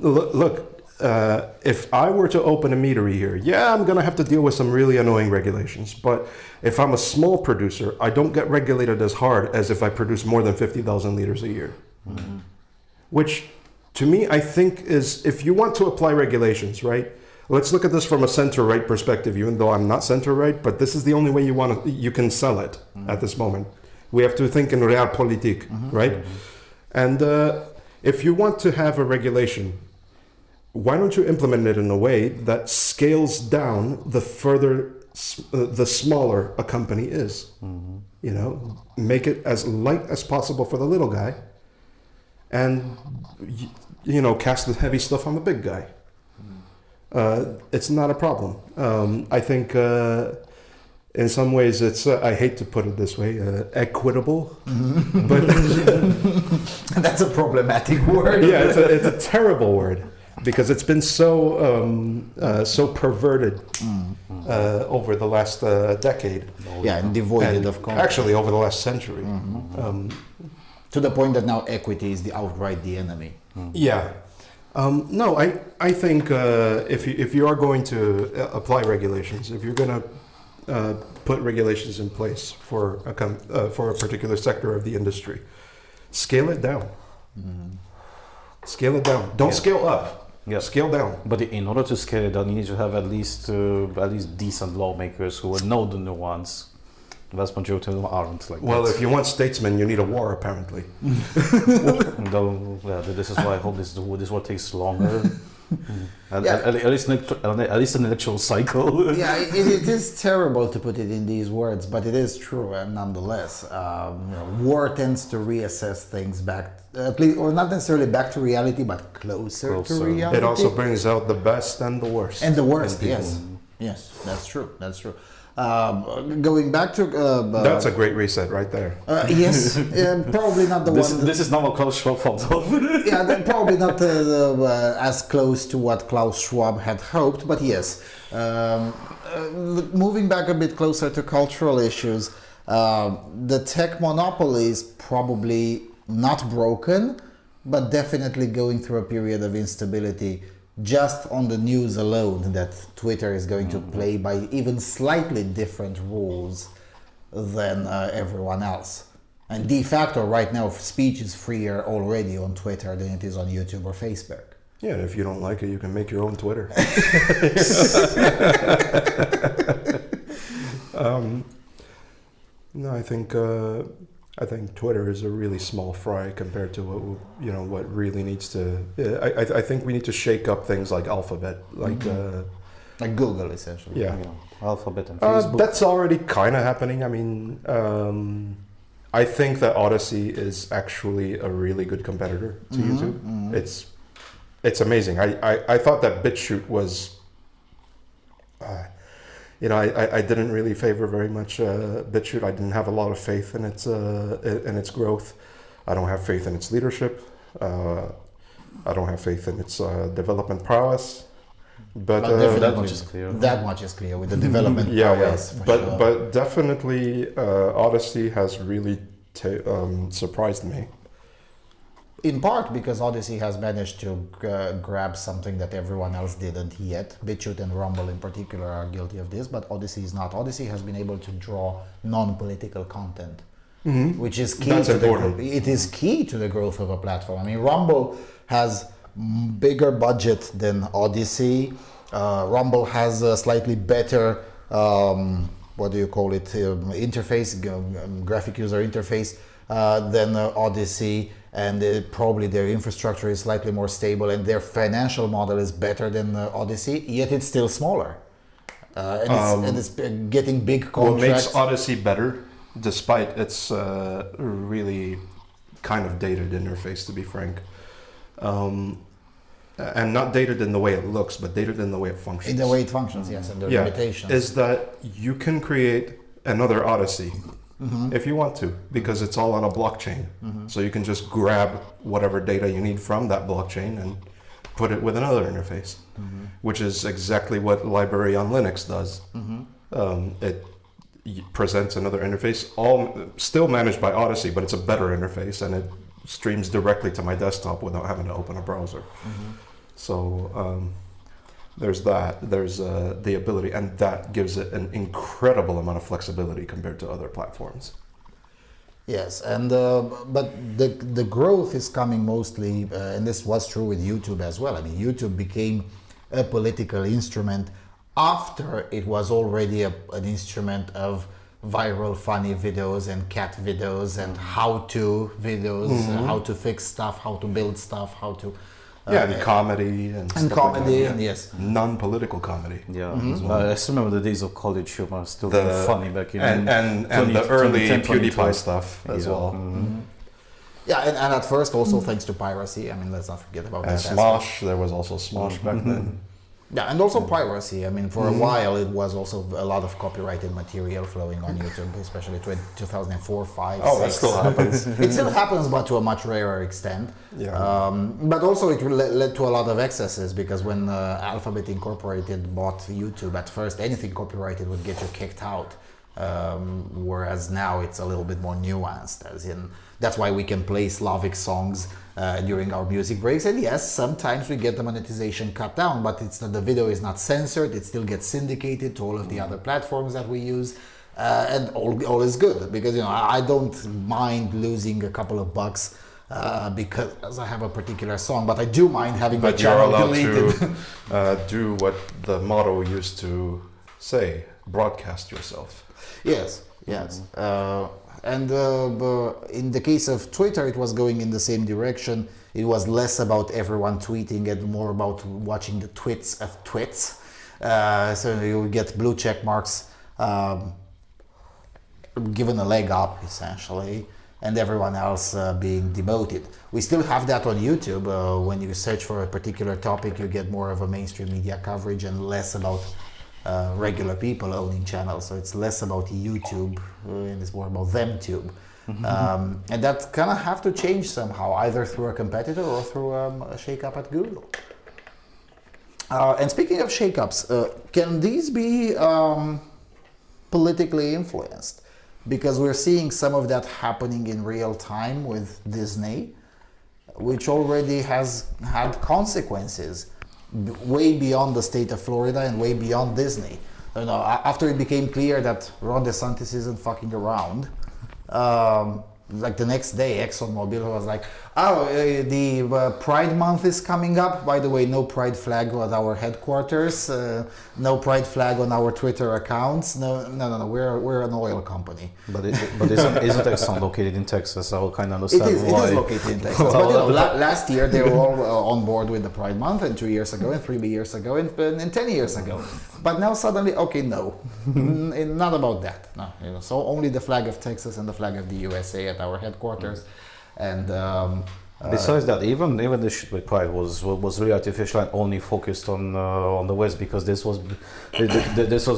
Look, if I were to open a meadery here, I'm going to have to deal with some really annoying regulations. But if I'm a small producer, I don't get regulated as hard as if I produce more than 50,000 liters a year. Which, to me, I think is, if you want to apply regulations, right? Let's look at this from a center-right perspective, even though I'm not center-right, but this is the only way you can sell it at this moment. We have to think in Realpolitik, right? And if you want to have a regulation, why don't you implement it in a way that scales down the smaller a company is? Make it as light as possible for the little guy, and cast the heavy stuff on the big guy. It's not a problem. I think in some ways it's, I hate to put it this way, equitable, but That's a problematic word. yeah, it's a terrible word because it's been so perverted over the last decade. Yeah, and devoid And of context. actually over the last century. To the point that now equity is outright the enemy. Yeah. No, I think if you are going to apply regulations, if you're going to put regulations in place for a particular sector of the industry, scale it down. Scale it down. Don't scale up. Yeah. Scale down. But in order to scale it down, you need to have at least decent lawmakers who will know the nuance. The vast majority of them aren't like Well, that. if you want statesmen, you need a war, apparently. This is why I hope this war takes longer. At least an electoral cycle. Yeah, it is terrible to put it in these words, but it is true, and nonetheless, war tends to reassess things back, at least, or not necessarily back to reality, but closer to reality. It also brings out the best and the worst. And the worst, in people. yes, that's true. Going back to That's a great reset right there. yes, probably not the one. This is not what Klaus Schwab thought of. Probably not as close to what Klaus Schwab had hoped, but yes. Moving back a bit closer to cultural issues, the tech monopoly is probably not broken, but definitely going through a period of instability just on the news alone that Twitter is going to play by even slightly different rules than everyone else. And de facto, right now, speech is freer already on Twitter than it is on YouTube or Facebook. Yeah, and if you don't like it, you can make your own Twitter. No, I think Twitter is a really small fry compared to what really needs to. I think we need to shake up things like Alphabet, like Like Google, essentially. yeah. Alphabet and Facebook. That's already kind of happening. I mean, I think that Odyssey is actually a really good competitor to YouTube. It's amazing. I thought that BitChute was. I didn't really favor very much BitChute. I didn't have a lot of faith in its growth. I don't have faith in its leadership. I don't have faith in its development prowess. But that much is clear. That much is clear with the development yeah. prowess, for But sure. but definitely Odyssey has really surprised me. In part because Odyssey has managed to grab something that everyone else didn't yet. BitChute and Rumble in particular are guilty of this, but Odyssey is not. Odyssey has been able to draw non-political content, which is key. That's to important. it is key to the growth of a platform. I mean, Rumble has bigger budget than Odyssey. Rumble has a slightly better, interface, graphic user interface than Odyssey. And probably their infrastructure is slightly more stable, and their financial model is better than Odyssey. Yet it's still smaller, and it's getting big What contracts. makes Odyssey better, despite its really kind of dated interface, to be frank, and not dated in the way it looks, but dated in the way it functions. In the way it functions, yes, and the limitations. Is that you can create another Odyssey if you want to, because it's all on a blockchain. So you can just grab whatever data you need from that blockchain and put it with another interface, which is exactly what Library on Linux does. It presents another interface, all still managed by Odyssey, but it's a better interface, and it streams directly to my desktop without having to open a browser. So there's that. There's the ability, and that gives it an incredible amount of flexibility compared to other platforms. Yes, and but the growth is coming mostly, and this was true with YouTube as well. I mean, YouTube became a political instrument after it was already an instrument of viral funny videos and cat videos and how-to videos, how to fix stuff, how to build stuff, how to and comedy and stuff comedy, like that, and yes, non-political comedy. Yeah, I still remember the days of college humor, still funny back in and the early 2010, PewDiePie 2012. stuff as well. yeah, and at first also thanks to piracy. I mean, let's not forget about And that. as well. Smosh, there was also Smosh back then. Yeah, and also piracy. I mean, for a while it was also a lot of copyrighted material flowing on YouTube, especially 2004, 5, Oh, that 6. still happens. It still happens, but to a much rarer extent. Yeah. But also it led to a lot of excesses, because when Alphabet Incorporated bought YouTube, at first anything copyrighted would get you kicked out. Whereas now it's a little bit more nuanced, as in that's why we can play Slavic songs during our music breaks. And yes, sometimes we get the monetization cut down, but it's not, the video is not censored. It still gets syndicated to all of the other platforms that we use, and all is good, because I don't mind losing a couple of bucks because I have a particular song, but I do mind having my But you're channel allowed deleted. to do what the motto used to say: broadcast yourself. Yes, yes. And in the case of Twitter, it was going in the same direction. It was less about everyone tweeting and more about watching the twits of twits. So you get blue check marks given a leg up, essentially, and everyone else being demoted. We still have that on YouTube. When you search for a particular topic, you get more of a mainstream media coverage and less about regular people owning channels. So it's less about YouTube and it's more about ThemTube. And that kind of have to change somehow, either through a competitor or through a shake-up at Google. And speaking of shake-ups, can these be politically influenced? Because we're seeing some of that happening in real time with Disney, which already has had consequences. way beyond the state of Florida and way beyond Disney. You know, after it became clear that Ron DeSantis isn't fucking around, like the next day, ExxonMobil was like, "Oh, the Pride Month is coming up. By the way, no Pride flag at our headquarters. No Pride flag on our Twitter accounts. No. We're an oil company." But isn't Exxon located in Texas? I will kind of understand why. It is located in Texas. But you know, last year they were all on board with the Pride Month, and 2 years ago, and 3 years ago, and 10 years ago. But now suddenly, okay, no, not about that. No, you know, so only the flag of Texas and the flag of the USA at our headquarters, and. Besides that, even the shit with Pride was really artificial and only focused on the West, because this was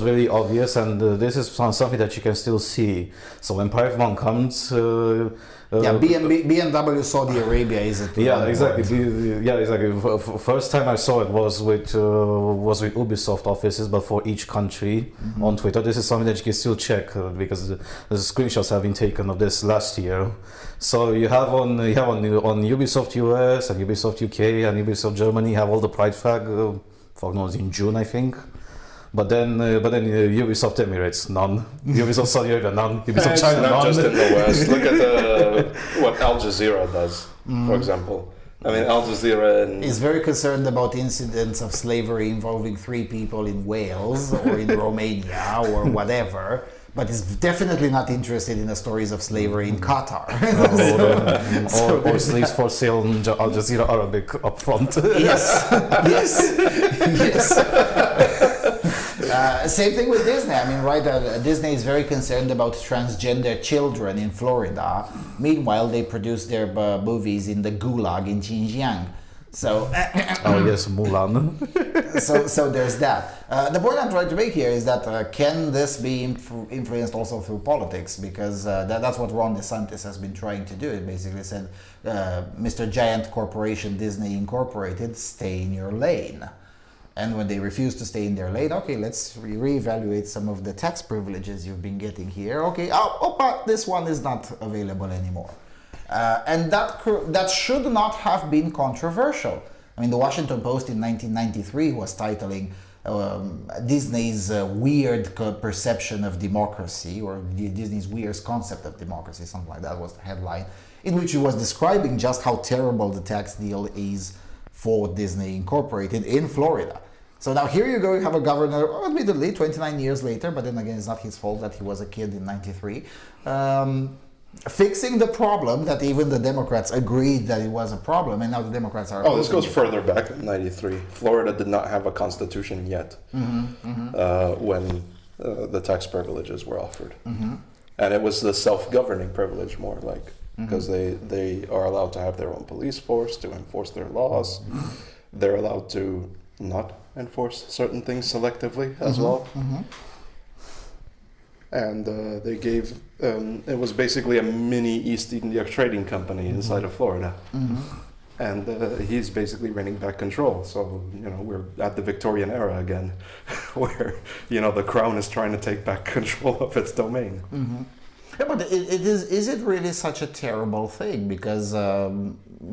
really obvious, and this is something that you can still see. So when Pride Month comes, BMW Saudi Arabia is it? Exactly. First time I saw it was with Ubisoft offices, but for each country on Twitter. This is something that you can still check because the screenshots have been taken of this last year. So you have on Ubisoft US and Ubisoft UK and Ubisoft Germany have all the Pride flag. Fuck knows, in June I think. But then Ubisoft Emirates, none. Ubisoft Saudi Arabia, none. Ubisoft China, not none. just in the West. Look at what Al Jazeera does, for example. I mean, Al Jazeera is very concerned about incidents of slavery involving 3 people in Wales or in Romania or whatever, but is definitely not interested in the stories of slavery in Qatar. or slaves for sale on Al Jazeera Arabic up front. Yes. Same thing with Disney. I mean, right? Disney is very concerned about transgender children in Florida. Meanwhile, they produce their movies in the Gulag in Xinjiang. So, oh yes, Mulan. so there's that. The point I'm trying to make here is that can this be influenced also through politics? Because that's what Ron DeSantis has been trying to do. It basically said, Mr. Giant Corporation Disney Incorporated, stay in your lane. And when they refuse to stay in their lane, okay, let's reevaluate some of the tax privileges you've been getting here. Okay, but this one is not available anymore. And that should not have been controversial. I mean, the Washington Post in 1993 was titling Disney's weird perception of democracy, or Disney's weird concept of democracy, something like that was the headline, in which it was describing just how terrible the tax deal is for Disney Incorporated in Florida. So now here you go, you have a governor, admittedly 29 years later, but then again, it's not his fault that he was a kid in 93, fixing the problem that even the Democrats agreed that it was a problem, and now the Democrats are... Oh, this goes further back than 93. Florida did not have a constitution yet when the tax privileges were offered. And it was the self-governing privilege more like, because they are allowed to have their own police force to enforce their laws. They're allowed to not enforce certain things selectively as well. And they gave, it was basically a mini East India trading company inside of Florida. And he's basically reining back control. So, you know, we're at the Victorian era again, where, you know, the crown is trying to take back control of its domain. Yeah, but is it really such a terrible thing? Because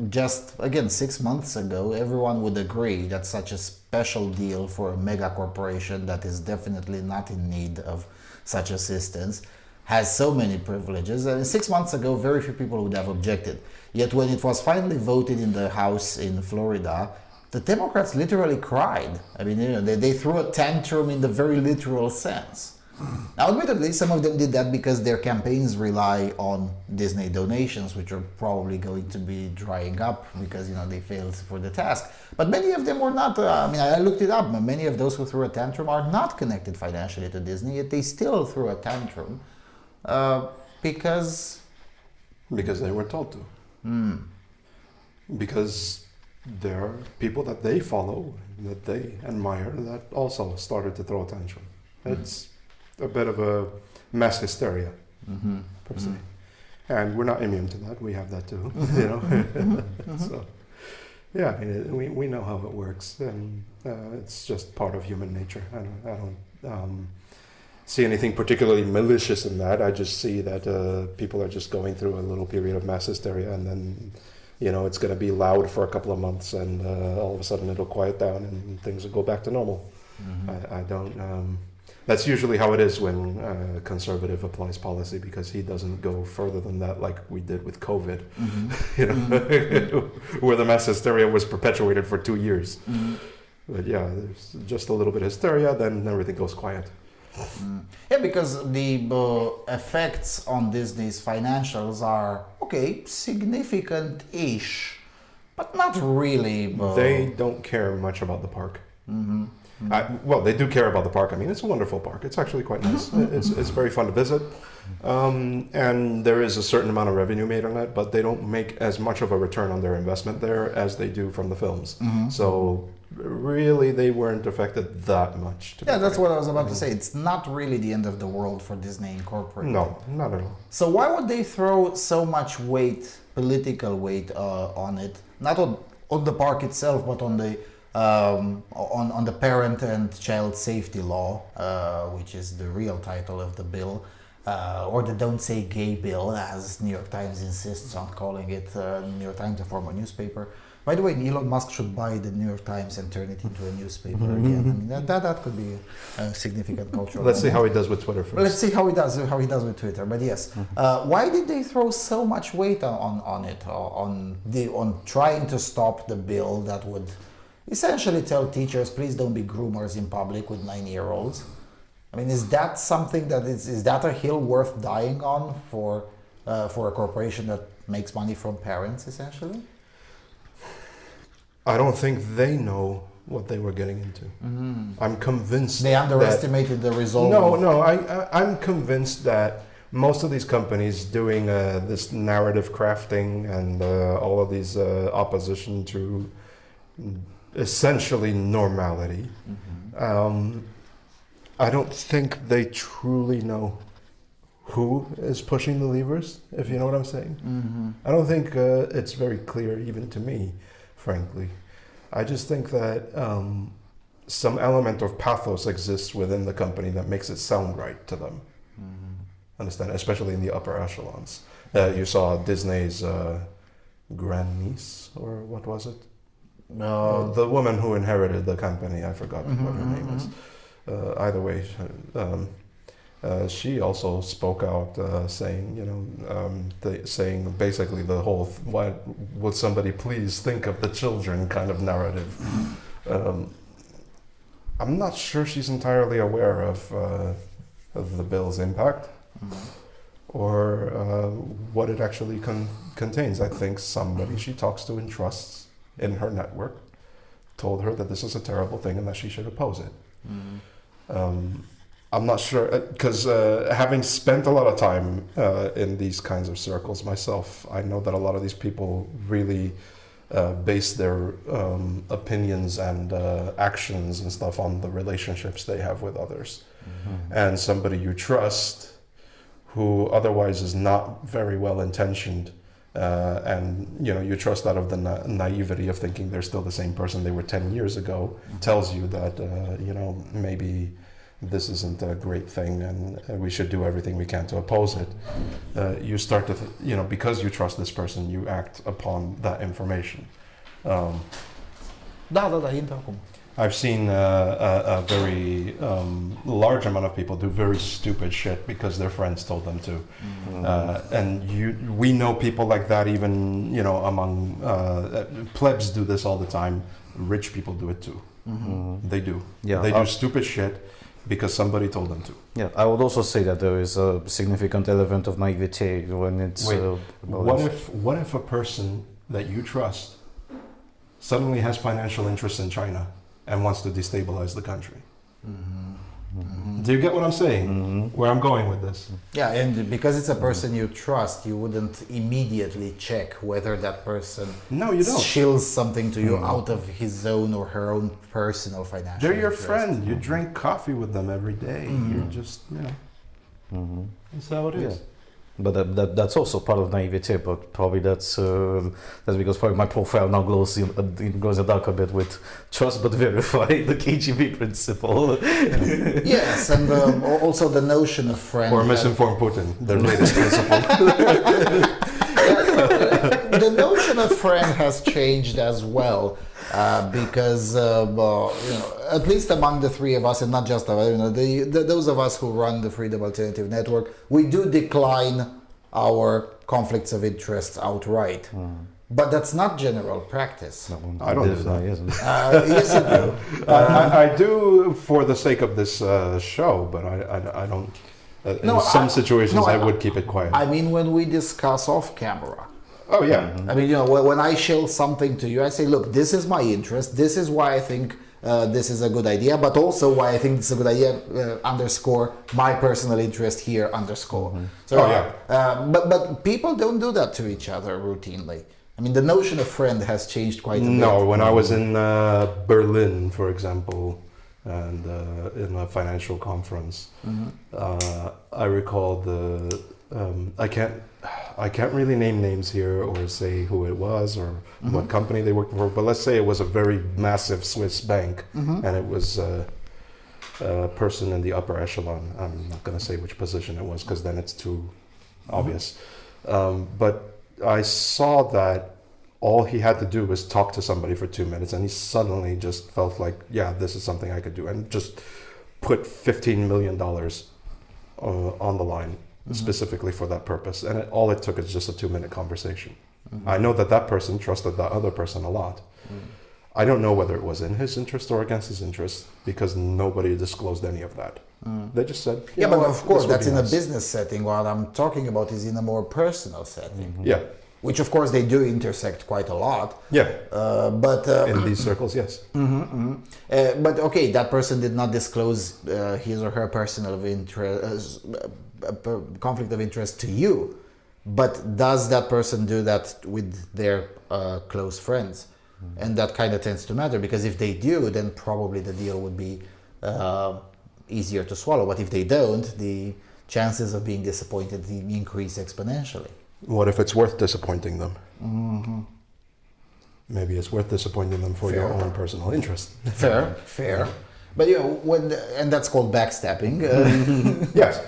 just, again, 6 months ago, everyone would agree that such a special deal for a mega corporation that is definitely not in need of such assistance has so many privileges. And 6 months ago, very few people would have objected. Yet when it was finally voted in the House in Florida, the Democrats literally cried. I mean, you know, they threw a tantrum in the very literal sense. Now, admittedly, some of them did that because their campaigns rely on Disney donations, which are probably going to be drying up because, you know, they failed for the task. But many of them were not, I mean, I looked it up, many of those who threw a tantrum are not connected financially to Disney, yet they still threw a tantrum because... Because they were told to. Because there are people that they follow, that they admire, that also started to throw a tantrum. It's a bit of a mass hysteria, per se. And we're not immune to that. We have that too, you know. So, yeah, I mean, we know how it works, and it's just part of human nature. I don't see anything particularly malicious in that. I just see that people are just going through a little period of mass hysteria, and then it's going to be loud for a couple of months, and all of a sudden it'll quiet down and things will go back to normal. I don't. That's usually how it is when a conservative applies policy, because he doesn't go further than that, like we did with COVID, where the mass hysteria was perpetuated for 2 years. But yeah, there's just a little bit of hysteria, then everything goes quiet. Yeah, because the effects on Disney's financials are, okay, significant-ish, but not really. They don't care much about the park. Well, they do care about the park. I mean, it's a wonderful park. It's actually quite nice. It's very fun to visit. And there is a certain amount of revenue made on it, but they don't make as much of a return on their investment there as they do from the films. So really, they weren't affected that much. Yeah, that's what I was about to say. It's not really the end of the world for Disney Incorporated. No, not at all. So why would they throw so much weight, political weight, on it? Not on the park itself, but on the on the parent and child safety law, which is the real title of the bill, or the Don't Say Gay bill, as New York Times insists on calling it. New York Times, a former newspaper. By the way, Elon Musk should buy the New York Times and turn it into a newspaper again. I mean, that could be a significant cultural. Let's see how he does with Twitter first. Let's see how he does with Twitter. But yes, why did they throw so much weight on it, on trying to stop the bill that would essentially tell teachers, please don't be groomers in public with 9-year-olds? I mean, is that something that is that a hill worth dying on for a corporation that makes money from parents, essentially? I don't think they know what they were getting into. I'm convinced they underestimated the result. No, I'm convinced that most of these companies doing this narrative crafting and all of these opposition to essentially normality, I don't think they truly know who is pushing the levers, if you know what I'm saying. I don't think it's very clear even to me, frankly. I just think that some element of pathos exists within the company that makes it sound right to them. Understand? Especially in the upper echelons. You saw Disney's grandniece, or what was it? No. The woman who inherited the company, I forgot what her name is. Either way, she also spoke out, saying basically the whole "why would somebody please think of the children" kind of narrative. I'm not sure she's entirely aware of the bill's impact or what it actually contains. I think somebody she talks to and trusts in her network told her that this is a terrible thing and that she should oppose it. I'm not sure, because having spent a lot of time in these kinds of circles myself, I know that a lot of these people really base their opinions and actions and stuff on the relationships they have with others. And somebody you trust, who otherwise is not very well intentioned, and you trust out of the naivety of thinking they're still the same person they were 10 years ago, tells you that maybe this isn't a great thing and we should do everything we can to oppose it. You start to because you trust this person, you act upon that information. I've seen a very large amount of people do very stupid shit because their friends told them to. And we know people like that even, among plebs do this all the time. Rich people do it too. They do. Yeah, they do stupid shit because somebody told them to. Yeah, I would also say that there is a significant element of naivete when it's... What if a person that you trust suddenly has financial interests in China and wants to destabilize the country? Do you get what I'm saying? Where I'm going with this? Yeah, and because it's a person you trust, you wouldn't immediately check whether that person shills something to you out of his own or her own personal financial They're your interest. friend. You drink coffee with them every day. You're just, that's how it is. Yeah. But that's also part of naivete, but probably that's because probably my profile now goes in the dark a bit with trust but verify, the KGB principle. Yes, and also the notion of friend. Or misinform Putin, their latest principle. notion of friend has changed as well, because at least among the three of us, and not just those of us who run the Freedom Alternative Network, we do decline our conflicts of interest outright. But that's not general practice. I don't do that. Yes, you do. I do for the sake of this show, but I don't. In some situations, I would keep it quiet. I mean, when we discuss off camera. Oh yeah. I mean, when I show something to you, I say, look, this is my interest. This is why I think this is a good idea, but also why I think it's a good idea, underscore my personal interest here, underscore. So, but people don't do that to each other routinely. I mean, the notion of friend has changed quite a bit. No, when I was in Berlin, for example, and in a financial conference, I recall I can't really name names here or say who it was or what company they worked for, but let's say it was a very massive Swiss bank, and it was a person in the upper echelon. I'm not going to say which position it was because then it's too obvious. But I saw that all he had to do was talk to somebody for 2 minutes, and he suddenly just felt like, yeah, this is something I could do, and just put $15 million on the line specifically for that purpose. And all it took is just a 2-minute conversation. I know that person trusted that other person a lot. I don't know whether it was in his interest or against his interest, because nobody disclosed any of that. They just said, yeah, but of course that's in a business setting. What I'm talking about is in a more personal setting. Yeah. Which of course they do intersect quite a lot. Yeah. But in these circles, yes. But okay, that person did not disclose his or her personal interest, conflict of interest to you. But does that person do that with their close friends? And that kind of tends to matter, because if they do, then probably the deal would be easier to swallow. But if they don't, the chances of being disappointed increase exponentially. What if it's worth disappointing them? Maybe it's worth disappointing them for your own personal interest. Fair. But and that's called backstabbing. Yes.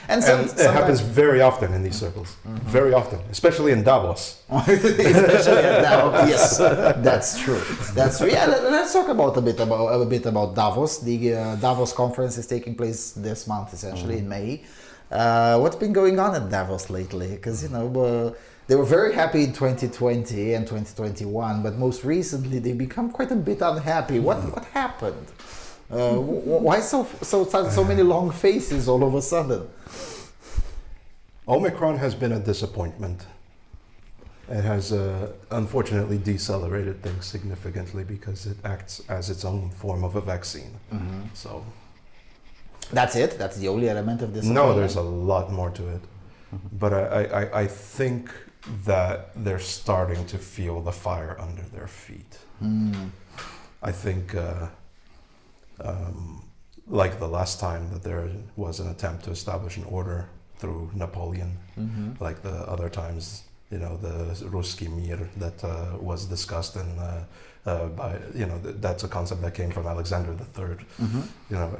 And it happens very often in these circles. Very often, especially in Davos. Especially in Davos. Yes, that's true. That's true. Yeah, let's talk a bit about Davos. The Davos conference is taking place this month, essentially in May. What's been going on at Davos lately? Because they were very happy in 2020 and 2021, but most recently they become quite a bit unhappy. What happened? Why so many long faces all of a sudden? Omicron has been a disappointment. It has unfortunately decelerated things significantly because it acts as its own form of a vaccine. So that's it? That's the only element of this? No, there's a lot more to it. But I think that they're starting to feel the fire under their feet. I think like the last time that there was an attempt to establish an order through Napoleon, like the other times, the Ruski Mir that was discussed and that's a concept that came from Alexander III,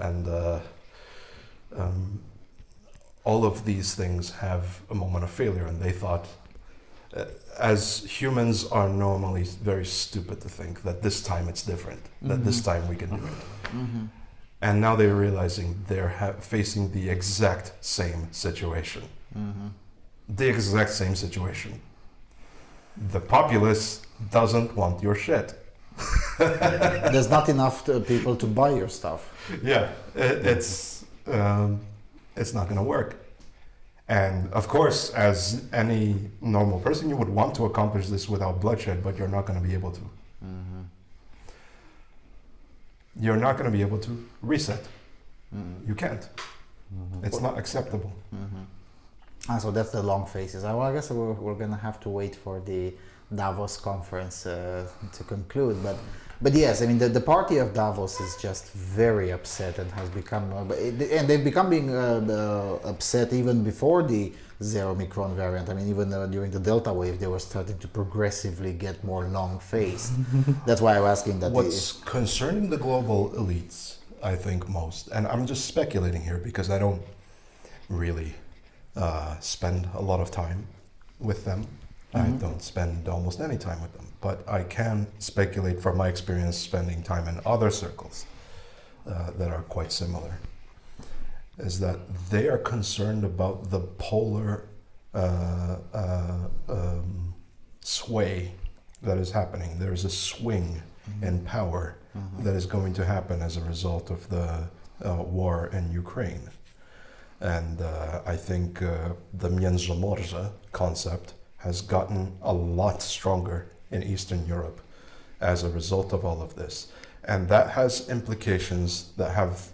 and all of these things have a moment of failure, and they thought, as humans are normally very stupid to think that this time it's different, that this time we can do it. And now they're realizing they're facing the exact same situation. The exact same situation. The populace doesn't want your shit. There's not enough people to buy your stuff. Yeah, it's not going to work. And of course, as any normal person, you would want to accomplish this without bloodshed, but you're not going to be able to. You're not going to be able to reset. You can't. It's not acceptable. So that's the long faces. I guess we're going to have to wait for the Davos conference to conclude. But yes, I mean, the party of Davos is just very upset and has become, and they've become being upset even before the Omicron variant. I mean, even during the Delta wave, they were starting to progressively get more long-faced. That's why I'm asking that. What's concerning the global elites, I think most, and I'm just speculating here because I don't really spend a lot of time with them, I don't spend almost any time with them, but I can speculate from my experience spending time in other circles that are quite similar, is that they are concerned about the polar sway that is happening. There is a swing in power that is going to happen as a result of the war in Ukraine. And I think the Międzymorze concept has gotten a lot stronger in Eastern Europe as a result of all of this. And that has implications that have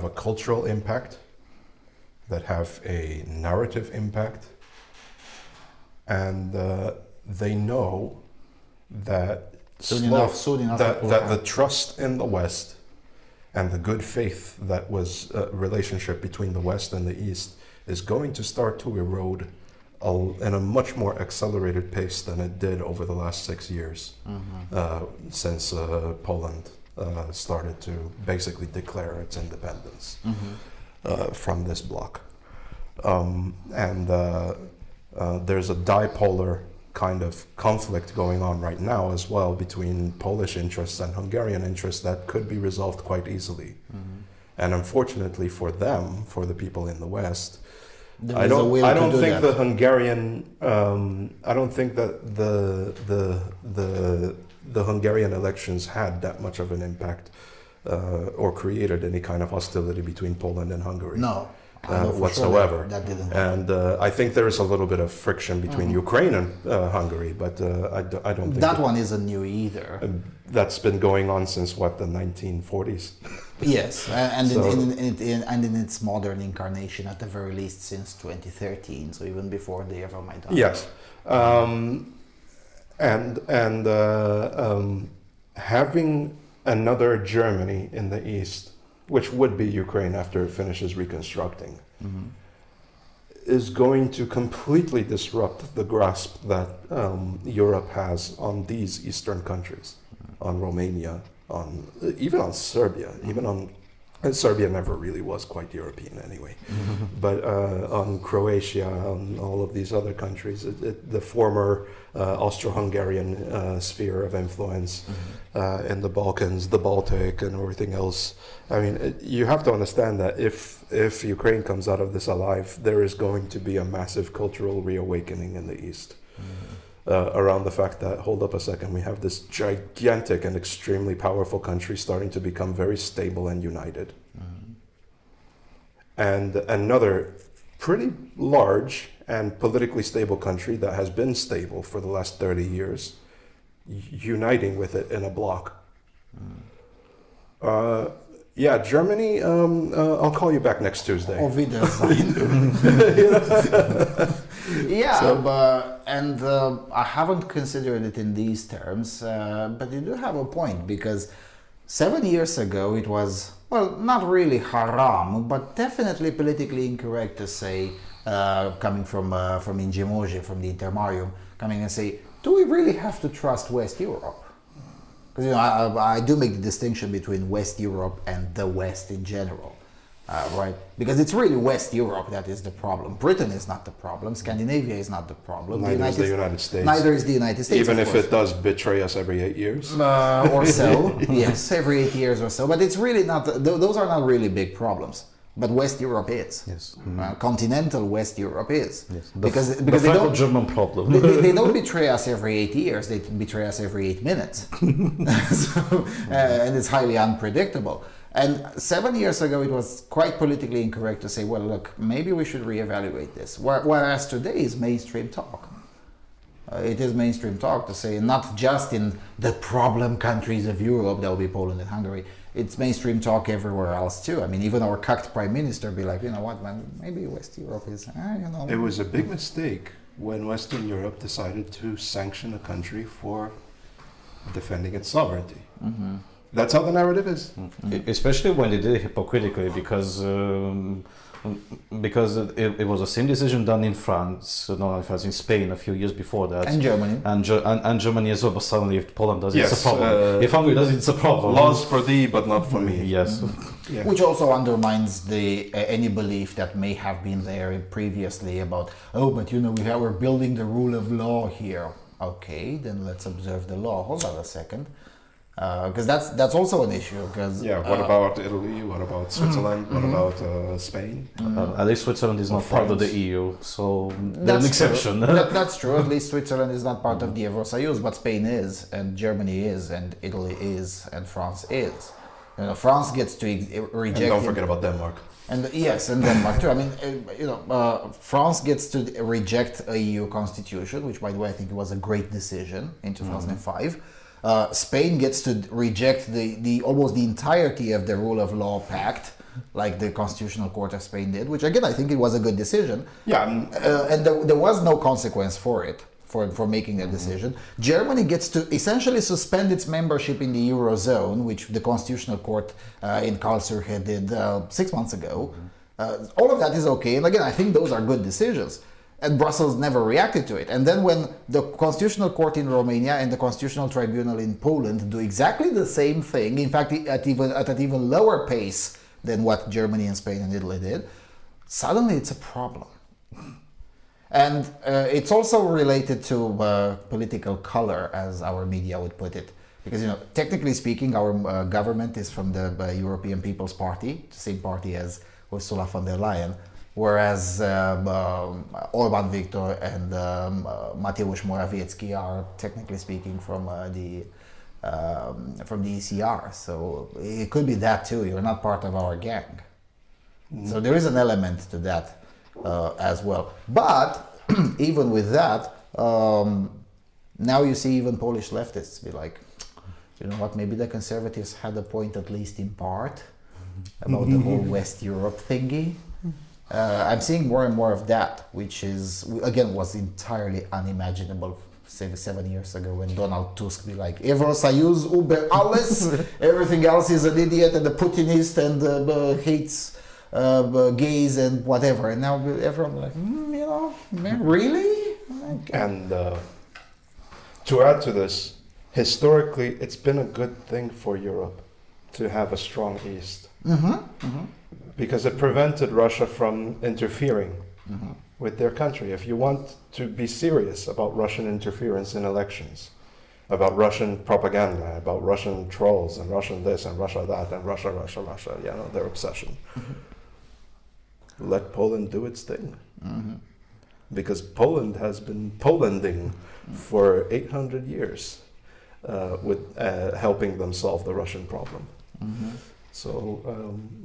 a cultural impact, that have a narrative impact, and they know that Soon enough that the trust in the West and the good faith that was a relationship between the West and the East is going to start to erode in a much more accelerated pace than it did over the last 6 years, since Poland started to basically declare its independence from this bloc. There's a dipolar kind of conflict going on right now as well between Polish interests and Hungarian interests that could be resolved quite easily. And unfortunately for them, for the people in the West, I don't think the Hungarian I don't think that the Hungarian elections had that much of an impact or created any kind of hostility between Poland and Hungary. No. Whatsoever. Sure that didn't and I think there is a little bit of friction between Ukraine and Hungary, but I don't think that one isn't new either. That's been going on since what, the 1940s? Yes, and So- in its modern incarnation, at the very least, since 2013. So even before the Euromaidan. Yes, having another Germany in the East, which would be Ukraine after it finishes reconstructing, is going to completely disrupt the grasp that Europe has on these Eastern countries, on Romania, even on Serbia, and Serbia never really was quite European anyway, but on Croatia, on all of these other countries, the former Austro-Hungarian sphere of influence in the Balkans, the Baltic, and everything else. I mean, you have to understand that if Ukraine comes out of this alive, there is going to be a massive cultural reawakening in the East. Around the fact that, hold up a second, we have this gigantic and extremely powerful country starting to become very stable and united. And another pretty large and politically stable country that has been stable for the last 30 years, uniting with it in a bloc. Yeah, Germany, I'll call you back next Tuesday. Auf Wiedersehen. Yeah, I haven't considered it in these terms, but you do have a point, because 7 years ago it was, well, not really haram, but definitely politically incorrect to say, coming from Międzymorze, from the Intermarium, coming and say, do we really have to trust West Europe? Because I do make the distinction between West Europe and the West in general, right? Because it's really West Europe that is the problem. Britain is not the problem. Scandinavia is not the problem. Neither is the United States. Neither is the United States. Even if it does betray us every 8 years. Or so, yes, every 8 years or so. But it's really not, those are not really big problems. But West Europe is. Yes. Continental West Europe is. Yes. Because they don't, German problem. they don't betray us every 8 years, they betray us every 8 minutes. And it's highly unpredictable. And 7 years ago, it was quite politically incorrect to say, well, look, maybe we should reevaluate this. Whereas today is mainstream talk. It is mainstream talk to say, not just in the problem countries of Europe, that will be Poland and Hungary, it's mainstream talk everywhere else too. I mean, even our cucked prime minister be like, you know what, man, maybe West Europe is, you know. It was a big mistake when Western Europe decided to sanction a country for defending its sovereignty. That's how the narrative is. Especially when they did it hypocritically, because it was the same decision done in France, not in France, in Spain a few years before that, And Germany. and Germany as well. But suddenly, if Poland does it, Yes, it's a problem. If Hungary does it, it's a problem. Laws for thee, but not for me. Yes. Yeah. Which also undermines the any belief that may have been there previously about, oh, but you know, we're building the rule of law here. Okay, then let's observe the law. Hold on a second, because that's also an issue. Because What about Italy? What about Switzerland? What about Spain? At least Switzerland is not part of the EU, so there's That's an exception. That's true. At least Switzerland is not part of the Erosion, but Spain is, and Germany is, and Italy is, and France is. You know, France gets to reject. And don't forget about Denmark. And yes, and Denmark too. I mean, France gets to reject a EU constitution, which, by the way, I think it was a great decision in 2005. Spain gets to reject the almost the entirety of the rule of law pact, like the Constitutional Court of Spain did, which again I think it was a good decision. Yeah, And there was no consequence for it. For making that decision. Germany gets to essentially suspend its membership in the Eurozone, which the Constitutional Court in Karlsruhe did 6 months ago. All of that is okay, and again, I think those are good decisions. And Brussels never reacted to it. And then when the Constitutional Court in Romania and the Constitutional Tribunal in Poland do exactly the same thing, in fact, at an even lower pace than what Germany and Spain and Italy did, suddenly it's a problem. And it's also related to political color, as our media would put it. Because, you know, technically speaking, our government is from the European People's Party, the same party as Ursula von der Leyen, whereas Orbán Viktor and Mateusz Morawiecki are, technically speaking, from the ECR. So it could be that too. You're not part of our gang. So there is an element to that. As well, but even with that, now you see even Polish leftists be like, you know what, maybe the conservatives had a point, at least in part, about the whole West Europe thingy. I'm seeing more and more of that, which is, again, was entirely unimaginable 7 years ago when Donald Tusk be like, Eurosayus über alles, everything else is an idiot and a Putinist and hates gays and whatever, and now everyone like, you know, really? Okay. And to add to this, historically, it's been a good thing for Europe to have a strong East, because it prevented Russia from interfering with their country. If you want to be serious about Russian interference in elections, about Russian propaganda, about Russian trolls and Russian this and Russia that and Russia, you know, their obsession. Let Poland do its thing. Because Poland has been Polanding for 800 years with helping them solve the Russian problem. So,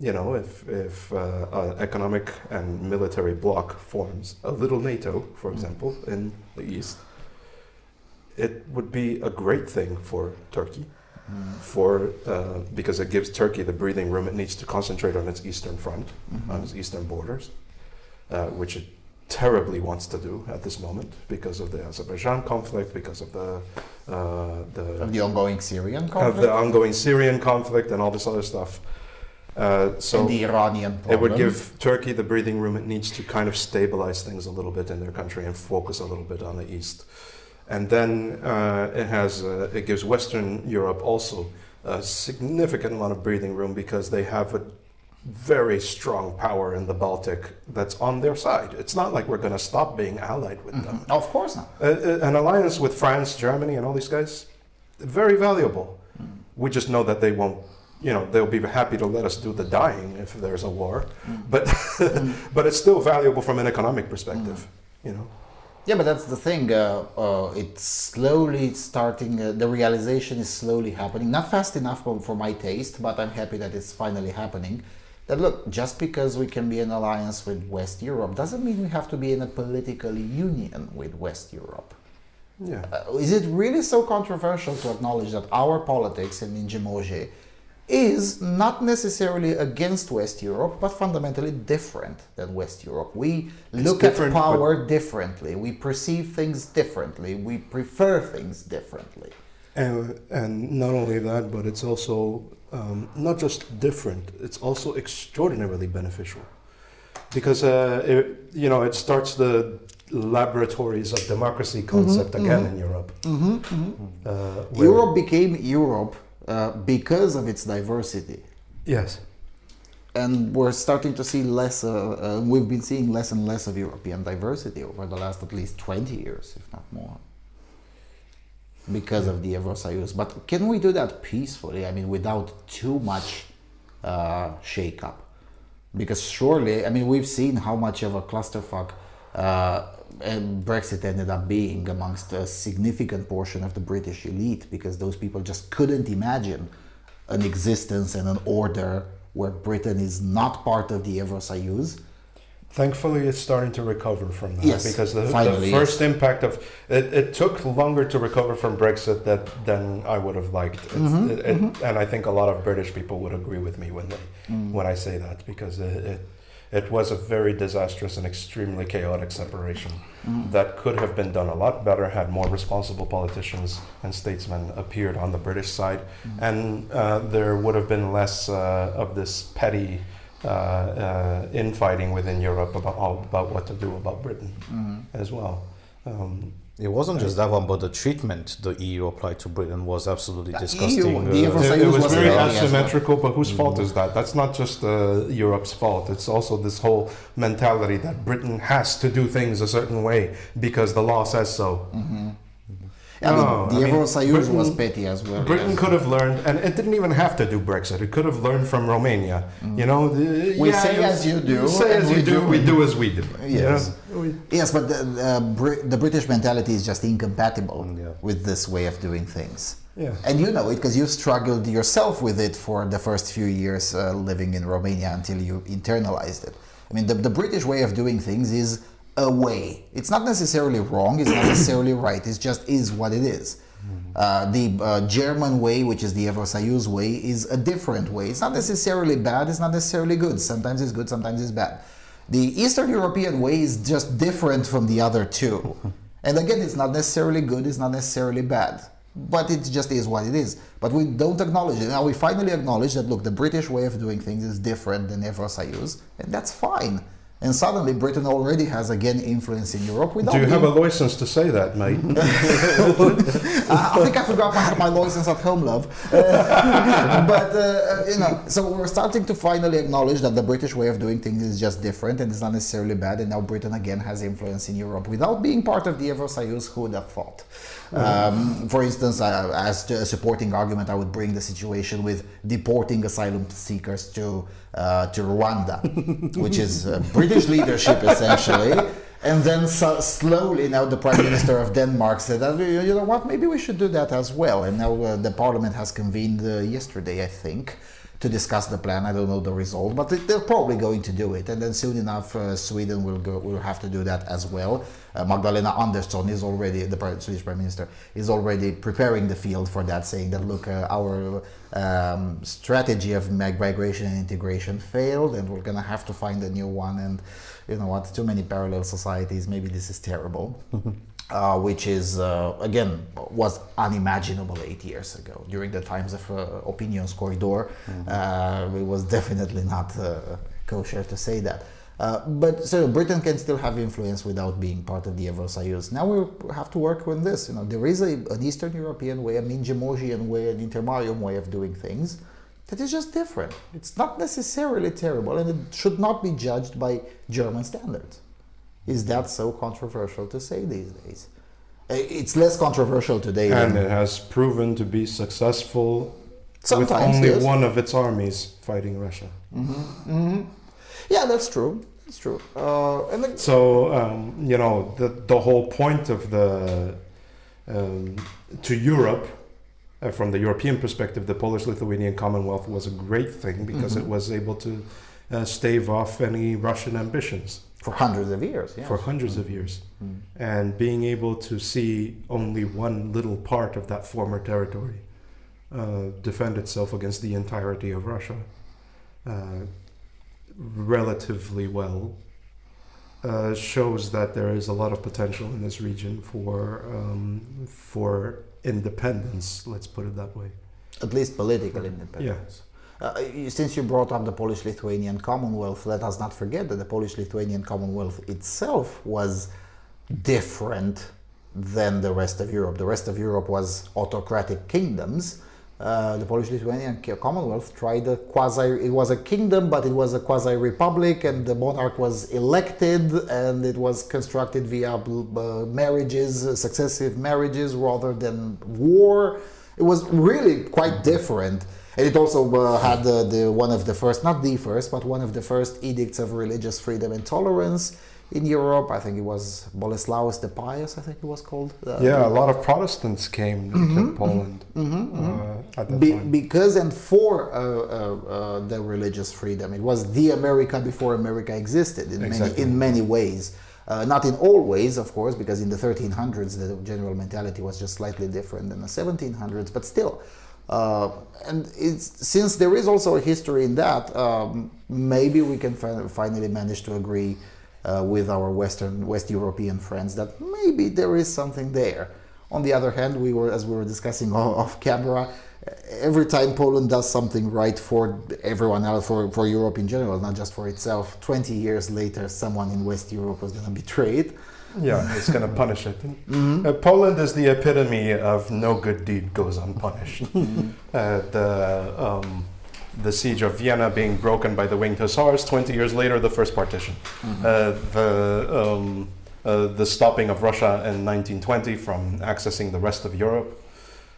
you know, if an economic and military bloc forms a little NATO, for example, in the East, it would be a great thing for Turkey. Because it gives Turkey the breathing room it needs to concentrate on its eastern front, on its eastern borders, which it terribly wants to do at this moment because of the Azerbaijan conflict, because of the ongoing Syrian conflict, of the ongoing Syrian conflict, and all this other stuff. So and the Iranian problem. It would give Turkey the breathing room it needs to kind of stabilize things a little bit in their country and focus a little bit on the east. And then it gives Western Europe also a significant amount of breathing room because they have a very strong power in the Baltic that's on their side. It's not like we're going to stop being allied with them. Of course not. An alliance with France, Germany, and all these guys, very valuable. We just know that they won't, you know, they'll be happy to let us do the dying if there's a war. But but it's still valuable from an economic perspective, you know. Yeah, but that's the thing. It's slowly starting. The realization is slowly happening. Not fast enough for my taste, but I'm happy that it's finally happening. That look, just because we can be in alliance with West Europe doesn't mean we have to be in a political union with West Europe. Yeah. Is it really so controversial to acknowledge that our politics in Międzymorze is not necessarily against West Europe, but fundamentally different than West Europe? We look at power differently. We perceive things differently. We prefer things differently. And not only that, but it's also not just different, it's also extraordinarily beneficial. Because, it starts the laboratories of democracy concept again in Europe. Europe became Europe because of its diversity. Yes. And we're starting to see less, we've been seeing less and less of European diversity over the last at least 20 years, if not more, because of the Eurosayus. But can we do that peacefully? I mean, without too much shake-up? Because surely, I mean, we've seen how much of a clusterfuck Brexit ended up being amongst a significant portion of the British elite, because those people just couldn't imagine an existence and an order where Britain is not part of the Eurosayus. Thankfully, it's starting to recover from that. Yes, because the finally, first impact of it took longer to recover from Brexit than I would have liked. And I think a lot of British people would agree with me when I say that, because it was a very disastrous and extremely chaotic separation that could have been done a lot better had more responsible politicians and statesmen appeared on the British side, and there would have been less of this petty infighting within Europe about what to do about Britain as well. It wasn't just that one, but the treatment the EU applied to Britain was absolutely disgusting. It was very well. asymmetrical, but whose fault is that? That's not just Europe's fault. It's also this whole mentality that Britain has to do things a certain way because the law says so. The Eurosayus was petty as well. Britain could have learned, and it didn't even have to do Brexit. It could have learned from Romania. We say as you do. Say as you do, we do as we do. Yes. Yes, but the British mentality is just incompatible with this way of doing things. Yeah. And you know it because you struggled yourself with it for the first few years living in Romania until you internalized it. I mean, the British way of doing things is a way. It's not necessarily wrong, it's not necessarily right, it just is what it is. The German way, which is the Eurosayus way, is a different way. It's not necessarily bad, it's not necessarily good. Sometimes it's good, sometimes it's bad. The Eastern European way is just different from the other two. And again, it's not necessarily good, it's not necessarily bad. But it just is what it is. But we don't acknowledge it. Now we finally acknowledge that, look, the British way of doing things is different than Eurosayus, and that's fine. And suddenly Britain already has, again, influence in Europe. Do you have a license to say that, mate? I think I forgot my license at home, love. So we're starting to finally acknowledge that the British way of doing things is just different and it's not necessarily bad. And now Britain, again, has influence in Europe without being part of the Eurosayus. Who would have thought? For instance, as a supporting argument, I would bring the situation with deporting asylum seekers to Rwanda, which is British leadership essentially, and then slowly now the Prime Minister of Denmark said that, you know what, maybe we should do that as well. And now the Parliament has convened yesterday, I think, to discuss the plan. I don't know the result, but they're probably going to do it. And then soon enough, Sweden will have to do that as well. Magdalena Andersson is already, the Swedish Prime Minister, is already preparing the field for that, saying that, look, our strategy of migration and integration failed, and we're going to have to find a new one. And you know what, too many parallel societies, maybe this is terrible. Which is, again, was unimaginable 8 years ago. During the times of Opinions Corridor, it was definitely not kosher to say that. But so Britain can still have influence without being part of the Eurosayus. Now we have to work on this. You know, there is an Eastern European way, a Międzymorze way, an Intermarium way of doing things that is just different. It's not necessarily terrible, and it should not be judged by German standards. Is that so controversial to say these days? It's less controversial today. And it has proven to be successful sometimes, with only yes. one of its armies fighting Russia. Yeah, that's true. That's true. You know, the whole point of the to Europe, from the European perspective, the Polish-Lithuanian Commonwealth was a great thing because it was able to stave off any Russian ambitions. For hundreds of years, yes. For hundreds of years. And being able to see only one little part of that former territory defend itself against the entirety of Russia relatively well shows that there is a lot of potential in this region for independence, let's put it that way. At least political independence. Since you brought up the Polish-Lithuanian Commonwealth, let us not forget that the Polish-Lithuanian Commonwealth itself was different than the rest of Europe. The rest of Europe was autocratic kingdoms. The Polish-Lithuanian Commonwealth tried it was a kingdom, but it was a quasi-republic, and the monarch was elected, and it was constructed via marriages, successive marriages, rather than war. It was really quite different. And it also had one of the first, not the first, but one of the first edicts of religious freedom and tolerance in Europe. I think it was Boleslaus the Pious, I think it was called. Yeah, a lot of Protestants came to Poland at that time. Because and for the religious freedom. It was the America before America existed in many ways. Not in all ways, of course, because in the 1300s the general mentality was just slightly different than the 1700s, but still. And since there is also a history in that, maybe we can finally manage to agree with our West European friends that maybe there is something there. On the other hand, as we were discussing off camera, every time Poland does something right for everyone else, for Europe in general, not just for itself, 20 years later, someone in West Europe was going to betray it. Yeah, it's going to punish it. Poland is the epitome of no good deed goes unpunished. The siege of Vienna being broken by the winged hussars, 20 years later, the first partition. The stopping of Russia in 1920 from accessing the rest of Europe,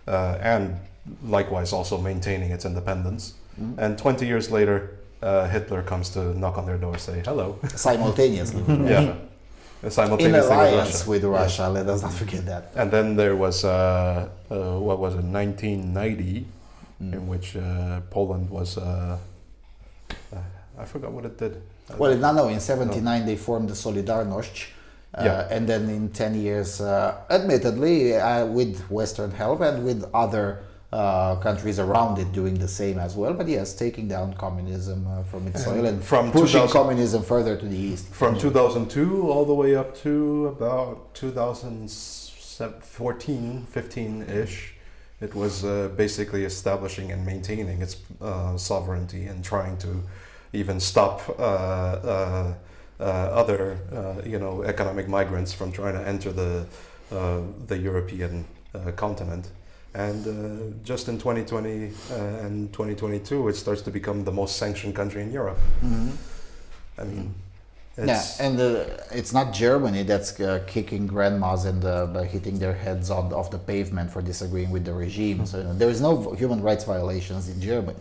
and likewise also maintaining its independence. And 20 years later, Hitler comes to knock on their door, say hello. Simultaneously. Yeah. In alliance with Russia, let us not forget that. And then there was, 1990, in which Poland was, I forgot what it did. Well, in 79 they formed the Solidarność, and then in 10 years, admittedly, with Western help and with other countries around it doing the same as well, but yes, taking down communism from its soil and pushing communism further to the east. From 2002 all the way up to about 2014, 15-ish, it was basically establishing and maintaining its sovereignty and trying to even stop other, economic migrants from trying to enter the European continent. And just in 2020 and 2022, it starts to become the most sanctioned country in Europe. I mean, it's not Germany that's kicking grandmas and hitting their heads off the pavement for disagreeing with the regime. So there is no human rights violations in Germany.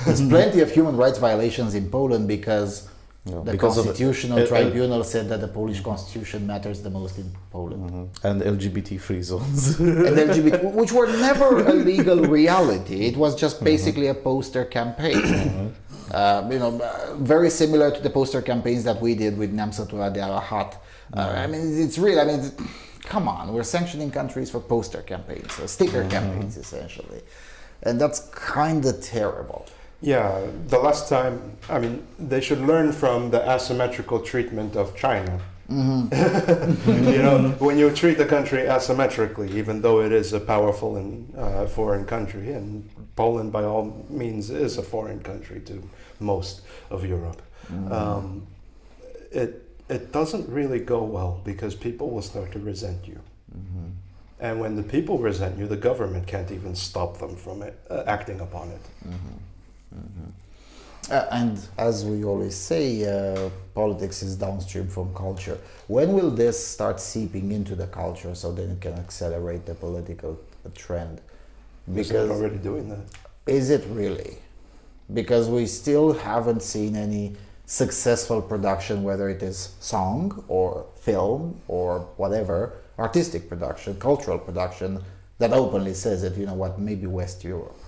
There's plenty of human rights violations in Poland because the Constitutional Tribunal said that the Polish Constitution matters the most in Poland. And LGBT-free zones. And LGBT, which were never a legal reality. It was just basically a poster campaign. Very similar to the poster campaigns that we did with Nemțătura de Arahat. I mean, it's real. I mean, come on, we're sanctioning countries for poster campaigns, so sticker campaigns, essentially. And that's kind of terrible. Yeah, the last time, I mean, they should learn from the asymmetrical treatment of China. When you treat a country asymmetrically, even though it is a powerful and foreign country, and Poland by all means is a foreign country to most of Europe, it doesn't really go well because people will start to resent you. And when the people resent you, the government can't even stop them from acting upon it. And as we always say, politics is downstream from culture. When will this start seeping into the culture so that it can accelerate the political trend? Because they're already doing that. Is it really? Because we still haven't seen any successful production, whether it is song or film or whatever, artistic production, cultural production, that openly says that, maybe West Europe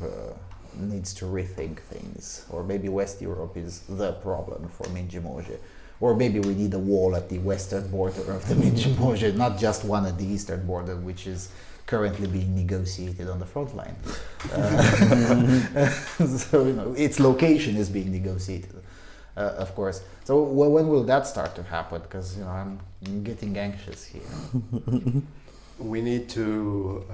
needs to rethink things, or maybe West Europe is the problem for Międzymorze, or maybe we need a wall at the western border of the Międzymorze, not just one at the eastern border, which is currently being negotiated on the front line. So its location is being negotiated, of course. So when will that start to happen? Because I'm getting anxious here. We need to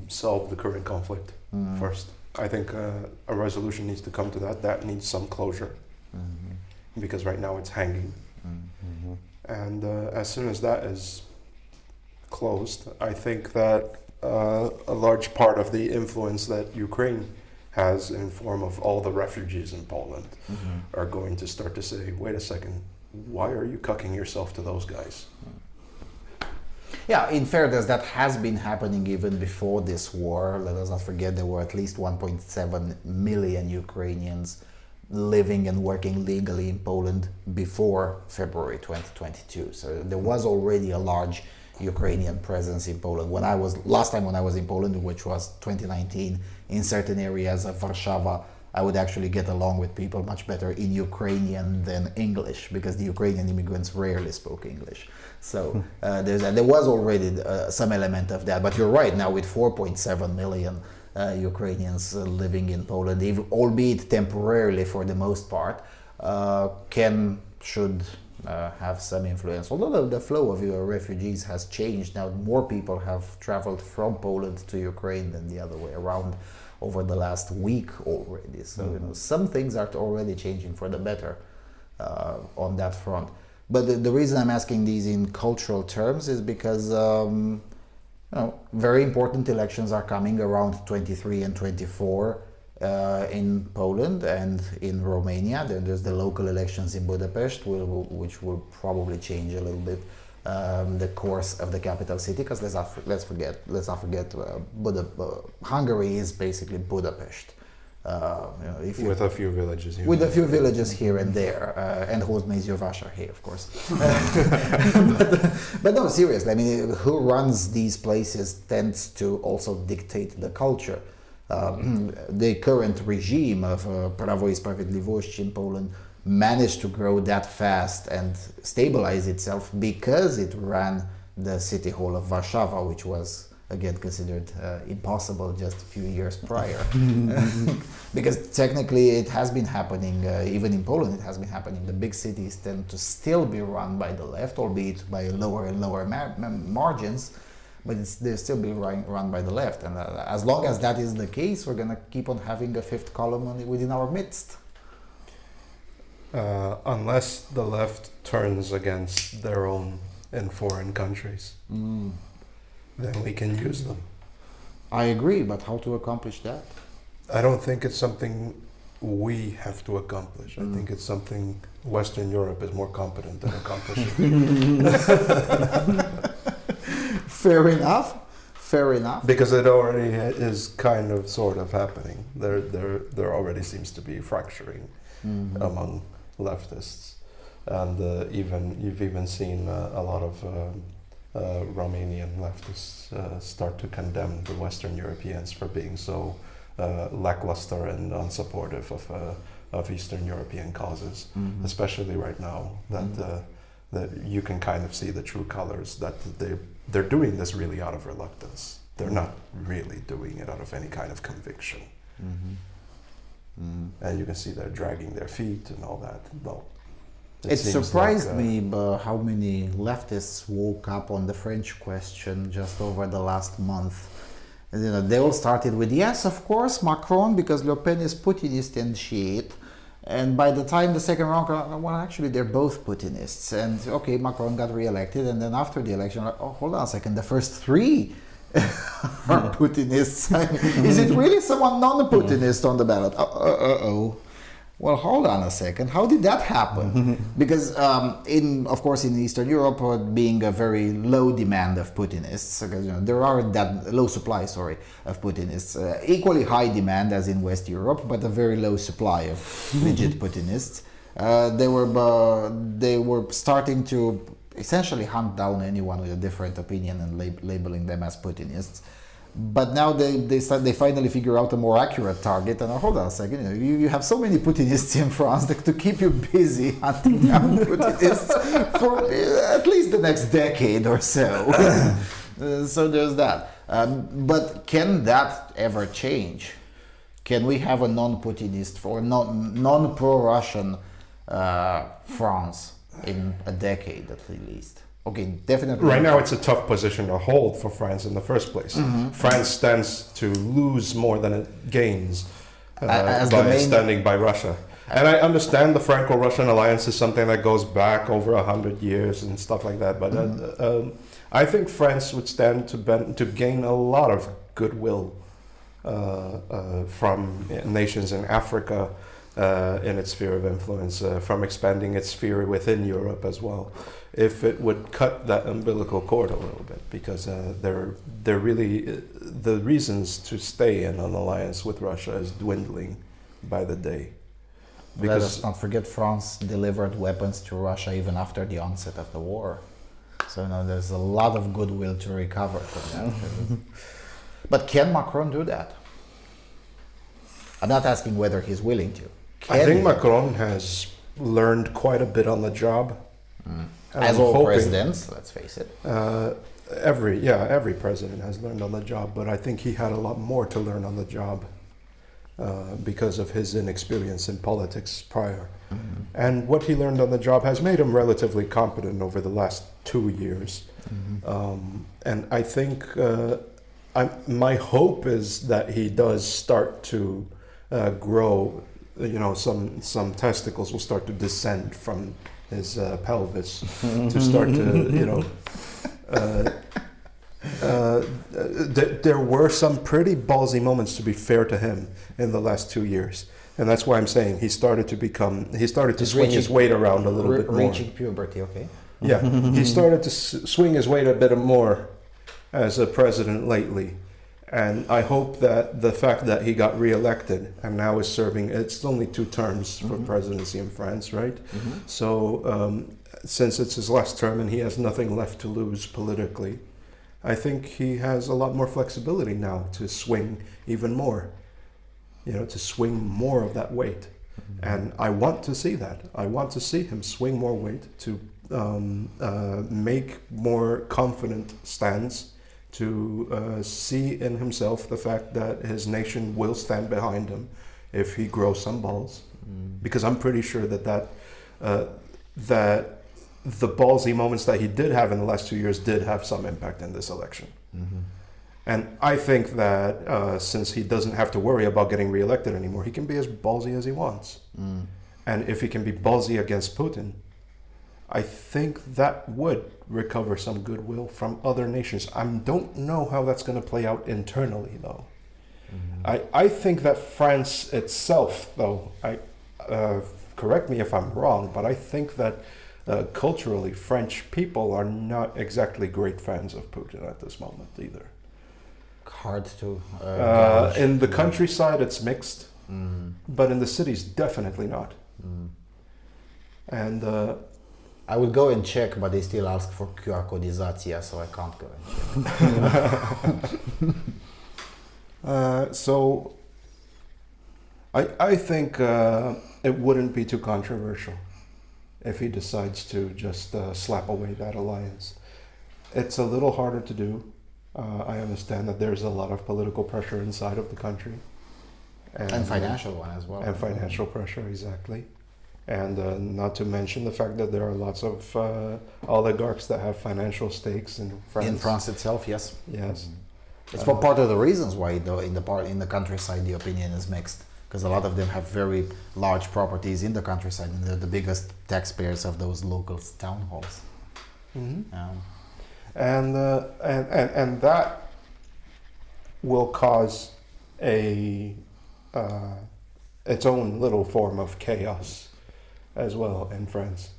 solve the current conflict first. I think a resolution needs to come to that. That needs some closure because right now it's hanging. And as soon as that is closed, I think that a large part of the influence that Ukraine has in form of all the refugees in Poland are going to start to say, wait a second, why are you cucking yourself to those guys? Yeah, in fairness, that has been happening even before this war. Let us not forget there were at least 1.7 million Ukrainians living and working legally in Poland before February 2022. So there was already a large Ukrainian presence in Poland. Last time when I was in Poland, which was 2019, in certain areas of Warsaw, I would actually get along with people much better in Ukrainian than English, because the Ukrainian immigrants rarely spoke English. So there was already some element of that. But you're right, now with 4.7 million Ukrainians living in Poland, albeit temporarily for the most part, should have some influence. Although the flow of refugees has changed, now more people have traveled from Poland to Ukraine than the other way around over the last week already. So some things are already changing for the better on that front. But the reason I'm asking these in cultural terms is because very important elections are coming around 23 and 24 in Poland and in Romania. Then there's the local elections in Budapest, which will probably change a little bit the course of the capital city. Because let's not forget, Hungary is basically Budapest. With a few villages here. With a few villages here and there, and Międzymorze here, of course. but no, seriously, I mean, who runs these places tends to also dictate the culture. The current regime of Prawo i Sprawiedliwość in Poland managed to grow that fast and stabilize itself because it ran the city hall of Warsaw, which was again considered impossible just a few years prior. Because technically it has been happening, even in Poland it has been happening. The big cities tend to still be run by the left, albeit by lower and lower margins, but they're still being run by the left. And as long as that is the case, we're going to keep on having a fifth column within our midst. Unless the left turns against their own in foreign countries, then we can use them. I agree, but how to accomplish that? I don't think it's something we have to accomplish. I think it's something Western Europe is more competent at accomplishing. Fair enough. Fair enough. Because it already is kind of sort of happening. There already seems to be fracturing among leftists, and you've even seen a lot of Romanian leftists start to condemn the Western Europeans for being so lackluster and unsupportive of Eastern European causes, especially right now that you can kind of see the true colors, that they're doing this really out of reluctance. They're not really doing it out of any kind of conviction. And you can see they're dragging their feet and all that. Well, it surprised me how many leftists woke up on the French question just over the last month. And, they all started with, yes, of course, Macron, because Le Pen is Putinist and shit. And by the time the second round, well, actually, they're both Putinists. And okay, Macron got re-elected. And then after the election, oh, hold on a second, the first three are Putinists. I mean, is it really someone non-Putinist on the ballot? Well, hold on a second. How did that happen? Because, of course, in Eastern Europe, being a very low demand of Putinists, because, there are that low supply, of Putinists. Equally high demand as in West Europe, but a very low supply of legit Putinists. They were starting to essentially hunt down anyone with a different opinion and labeling them as Putinists. But now they finally figure out a more accurate target. And hold on a second, you have so many Putinists in France that to keep you busy hunting down Putinists for at least the next decade or so. So there's that. But can that ever change? Can we have a non-Putinist or non-pro-Russian France in a decade at least? Okay, definitely. Right now, it's a tough position to hold for France in the first place. France stands to lose more than it gains As the by main- standing by Russia. And I understand the Franco-Russian alliance is something that goes back over 100 years and stuff like that, but I think France would stand to gain a lot of goodwill from nations in Africa in its sphere of influence, from expanding its sphere within Europe as well, if it would cut that umbilical cord a little bit, because they're really the reasons to stay in an alliance with Russia is dwindling by the day. Let us not forget France delivered weapons to Russia even after the onset of the war. So there's a lot of goodwill to recover from that. But can Macron do that? I'm not asking whether he's willing to. I think Macron has learned quite a bit on the job. And As I'm all hoping- presidents, let's face it. every president has learned on the job, but I think he had a lot more to learn on the job because of his inexperience in politics prior. And what he learned on the job has made him relatively competent over the last 2 years. And I think my hope is that he does start to grow. Some testicles will start to descend from his pelvis to start to, there were some pretty ballsy moments, to be fair to him, in the last 2 years. And that's why I'm saying he started to swing his weight around a little bit more. Reaching puberty, okay. Yeah, he started to swing his weight a bit more as a president lately. And I hope that the fact that he got reelected and now is serving, it's only 2 terms for presidency in France, right? So since it's his last term and he has nothing left to lose politically, I think he has a lot more flexibility now to swing even more, to swing more of that weight. And I want to see that. I want to see him swing more weight, to make more confident stands, to see in himself the fact that his nation will stand behind him if he grows some balls. Because I'm pretty sure that the ballsy moments that he did have in the last 2 years did have some impact in this election. And I think that since he doesn't have to worry about getting reelected anymore, he can be as ballsy as he wants. And if he can be ballsy against Putin, I think that would recover some goodwill from other nations. I don't know how that's going to play out internally, though. I think that France itself, though, correct me if I'm wrong, but I think that culturally, French people are not exactly great fans of Putin at this moment either. Hard to... in the countryside, it's mixed, but in the cities, definitely not. And I would go and check, but they still ask for QR codizacja, so I can't go and check. So I think it wouldn't be too controversial if he decides to just slap away that alliance. It's a little harder to do. I understand that there's a lot of political pressure inside of the country. And financial one as well. And financial pressure, exactly. And not to mention the fact that there are lots of oligarchs that have financial stakes in France. In France itself, yes. Yes. It's part of the reasons why in the countryside the opinion is mixed, because a lot of them have very large properties in the countryside and they're the biggest taxpayers of those local town halls. And that will cause its own little form of chaos as well in France.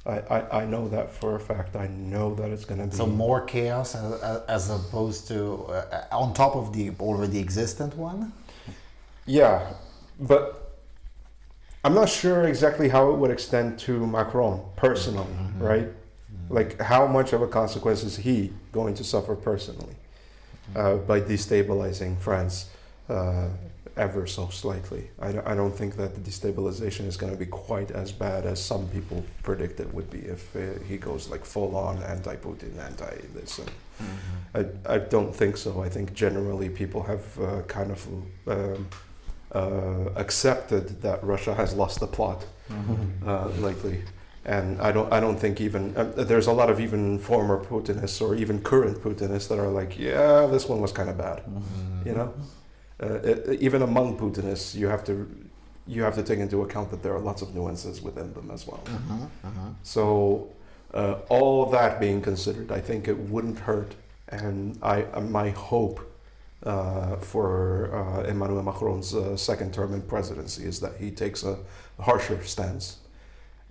I know that for a fact. I know that it's going to be... So more chaos as opposed to on top of the already existent one? Yeah, but I'm not sure exactly how it would extend to Macron personally, right? Like, how much of a consequence is he going to suffer personally by destabilizing France ever so slightly? I don't think that the destabilization is going to be quite as bad as some people predict it would be if he goes like full on anti-Putin, anti-this. I don't think so. I think generally people have kind of accepted that Russia has lost the plot lately. And I don't think even there's a lot of even former Putinists or even current Putinists that are like, yeah, this one was kind of bad, you know. Even among Putinists, you have to take into account that there are lots of nuances within them as well. So all that being considered, I think it wouldn't hurt, and my hope for Emmanuel Macron's second term in presidency is that he takes a harsher stance,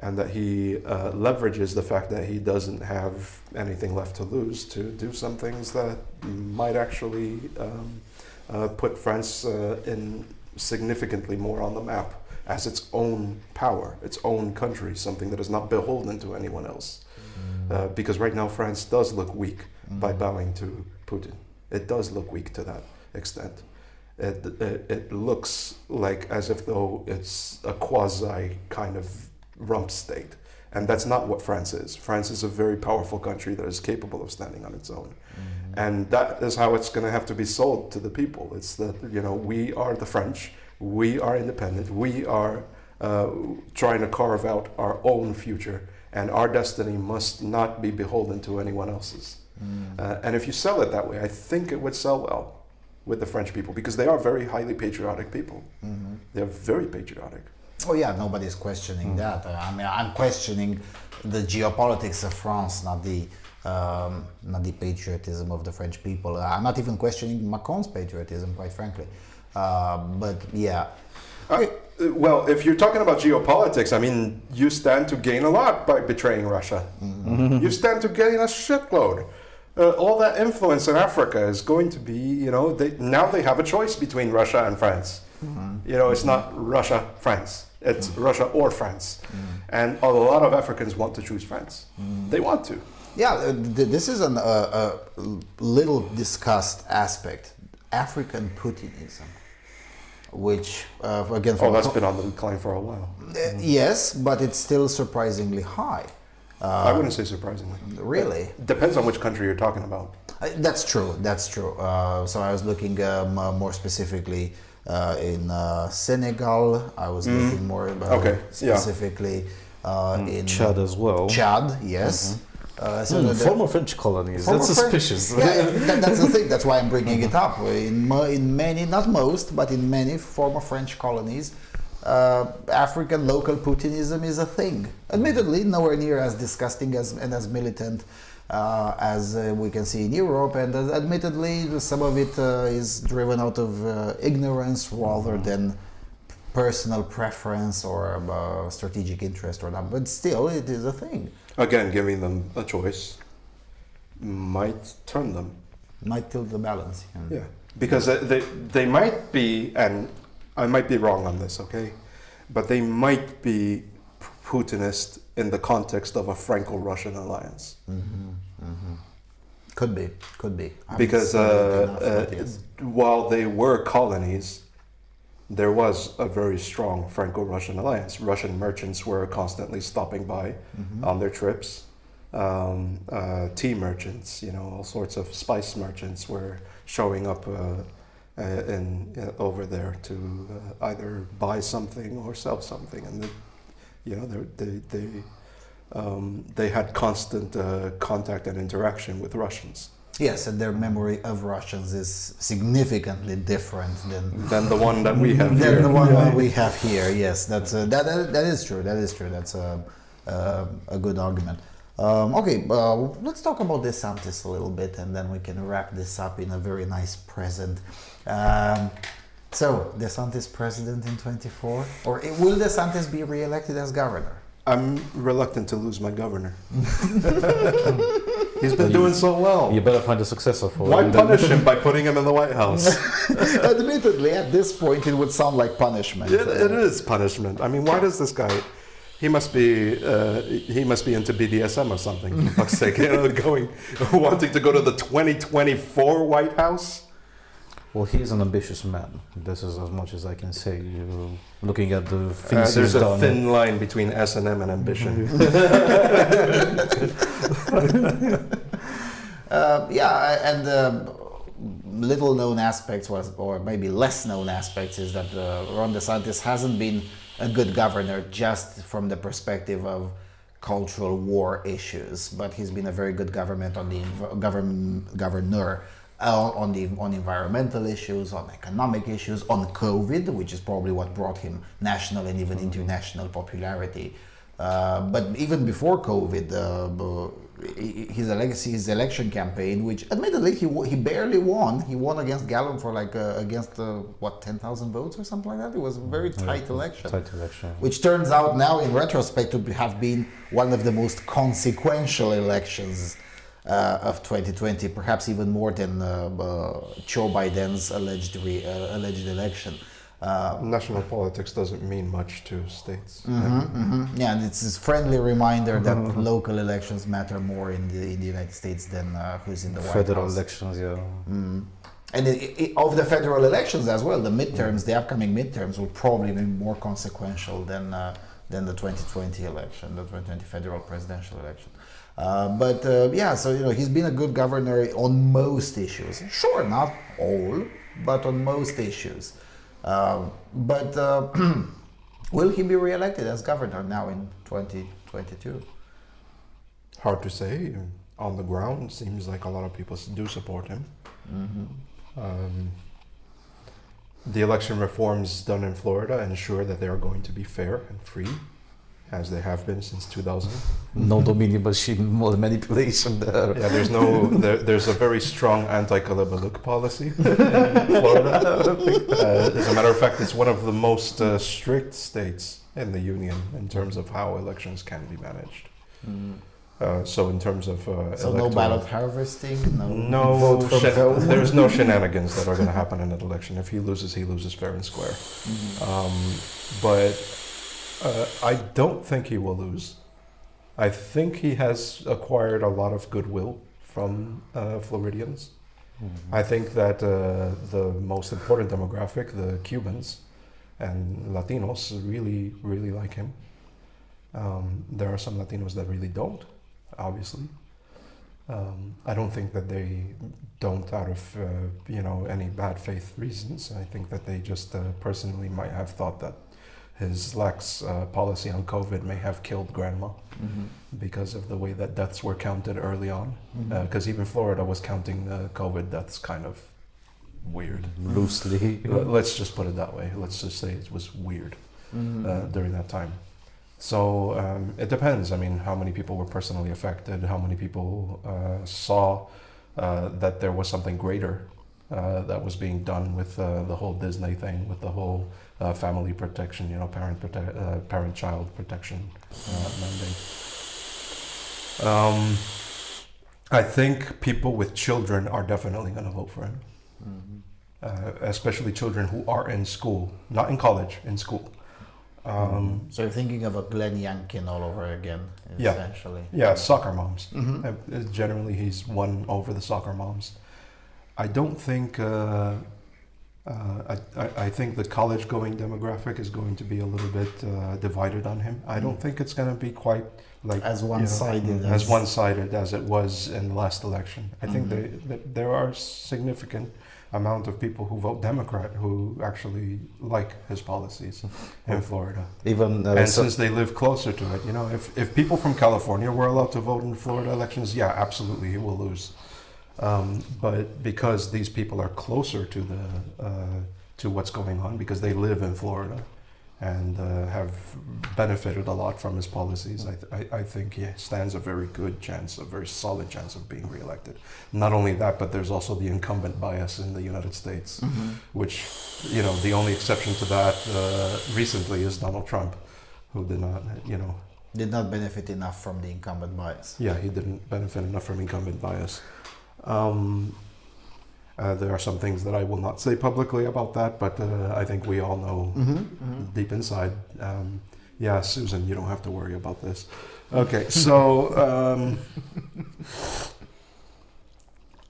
and that he leverages the fact that he doesn't have anything left to lose to do some things that might actually put France in significantly more on the map as its own power, its own country, something that is not beholden to anyone else. Because right now France does look weak by bowing to Putin. It does look weak to that extent. It looks like as if though it's a quasi kind of rump state. And that's not what France is. France is a very powerful country that is capable of standing on its own. And that is how it's going to have to be sold to the people. It's that, you know, we are the French, we are independent, we are trying to carve out our own future, and our destiny must not be beholden to anyone else's. And if you sell it that way, I think it would sell well with the French people, because they are very highly patriotic people. They're very patriotic. Oh yeah, nobody's questioning that. I mean, I'm questioning the geopolitics of France, not the patriotism of the French people. I'm not even questioning Macron's patriotism, quite frankly. But yeah. Well, if you're talking about geopolitics, I mean, you stand to gain a lot by betraying Russia. You stand to gain a shitload. All that influence in Africa is going to be, you know, now they have a choice between Russia and France. You know, it's not Russia, France. It's Russia or France. And a lot of Africans want to choose France. They want to. Yeah, this is a little discussed aspect, African Putinism, which again, that's been on the decline for a while. Yes, but it's still surprisingly high. I wouldn't say surprisingly. Really? Depends on which country you're talking about. That's true. That's true. So I was looking more specifically in Senegal. I was looking more specifically in Chad as well. Chad, yes. Former French colonies. That's suspicious. That's the thing. That's why I'm bringing it up. In many, not most, but in many former French colonies, African local Putinism is a thing. Admittedly, nowhere near as disgusting and as militant as we can see in Europe, and admittedly, some of it is driven out of ignorance rather than personal preference or strategic interest or not. But still, it is a thing. Again, giving them a choice might turn them. Might tilt the balance. Yeah, because they might be, and I might be wrong on this, okay? But they might be Putinist in the context of a Franco-Russian alliance. Could be. Because while they were colonies, there was a very strong Franco-Russian alliance. Russian merchants were constantly stopping by on their trips. Tea merchants, you know, all sorts of spice merchants were showing up over there to either buy something or sell something, and they had constant contact and interaction with Russians. Yes, and their memory of Russians is significantly different than the one that we have here. The one that we have here. Yes, that is true. That is true. That's a good argument. Okay, let's talk about DeSantis a little bit, and then we can wrap this up in a very nice present. So, DeSantis president in 24, or will DeSantis be re-elected as governor? I'm reluctant to lose my governor. He's been doing so well. You better find a successor for him. Why punish him by putting him in the White House? Admittedly, at this point, it would sound like punishment. It is punishment. I mean, why does this guy? He must be into BDSM or something. For fuck's sake, you know, wanting to go to the 2024 White House. Well, he's an ambitious man. This is as much as I can say. Looking at the things there's he's a done. thin line between S&M and ambition. Little known aspects or maybe less known aspects is that Ron DeSantis hasn't been a good governor just from the perspective of cultural war issues, but he's been a very good governor on environmental issues, on economic issues, on COVID, which is probably what brought him national and even international popularity. But even before COVID, his election campaign, which admittedly he barely won. He won against Gallum for 10,000 votes or something like that. It was a very tight election. Which turns out now in retrospect to have been one of the most consequential elections of 2020, perhaps even more than Joe Biden's alleged election. National politics doesn't mean much to states. Yeah, and it's this friendly reminder that local elections matter more in the United States than who's in the White Federal House. elections, yeah. And of the federal elections as well, the upcoming midterms will probably be more consequential than the 2020 election, the 2020 federal presidential election. So he's been a good governor on most issues. Sure, not all, but on most issues. Will he be re-elected as governor now in 2022? Hard to say. On the ground, seems like a lot of people do support him. The election reforms done in Florida ensure that they are going to be fair and free, as they have been since 2000. No dominion machine manipulation there. Yeah, there's a very strong anti-Kalabalik policy in Florida. As a matter of fact, it's one of the most strict states in the union in terms of how elections can be managed. So in terms of no ballot harvesting, no vote from home. there's no shenanigans that are going to happen in an election. If he loses fair and square. I don't think he will lose. I think he has acquired a lot of goodwill from Floridians. I think that the most important demographic, the Cubans and Latinos, really, really like him. There are some Latinos that really don't, obviously. I don't think that they don't out of any bad faith reasons. I think that they just personally might have thought that his lax policy on COVID may have killed grandma because of the way that deaths were counted early on. Because even Florida was counting COVID deaths kind of weird. Loosely. Let's just put it that way. Let's just say it was weird during that time. So it depends. I mean, how many people were personally affected? How many people saw that there was something greater that was being done with the whole Disney thing, with the whole family protection, parent-child protection mandate. I think people with children are definitely going to vote for him, especially children who are in school, not in college, in school. So you're thinking of a Glenn Youngkin all over again, essentially. Yeah, soccer moms. Generally, he's won over the soccer moms. I don't think. I think the college-going demographic is going to be a little bit divided on him. I don't think it's going to be quite like as one-sided as it was in the last election. I think there are significant amount of people who vote Democrat who actually like his policies in Florida. Even and since they live closer to it, if people from California were allowed to vote in Florida elections, yeah, absolutely, he will lose. But because these people are closer to to what's going on, because they live in Florida and have benefited a lot from his policies, I think he stands a very good chance, a very solid chance of being reelected. Not only that, but there's also the incumbent bias in the United States, which, the only exception to that recently is Donald Trump, who did not benefit enough from the incumbent bias. Yeah, he didn't benefit enough from incumbent bias. There are some things that I will not say publicly about that, but I think we all know deep inside. Yeah, Susan, you don't have to worry about this. Okay, so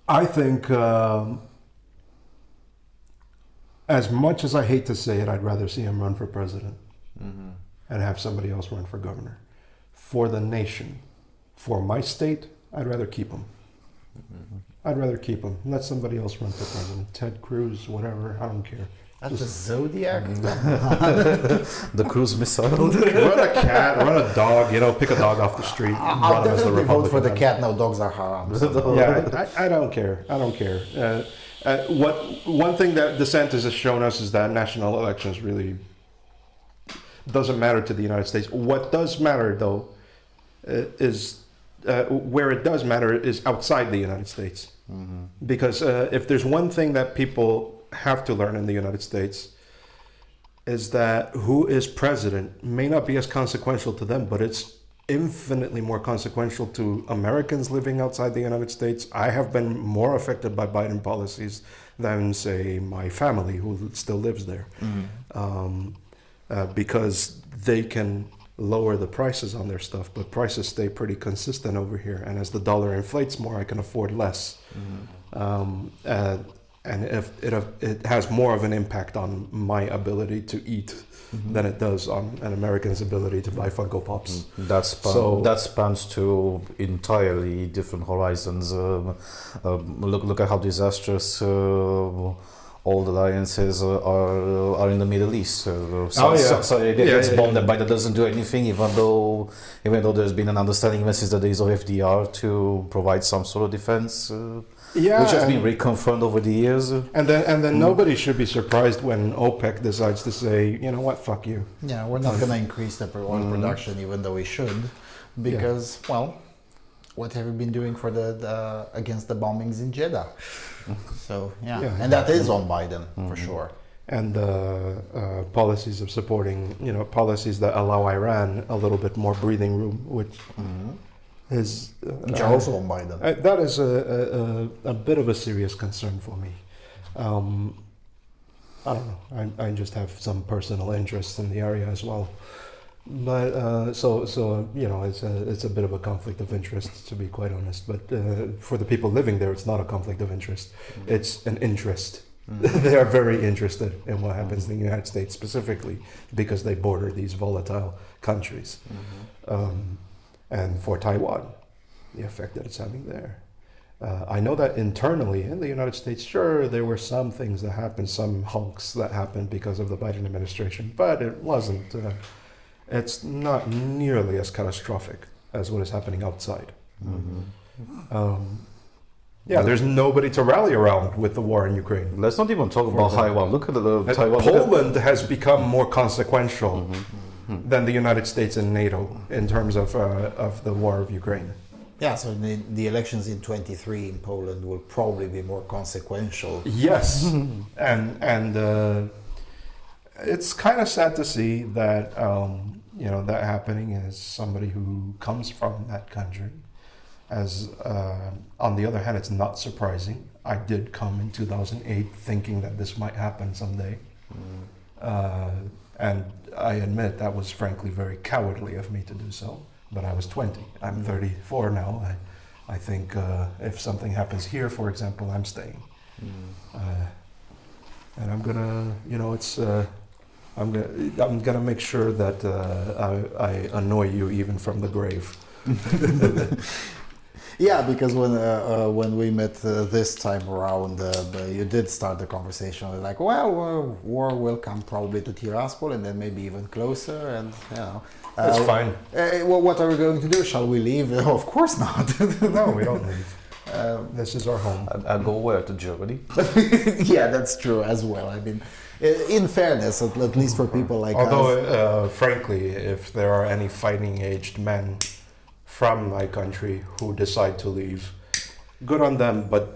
I think as much as I hate to say it, I'd rather see him run for president and have somebody else run for governor. For the nation, for my state, I'd rather keep him. I'd rather keep him. Let somebody else run for president. Ted Cruz, whatever. I don't care. At the Zodiac? The cruise missile. Run a cat, run a dog, pick a dog off the street. I'll run 'em as the definitely vote for the Republican cat. No, dogs are haram. Yeah, I don't care. I don't care. One thing that DeSantis has shown us is that national elections really doesn't matter to the United States. What does matter, though, is where it does matter is outside the United States. Because if there's one thing that people have to learn in the United States is that who is president may not be as consequential to them, but it's infinitely more consequential to Americans living outside the United States. I have been more affected by Biden policies than, say, my family who still lives there, because they can lower the prices on their stuff, but prices stay pretty consistent over here. And as the dollar inflates more, I can afford less. And if it has more of an impact on my ability to eat than it does on an American's ability to buy Funko Pops. That spans to entirely different horizons. Look at how disastrous all the alliances are in the Middle East. So it gets bombed, but it doesn't do anything, even though there's been an understanding even since the days of FDR to provide some sort of defense. Which has been reconfirmed over the years. And then nobody should be surprised when OPEC decides to say, you know what, fuck you. Yeah, we're not going to increase the oil production, even though we should, because, well, what have we been doing for the against the bombings in Jeddah? So, and that is on Biden, for sure. And policies of supporting, policies that allow Iran a little bit more breathing room, which is also on Biden. That is a bit of a serious concern for me. I don't know. I just have some personal interest in the area as well. But so it's a bit of a conflict of interest, to be quite honest. But for the people living there, it's not a conflict of interest. It's an interest. They are very interested in what happens in the United States specifically because they border these volatile countries. And for Taiwan, the effect that it's having there. I know that internally in the United States, sure, there were some things that happened, some hunks that happened because of the Biden administration, but it wasn't, it's not nearly as catastrophic as what is happening outside. There's nobody to rally around with the war in Ukraine. Let's not even talk about Taiwan. Look at the Taiwan. Poland has become more consequential than the United States and NATO in terms of the war of Ukraine. Yeah, so the elections in 23 in Poland will probably be more consequential. Yes, and it's kind of sad to see that that happening as somebody who comes from that country. As on the other hand, it's not surprising. I did come in 2008 thinking that this might happen someday, and I admit that was frankly very cowardly of me to do so. But I was 20. I'm 34 now. I think if something happens here, for example, I'm staying, and I'm gonna, I'm gonna make sure that I annoy you even from the grave. Yeah, because when we met this time around, you did start the conversation like, well, war will come probably to Tiraspol and then maybe even closer, and That's fine. Well, what are we going to do? Shall we leave? Of course not. No, we don't leave. This is our home. I go where? To Germany? Yeah, that's true as well. I mean, in fairness, at least for people like us. Although, frankly, if there are any fighting-aged men from my country who decide to leave, good on them, but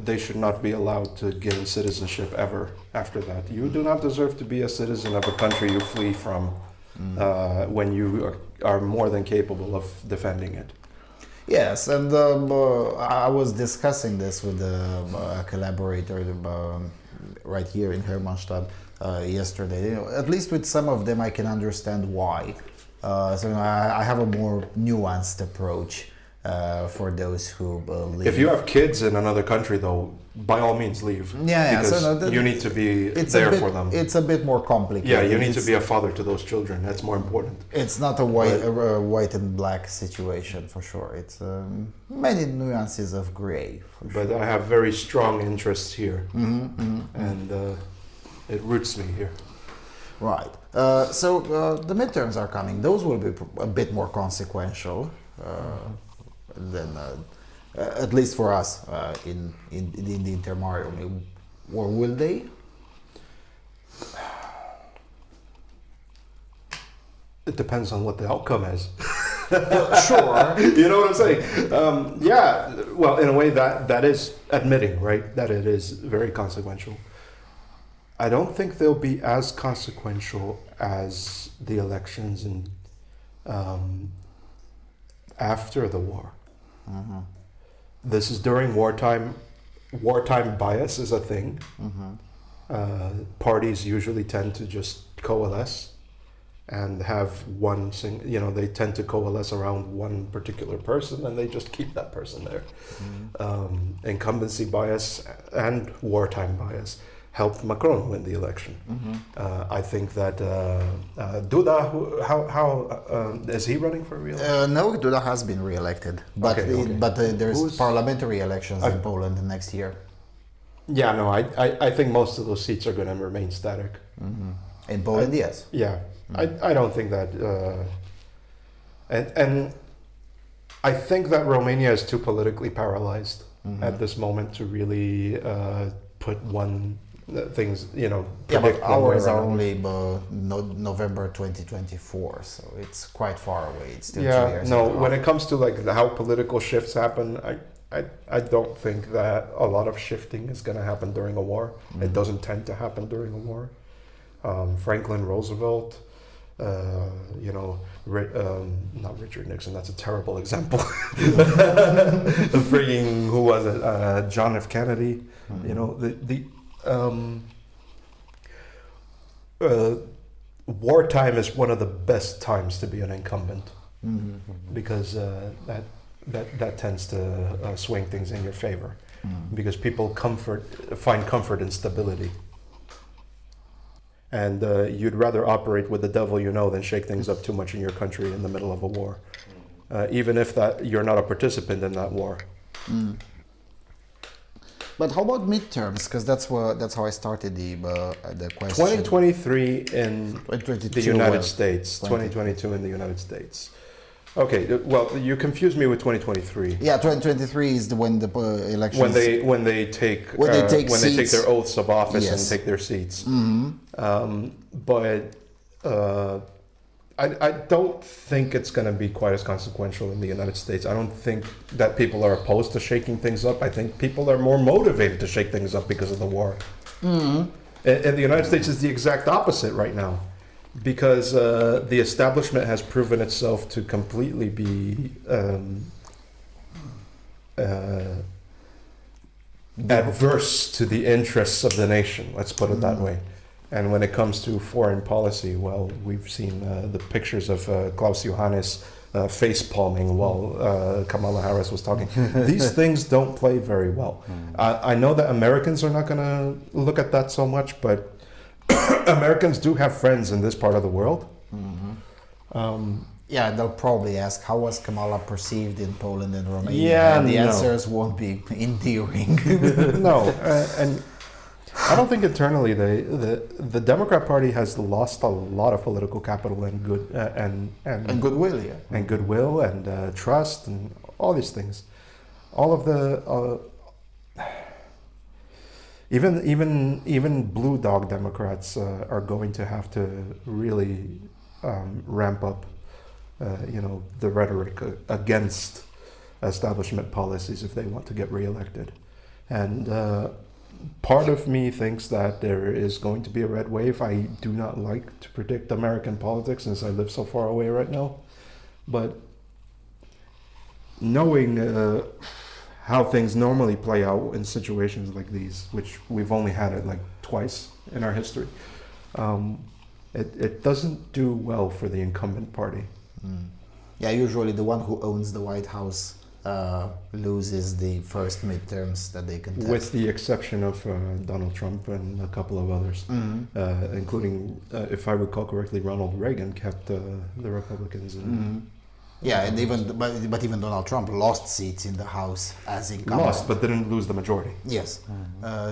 they should not be allowed to gain citizenship ever after that. You do not deserve to be a citizen of a country you flee from when you are more than capable of defending it. Yes, and I was discussing this with a collaborator right here in Hermannstadt yesterday. At least with some of them I can understand why. So I have a more nuanced approach for those who leave. If you have kids in another country, though, by all means leave. Because you need to be there for them. It's a bit more complicated. Yeah, you need to be a father to those children. That's more important. It's not a white and black situation for sure. It's many nuances of gray. But I have very strong interests here, and it roots me here. Right. So the midterms are coming. Those will be a bit more consequential than, at least for us in the Intermarium. Or will they? It depends on what the outcome is. Sure. You know what I'm saying? Yeah. Well, in a way, that is admitting, right, that it is very consequential. I don't think they'll be as consequential as the elections in after the war. Mm-hmm. This is during wartime. Wartime bias is a thing. Mm-hmm. Parties usually tend to just coalesce and have one they tend to coalesce around one particular person and they just keep that person there. Mm-hmm. Incumbency bias and wartime bias helped Macron win the election. Mm-hmm. I think that Duda, how is he running for re-election? No, Duda has been re-elected, but there's parliamentary elections in Poland next year. Yeah, no, I think most of those seats are going to remain static. Mm-hmm. In Poland, yes. Yeah, I don't think that, and I think that Romania is too politically paralyzed at this moment to really put things, Yeah, but predict one way ours or are another. only November 2024, so it's quite far away. It's still 2 Yeah, years. no. after When all. it comes to like how political shifts happen, I don't think that a lot of shifting is going to happen during a war. It doesn't tend to happen during a war. Franklin Roosevelt, not Richard Nixon. That's a terrible example. Freaking who was it? John F. Kennedy. You know wartime is one of the best times to be an incumbent because that tends to swing things in your favor because people find comfort in stability. And you'd rather operate with the devil you know than shake things up too much in your country in the middle of a war, even if that you're not a participant in that war. But how about midterms? Because that's how I started the question. 2023 in 2022, the United well, States. 20. 2022 in the United States. Okay, well, you confused me with 2023. Yeah, 2023 is when the elections. When they take seats. their oaths of office Yes. and take their seats. Mm-hmm. But I don't think it's going to be quite as consequential in the United States. I don't think that people are opposed to shaking things up. I think people are more motivated to shake things up because of the war. And the United States is the exact opposite right now, because the establishment has proven itself to completely be adverse to the interests of the nation. Let's put it that way. And when it comes to foreign policy, well, we've seen the pictures of Klaus Johannes face palming while Kamala Harris was talking. These things don't play very well. I know that Americans are not going to look at that so much, but Americans do have friends in this part of the world. Yeah, they'll probably ask, how was Kamala perceived in Poland and Romania? Yeah, and the no. answers won't be endearing. No, and I don't think internally the Democrat Party has lost a lot of political capital and And goodwill, yeah. and goodwill and trust and all these things. All of the even blue dog Democrats are going to have to really ramp up, the rhetoric against establishment policies if they want to get reelected. And part of me thinks that there is going to be a red wave. I do not like to predict American politics since I live so far away right now. But knowing how things normally play out in situations like these, which we've only had it like twice in our history, it doesn't do well for the incumbent party. Yeah, usually the one who owns the White House loses the first midterms that they contest. With the exception of Donald Trump and a couple of others, including, if I recall correctly, Ronald Reagan kept the Republicans in. Yeah, and but even Donald Trump lost seats in the House as incumbent. Lost, but didn't lose the majority. Yes,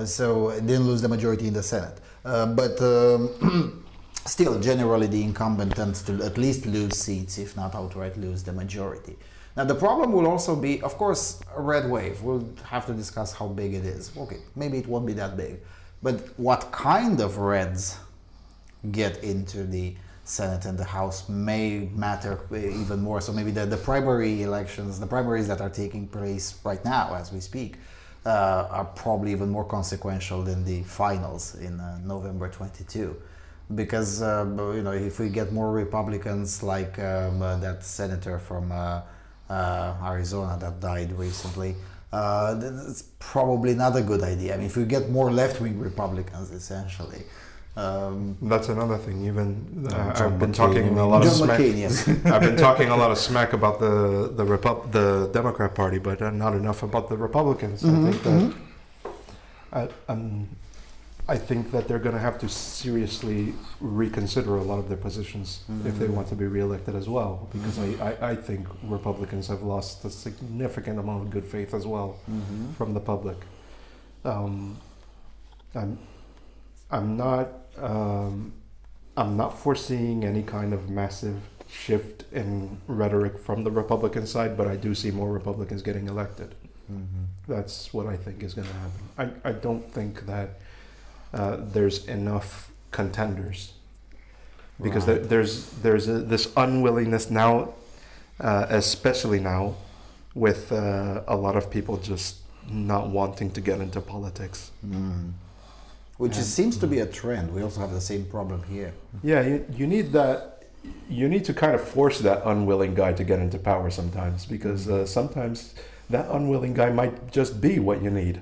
so didn't lose the majority in the Senate. But still, generally, the incumbent tends to at least lose seats, if not outright lose the majority. Now, the problem will also be, of course, a red wave. We'll have to discuss how big it is. Okay, maybe it won't be that big. But what kind of Reds get into the Senate and the House may matter even more. So maybe the primary elections, the primaries that are taking place right now as we speak, are probably even more consequential than the finals in November 22. Because if we get more Republicans like that senator from Arizona that died recently, it's probably not a good idea. I mean, if we get more left-wing Republicans, essentially. That's another thing. Even John I've been McCain, talking a lot of John smack. McCain, yes. I've been talking a lot of smack about the Democrat Party, but not enough about the Republicans. I think that they're going to have to seriously reconsider a lot of their positions if they want to be reelected as well. Because I think Republicans have lost a significant amount of good faith as well from the public. I'm not foreseeing any kind of massive shift in rhetoric from the Republican side, but I do see more Republicans getting elected. That's what I think is going to happen. I don't think that there's enough contenders because there's this unwillingness now, especially now, with a lot of people just not wanting to get into politics. Which seems to be a trend. We also have the same problem here. Yeah, you need that. You need to kind of force that unwilling guy to get into power sometimes, because sometimes that unwilling guy might just be what you need.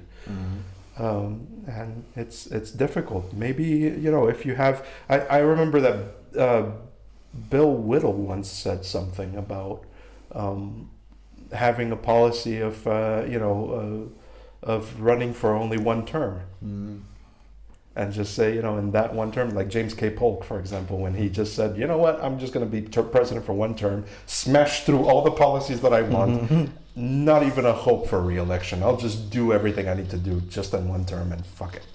And it's difficult. Maybe, if you have... I remember that Bill Whittle once said something about having a policy of, of running for only one term. And just say, in that one term, like James K. Polk, for example, when he just said, you know what, I'm just going to be president for one term, smash through all the policies that I want, not even a hope for re-election. I'll just do everything I need to do just in one term and fuck it,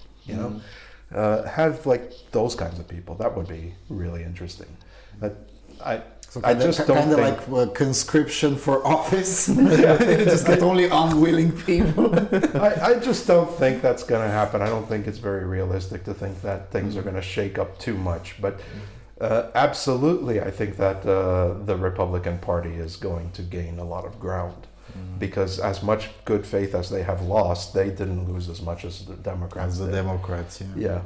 have like those kinds of people. That would be really interesting. But I just don't kind of think... like conscription for office. Just get only unwilling people. I just don't think that's going to happen. I don't think it's very realistic to think that things are going to shake up too much. But absolutely, I think that the Republican Party is going to gain a lot of ground. Because as much good faith as they have lost, they didn't lose as much as the Democrats did. Democrats, Yeah.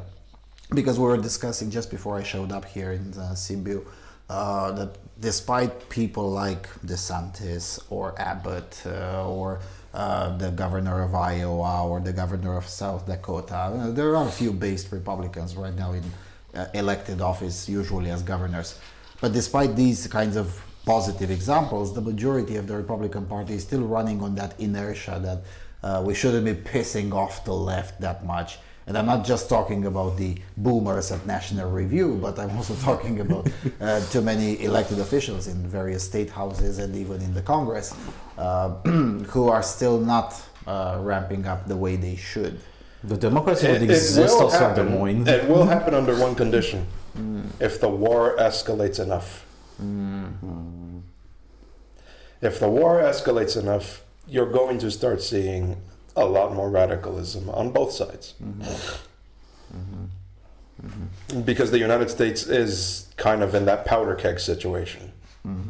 Because we were discussing just before I showed up here in Sibiu, that despite people like DeSantis or Abbott or the governor of Iowa or the governor of South Dakota, there are a few based Republicans right now in elected office, usually as governors. But despite these kinds of positive examples, the majority of the Republican Party is still running on that inertia that we shouldn't be pissing off the left that much. And I'm not just talking about the boomers at National Review, but I'm also talking about too many elected officials in various state houses and even in the Congress who are still not ramping up the way they should. The democracy would exist also at Des Moines. It will happen under one condition: if the war escalates enough. If the war escalates enough, you're going to start seeing a lot more radicalism on both sides. Because the United States is kind of in that powder keg situation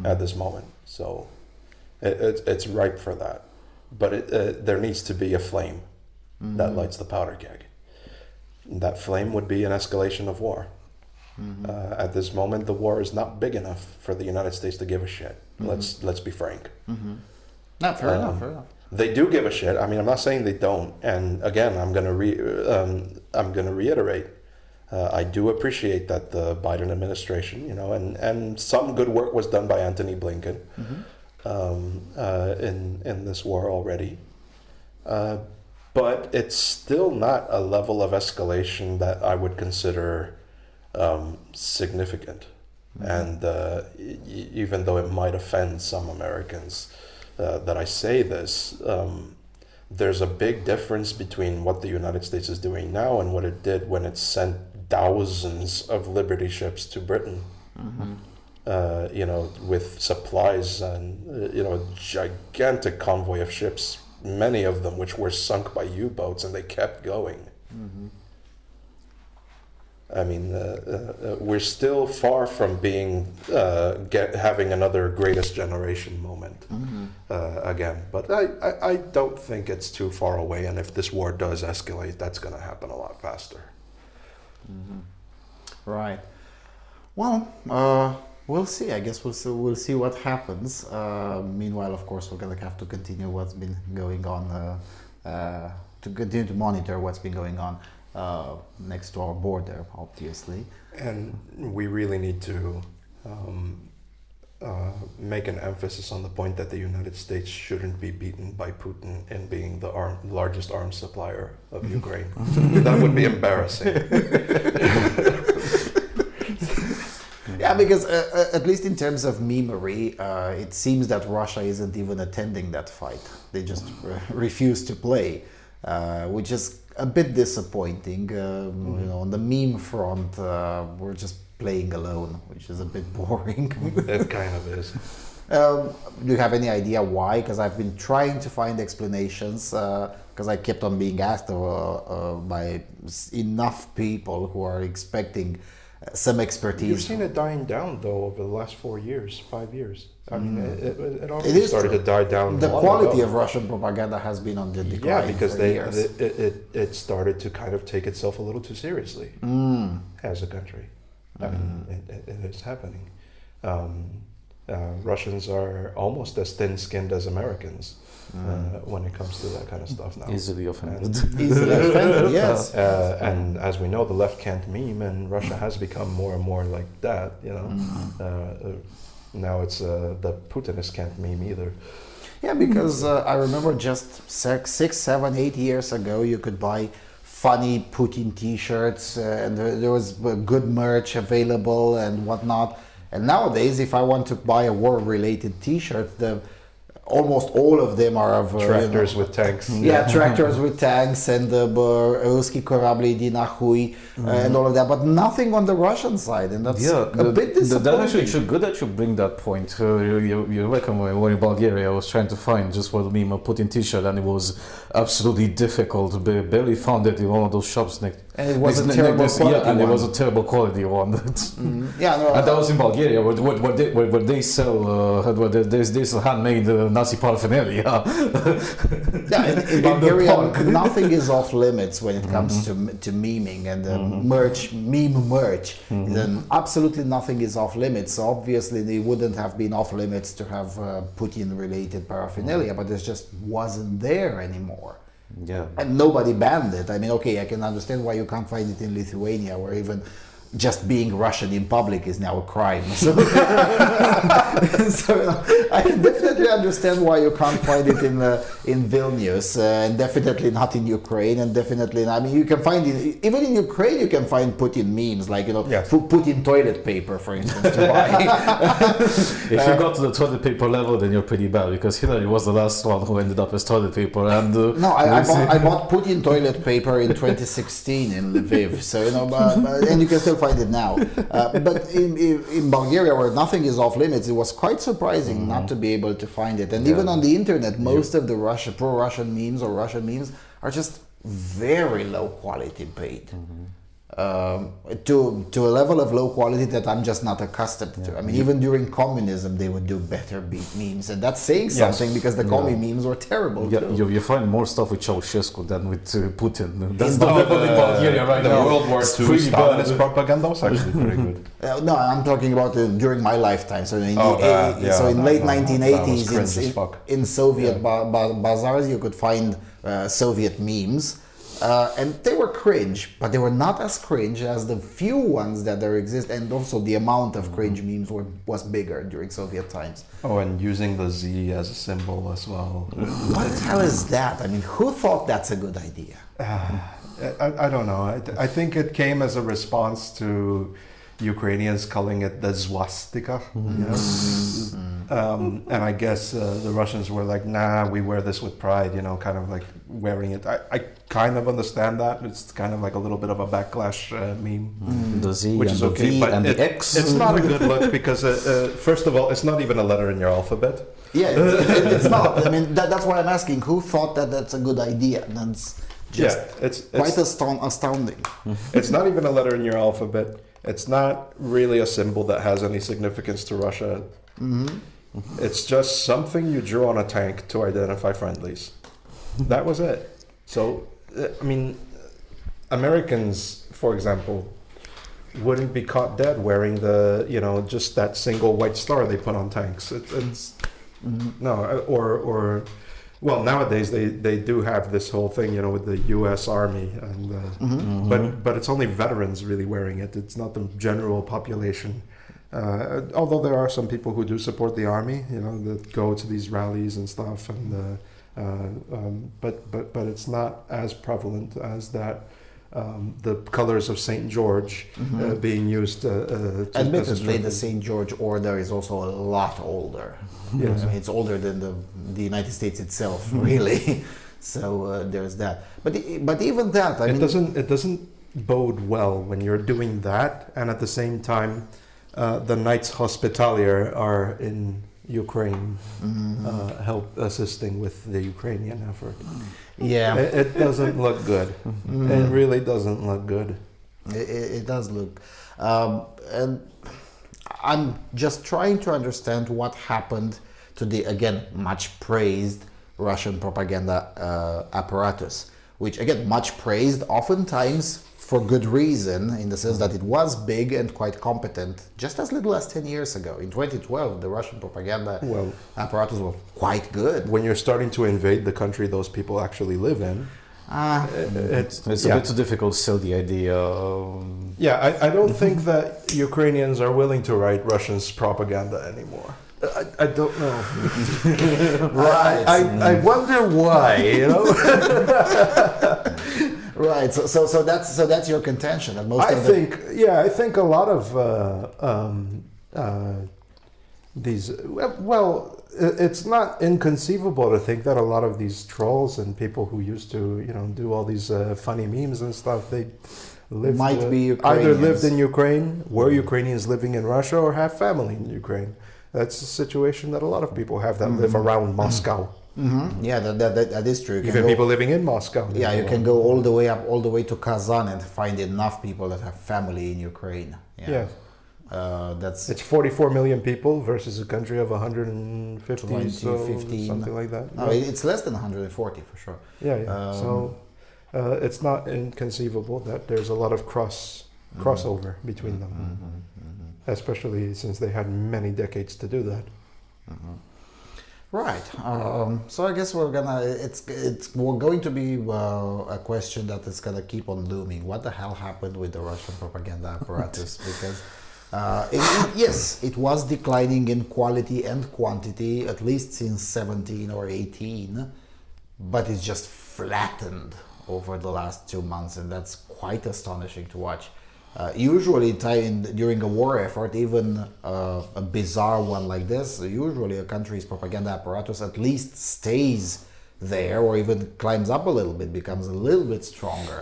at this moment. So it's ripe for that. But there needs to be a flame that lights the powder keg. That flame would be an escalation of war. At this moment, the war is not big enough for the United States to give a shit. Let's be frank. No, fair enough, fair enough. They do give a shit. I mean, I'm not saying they don't. And again, I'm gonna reiterate. I do appreciate that the Biden administration, and some good work was done by Anthony Blinken in this war already. But it's still not a level of escalation that I would consider significant. And even though it might offend some Americans that I say this, there's a big difference between what the United States is doing now and what it did when it sent thousands of Liberty ships to Britain. With supplies and a gigantic convoy of ships, many of them which were sunk by U-boats, and they kept going. I mean, we're still far from being having another greatest generation moment again. But I don't think it's too far away, and if this war does escalate, that's going to happen a lot faster. Right. Well, we'll see. I guess we'll see what happens. Meanwhile, of course, we're gonna have to continue what's been going on, to continue to monitor what's been going on next to our border, obviously. And we really need to make an emphasis on the point that the United States shouldn't be beaten by Putin in being the largest arms supplier of Ukraine. That would be embarrassing. Yeah, because at least in terms of memory, it seems that Russia isn't even attending that fight. They just refuse to play, which is a bit disappointing. On the meme front, we're just playing alone, which is a bit boring. It kind of is. Do you have any idea why? Because I've been trying to find explanations, because I kept on being asked by enough people who are expecting some expertise. You've seen it dying down, though, over the last 5 years. I mean, it already started to die down. The quality of Russian propaganda has been on the decline. Yeah, because for years. it started to kind of take itself a little too seriously as a country. I mean, it is happening. Russians are almost as thin-skinned as Americans when it comes to that kind of stuff now. Easily offended. Easily offended, yes. And as we know, the left can't meme, and Russia has become more and more like that. Now it's the Putinists can't meme either. Yeah, because I remember just 6, 7, 8 years ago, you could buy funny Putin T-shirts, and there was good merch available and whatnot. And nowadays, if I want to buy a war-related T-shirt, almost all of them are of tractors with tanks. Yeah, tractors with tanks and Ruski korabli idi na chuj and all of that, but nothing on the Russian side, and that's a bit disappointing. That actually good that you bring that point. You reckon when we were in Bulgaria, I was trying to find just for the meme a Putin T-shirt, and it was absolutely difficult. Barely found it in one of those shops next. And it was a terrible quality one. it was a terrible quality one. Yeah, no, and that was in Bulgaria, where they sell they sell handmade Nazi paraphernalia. Yeah, in Bulgaria, nothing is off limits when it comes to memeing and meme merch. Then absolutely nothing is off limits. So obviously, they wouldn't have been off limits to have Putin-related paraphernalia, but it just wasn't there anymore. Yeah. And nobody banned it. I mean, okay, I can understand why you can't find it in Lithuania, where even just being Russian in public is now a crime. So, I can definitely understand why you can't find it in Vilnius, and definitely not in Ukraine, and definitely, I mean, you can find it, even in Ukraine, you can find Putin memes, like, yes. Putin toilet paper, for instance, to buy. If you got to the toilet paper level, then you're pretty bad, because Hillary was the last one who ended up as toilet paper. And no, I bought Putin toilet paper in 2016 in Lviv, so, and you can still find it now. But in Bulgaria, where nothing is off limits, it was quite surprising not to be able to find it. And even on the internet, most of the pro-Russian memes or Russian memes are just very low quality paid. To a level of low quality that I'm just not accustomed to. I mean, even during communism, they would do better memes, and that's saying something because the commie memes were terrible. Yeah, you find more stuff with Ceausescu than with Putin. That's the level in Bulgaria right now. The World War II Stalinist propaganda was actually pretty good. No, I'm talking about during my lifetime. So in late 1980s, in Soviet bazaars, you could find Soviet memes. And they were cringe, but they were not as cringe as the few ones that there exist, and also the amount of cringe memes was bigger during Soviet times. Oh, and using the Z as a symbol as well. What the hell is that? I mean, who thought that's a good idea? I don't know. I think it came as a response to, Ukrainians calling it the swastika, you know? And I guess the Russians were like, nah, we wear this with pride, you know, kind of like wearing it. I kind of understand that. It's kind of like a little bit of a backlash meme. The Z Which and is the okay, V but and the X. it's not a good look because, first of all, it's not even a letter in your alphabet. Yeah, it's not. I mean, that's why I'm asking. Who thought that that's a good idea? That's just it's quite astounding. It's not even a letter in your alphabet. It's not really a symbol that has any significance to Russia. It's just something you drew on a tank to identify friendlies. That was it. So, I mean, Americans, for example, wouldn't be caught dead wearing the, you know, just that single white star they put on tanks. It's no, or well, nowadays they do have this whole thing, you know, with the U.S. Army, and but it's only veterans really wearing it. It's not the general population. Although there are some people who do support the army, you know, that go to these rallies and stuff, and but it's not as prevalent as that. The colors of St. George being used. Admittedly, the St. George Order is also a lot older. Yes. I mean, it's older than the United States itself, really. So there's that. But even that, I mean, it doesn't bode well when you're doing that, and at the same time, the Knights Hospitalier are in Ukraine, help assisting with the Ukrainian effort. yeah, It doesn't look good. It really doesn't look good. it does look. And I'm just trying to understand what happened to the, again, much praised Russian propaganda apparatus, which, again, much praised, oftentimes for good reason, in the sense that it was big and quite competent just as little as 10 years ago. In 2012, the Russian propaganda apparatus was quite good. When you're starting to invade the country those people actually live in, It's a bit too difficult to sell the idea. I don't think that Ukrainians are willing to write Russians propaganda anymore. I don't know. Right. I wonder why, you know? Right. So that's your contention. That most of I think a lot of these. Well, it's not inconceivable to think that a lot of these trolls and people who used to, you know, do all these funny memes and stuff, they lived, might be either lived Ukrainians. in Ukraine, were Ukrainians living in Russia, or have family in Ukraine. That's a situation that a lot of people have that live around Moscow. Yeah, that is true. You can Even go- people living in Moscow. Yeah, you can go all the way up, all the way to Kazan, and find enough people that have family in Ukraine. Yeah. That's It's 44 million people versus a country of 150, 20, so 15. something like that. No, it's less than 140 for sure. Yeah. So it's not inconceivable that there's a lot of crossover between them, especially since they had many decades to do that. Right. So I guess it's going to be a question that is going to keep on looming. What the hell happened with the Russian propaganda apparatus? Because yes, it was declining in quality and quantity at least since 17 or 18, but it's just flattened over the last 2 months, and that's quite astonishing to watch. Usually during a war effort, even a bizarre one like this, usually a country's propaganda apparatus at least stays there or even climbs up a little bit, becomes a little bit stronger.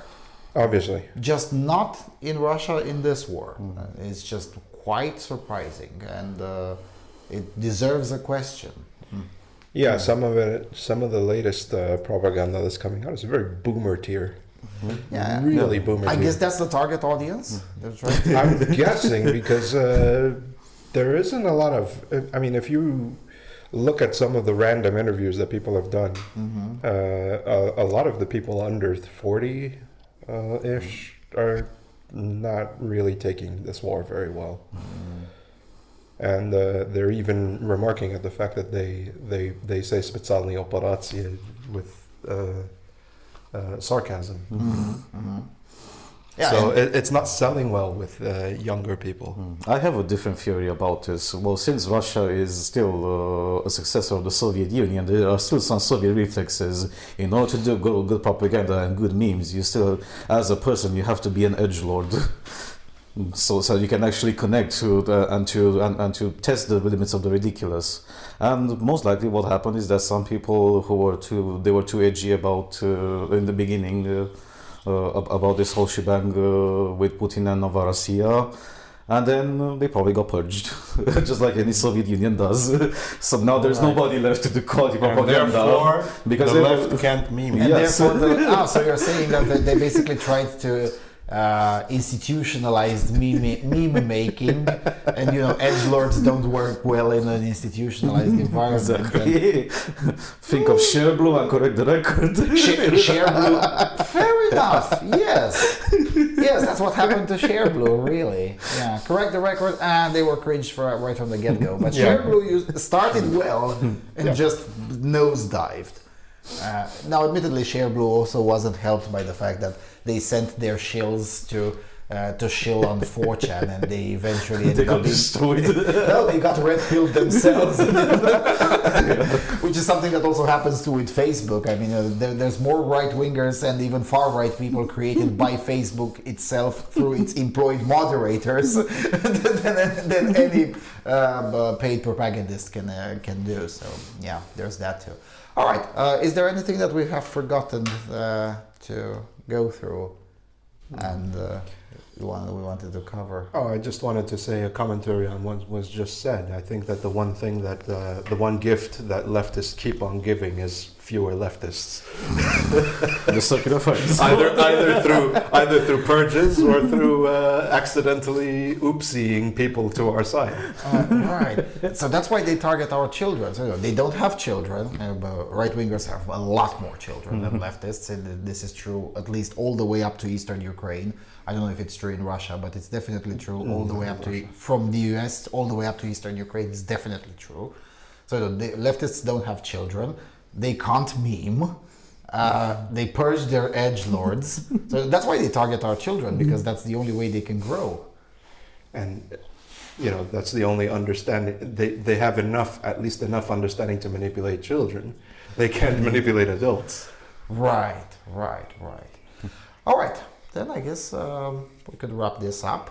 Obviously. Just not in Russia in this war. It's just quite surprising, and it deserves a question. Yeah, some of the latest propaganda that's coming out is very boomer tier. Yeah, Really boomer I tier. guess that's the target audience. That's right. I'm guessing because there isn't a lot of. I mean, if you look at some of the random interviews that people have done, a lot of the people under 40 ish are not really taking this war very well. And they're even remarking at the fact that they say specjalne operacje with sarcasm. Yeah, So it's not selling well with younger people. I have a different theory about this. Well, since Russia is still a successor of the Soviet Union, there are still some Soviet reflexes. In order to do good propaganda and good memes, you still, as a person, you have to be an edgelord. So you can actually connect to and to test the limits of the ridiculous. And most likely, what happened is that some people who were too edgy about in the beginning about this whole shebang with Putin and Novorossiya. And then they probably got purged, just like any Soviet Union does. So now there's nobody left to do quality propaganda. Therefore, because the left can't meme it. And Yes. therefore, so you're saying that they basically tried to institutionalize meme making, and edgelords don't work well in an institutionalized environment. Exactly. Think of share blue and correct the record. Share blue. Fair enough. Yes, that's what happened to Share Blue. Really, yeah. Correct the record, and they were cringed right from the get-go. But Share Blue started well and just nosedived. Now, admittedly, Share Blue also wasn't helped by the fact that they sent their shills to shill on 4chan, and they eventually ended up destroyed. well, they got red-pilled themselves, which is something that also happens too with Facebook. I mean, there's more right-wingers and even far-right people created by Facebook itself through its employed moderators than any paid propagandist can do. So yeah, there's that too. All right, is there anything that we have forgotten to go through and we wanted to cover? Oh, I just wanted to say a commentary on what was just said. I think that the one thing that the one gift that leftists keep on giving is fewer leftists. The circular funds. either through purges or through accidentally oopsieing people to our side. Right. So that's why they target our children. So they don't have children. Right wingers have a lot more children than leftists, and this is true at least all the way up to Eastern Ukraine. I don't know if it's true in Russia, but it's definitely true all the way up to from the US all the way up to Eastern Ukraine. It's definitely true. So the leftists don't have children. They can't meme. They purge their edgelords. So that's why they target our children, because that's the only way they can grow. And that's the only understanding. They have at least enough understanding to manipulate children. They can't manipulate adults. Right. All right, then I guess we could wrap this up.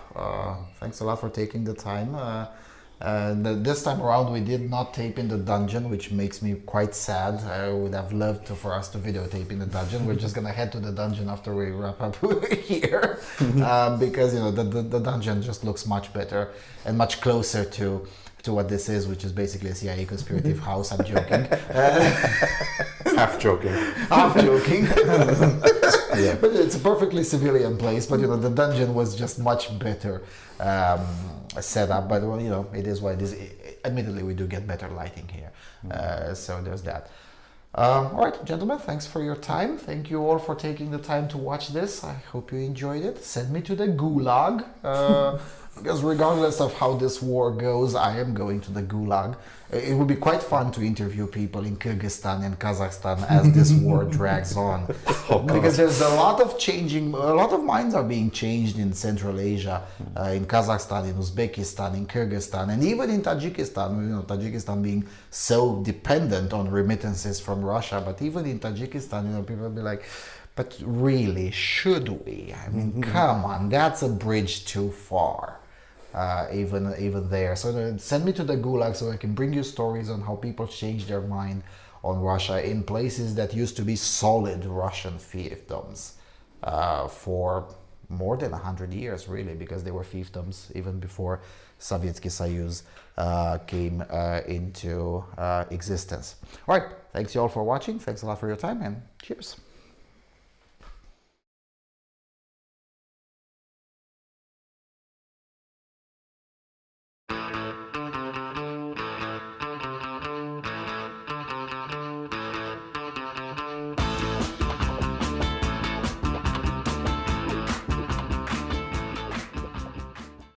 Thanks a lot for taking the time. This time around we did not tape in the dungeon, which makes me quite sad. I would have loved for us to videotape in the dungeon. We're just gonna head to the dungeon after we wrap up here, because the dungeon just looks much better and much closer to what this is, which is basically a CIA conspirative house. I'm joking. Half joking. Yeah. But it's a perfectly civilian place. But the dungeon was just much better set up. But it is what it is. Admittedly, we do get better lighting here. So there's that. All right, gentlemen, thanks for your time. Thank you all for taking the time to watch this. I hope you enjoyed it. Send me to the gulag. Because regardless of how this war goes, I am going to the gulag. It would be quite fun to interview people in Kyrgyzstan and Kazakhstan as this war drags on. Because there's a lot of minds are being changed in Central Asia, in Kazakhstan, in Uzbekistan, in Kyrgyzstan, and even in Tajikistan. Tajikistan being so dependent on remittances from Russia, but even in Tajikistan, people will be like, but really, should we? I mean, come on, that's a bridge too far. Even there. So send me to the gulag so I can bring you stories on how people change their mind on Russia in places that used to be solid Russian fiefdoms for more than 100 years, really, because they were fiefdoms even before Sovietsky Soyuz came into existence. All right, thanks you all for watching. Thanks a lot for your time, and cheers.